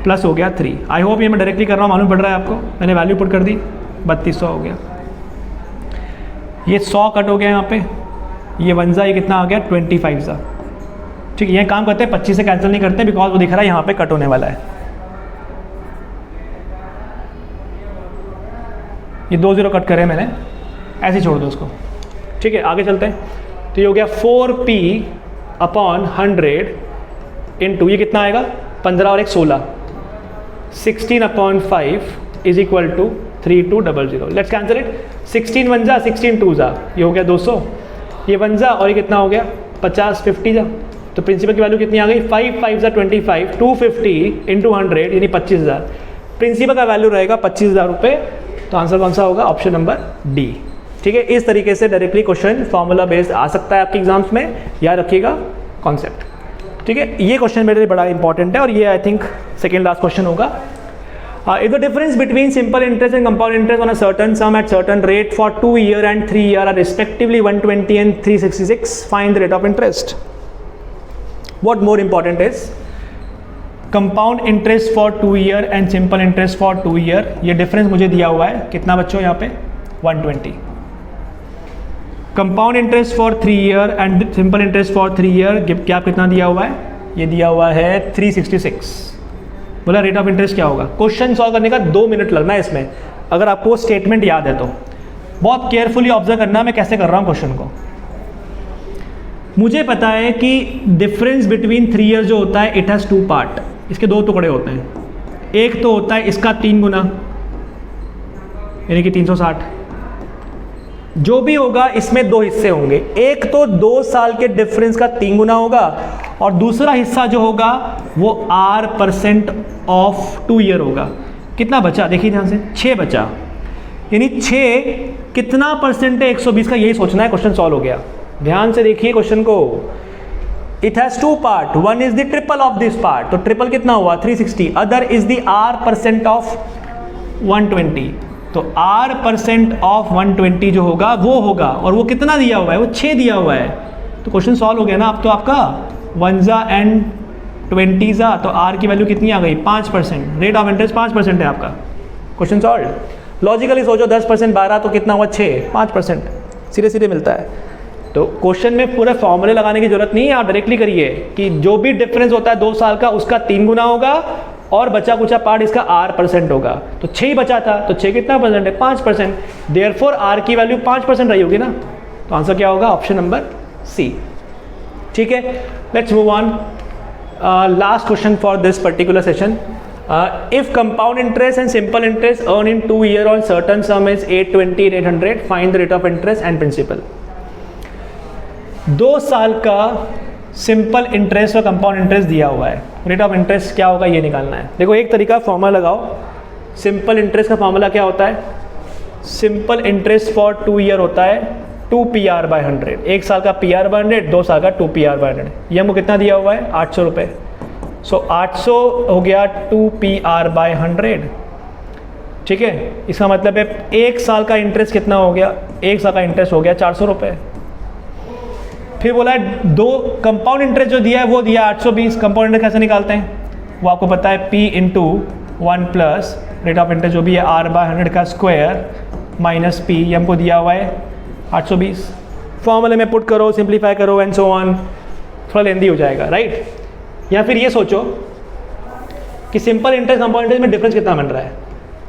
प्लस हो गया 3। आई होप ये मैं डायरेक्टली कर रहा हूँ, मालूम पड़ रहा है आपको। मैंने वैल्यू पुट कर दी, 3200 हो गया। ये 100 कट हो गया यहाँ पे, ये 1 ये कितना आ गया 25 सा। ठीक है, ये काम करते हैं 25 से कैंसिल नहीं करते बिकॉज वो दिख रहा है यहाँ पे कट होने वाला है। ये 2 0 कट करे मैंने, ऐसे छोड़ दो उसको। ठीक है, आगे चलते हैं। तो ये हो गया 4p/100 इंटू ये कितना आएगा 15 और 1 16, 16/5 is equal to 3200। Let's cancel it. 16 1 जा, 16 2 जा, ये हो गया 200, ये 1 जा और ये कितना हो गया 50 50 जा। तो प्रिंसिपल की वैल्यू कितनी आ गई 5 5 जा 25, 250 इंटू 100 यानी 25,000। प्रिंसिपल का वैल्यू रहेगा 25,000 रुपये। तो आंसर कौन सा होगा? Option number D. ठीक है, इस तरीके से डायरेक्टली क्वेश्चन फॉर्मूला बेस्ड आ सकता है आपके एग्जाम्स में, याद रखिएगा कॉन्सेप्ट। ठीक है, ये क्वेश्चन मेरे लिए बड़ा इंपॉर्टेंट है और ये I think second last question होगा। If the difference between simple interest and compound interest on a certain sum at certain rate for 2 year and 3 year are respectively 120 and 366, find the rate of interest. What more important is compound interest for 2 year and simple interest for 2 year. ये difference मुझे दिया हुआ है कितना बच्चों यहाँ पे 120. Compound interest for 3 year and simple interest for 3 year क्या कितना दिया हुआ है? ये दिया हुआ है 366. बोला रेट ऑफ इंटरेस्ट क्या होगा? क्वेश्चन सॉल्व करने का 2 मिनट लगना है इसमें, अगर आपको स्टेटमेंट याद है तो। बहुत केयरफुली ऑब्जर्व करना मैं कैसे कर रहा हूँ क्वेश्चन को। मुझे पता है कि डिफरेंस बिटवीन 3 ईयर जो होता है इट हैज़ 2 पार्ट, इसके 2 टुकड़े होते हैं। एक तो होता है इसका 3 गुना यानी कि 360, जो भी होगा इसमें 2 हिस्से होंगे। एक तो 2 साल के डिफरेंस का 3 गुना होगा और दूसरा हिस्सा जो होगा वो R% ऑफ 2 ईयर होगा। कितना बचा देखिए ध्यान से, 6 बचा, यानी 6 कितना परसेंट है 120 का, यही सोचना है। क्वेश्चन सॉल्व हो गया। ध्यान से देखिए क्वेश्चन को। It has 2 part, one is the triple of this part, तो ट्रिपल कितना हुआ 360, other is the R% of 120, तो R% ऑफ 120 जो होगा वो होगा, और वो कितना दिया हुआ है? वो 6 दिया हुआ है। तो क्वेश्चन सॉल्व हो गया ना अब तो आपका 1 जा एंड 20 जा, तो R की वैल्यू कितनी आ गई 5%। रेट ऑफ इंटरेस्ट 5% है आपका। Question solve. लॉजिकली सोचो 10% 12 तो कितना हुआ 6, 5% सीधे सीधे मिलता है। तो क्वेश्चन में पूरे फॉर्मूले लगाने की जरूरत नहीं है, आप डायरेक्टली करिए कि जो भी डिफरेंस होता है 2 साल का उसका 3 गुना होगा और बचा कुचा पार्ट इसका R% होगा। तो 6 ही बचा था, तो 6 कितना परसेंट है 5%, देयरफॉर R की वैल्यू 5% रही होगी ना। तो आंसर क्या होगा? Option number C. ठीक है, let's move on. Last question for this particular session. If compound interest and simple interest earn in 2 year on certain sum is 820 and 800, find the rate of interest and principal. 2 साल का simple interest और compound interest दिया हुआ है, rate of interest क्या होगा ये निकालना है। देखो एक तरीका फॉर्मूला लगाओ। सिंपल इंटरेस्ट का फॉर्मूला क्या होता है? सिंपल इंटरेस्ट फॉर 2 ईयर होता है 2PR/100। 1 साल का PR/100, 2 साल का 2PR/100। ये हमको कितना दिया हुआ है 800 रुपये। सो 800 हो गया 2PR/100। ठीक है, इसका मतलब है 1 साल का इंटरेस्ट कितना हो गया? 1 साल का इंटरेस्ट हो गया 400 रुपये। फिर बोला है 2 कंपाउंड इंटरेस्ट जो दिया है वो दिया 820। कंपाउंड इंटरेस्ट कैसे निकालते हैं? वो आपको पता है P into 1 plus rate of interest जो भी है R/100 का स्क्वायर माइनस P, ये हमको दिया हुआ है 820। फॉर्मूले में पुट करो, सिंप्लीफाई करो एंड सो ऑन, थोड़ा लेंदी हो जाएगा, राइट। या फिर ये सोचो कि सिंपल इंटरेस्ट कंपाउंड इंटरेस्ट में डिफरेंस कितना बन रहा है।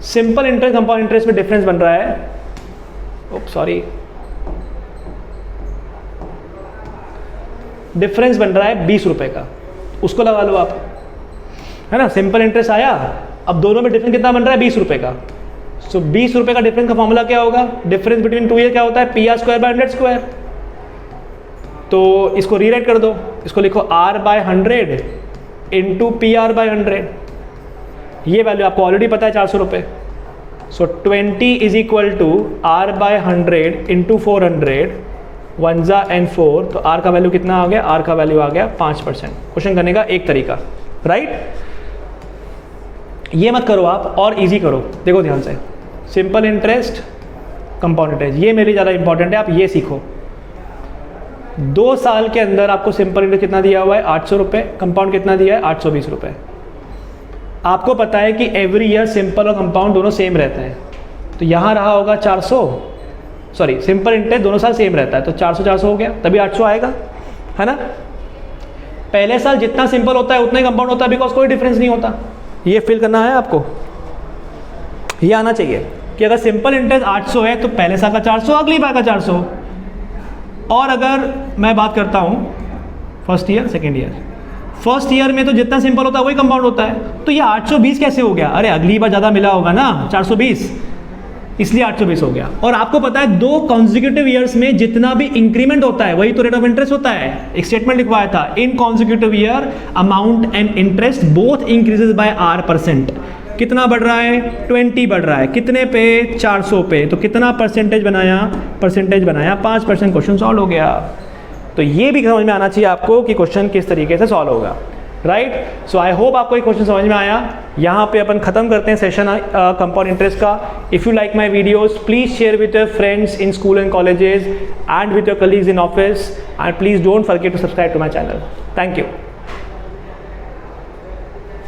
सिंपल इंटरेस्ट कंपाउंड इंटरेस्ट में डिफरेंस बन रहा है, सॉरी, डिफरेंस बन रहा है 20 रुपये का, उसको लगा लो आप, है ना। सिंपल इंटरेस्ट आया, अब दोनों में डिफरेंस कितना बन रहा है 20 रुपये का। सो 20 रुपये का डिफरेंस का फॉर्मूला क्या होगा? डिफरेंस बिटवीन 2 ईयर क्या होता है? PR²/100²। तो इसको रीराइट कर दो, इसको लिखो R/100 इंटू PR/100। ये वैल्यू आपको ऑलरेडी पता है 400 रुपये। So 20 is equal to R/100 into 400, 1 जा एंड 4, तो R का वैल्यू कितना आ गया? R का वैल्यू आ गया 5%। क्वेश्चन करने का एक तरीका, राइट। ये मत करो आप, और इजी करो। देखो ध्यान से, सिंपल इंटरेस्ट कंपाउंड इंटरेस्ट, ये मेरे लिए ज़्यादा इंपॉर्टेंट है, आप ये सीखो। 2 साल के अंदर आपको सिंपल इंटरेस्ट कितना दिया हुआ है, 800 रुपये, कंपाउंड कितना दिया है, 820 रुपये। आपको पता है कि एवरी ईयर सिंपल और कंपाउंड दोनों सेम रहते हैं, तो यहाँ रहा होगा 400, सॉरी सिंपल इंटरेस्ट दोनों साल सेम रहता है, तो 400 हो गया, तभी 800 आएगा, है ना। पहले साल जितना सिंपल होता है उतना ही कंपाउंड होता है, बिकॉज कोई डिफरेंस नहीं होता। ये फिल करना है आपको, ये आना चाहिए कि अगर सिंपल इंटरेस्ट 800 है तो पहले साल का 400, अगली बार का 400। और अगर मैं बात करता हूँ first year second year, first year में तो जितना सिंपल होता है वही कंपाउंड होता है, तो ये 820 कैसे हो गया, अरे अगली बार ज़्यादा मिला होगा ना 420, इसलिए 820 हो गया। और आपको पता है 2 कॉन्जिक्यूटिव ईयर्स में जितना भी इंक्रीमेंट होता है वही तो रेट ऑफ इंटरेस्ट होता है। एक स्टेटमेंट लिखवाया था, in consecutive year amount and interest both increases by R%। कितना बढ़ रहा है, 20 बढ़ रहा है, कितने पे, 400 पे, तो कितना परसेंटेज बनाया, 5%। क्वेश्चन सॉल्व हो गया। तो ये भी समझ में आना चाहिए आपको कि क्वेश्चन किस तरीके से सॉल्व होगा, राइट। सो आई होप आपको ये क्वेश्चन समझ में आया। यहाँ पे अपन खत्म करते हैं सेशन कंपाउंड इंटरेस्ट का। If you like my videos please share with your friends in school and colleges and with your colleagues in office, and please don't forget to subscribe to my channel. Thank you.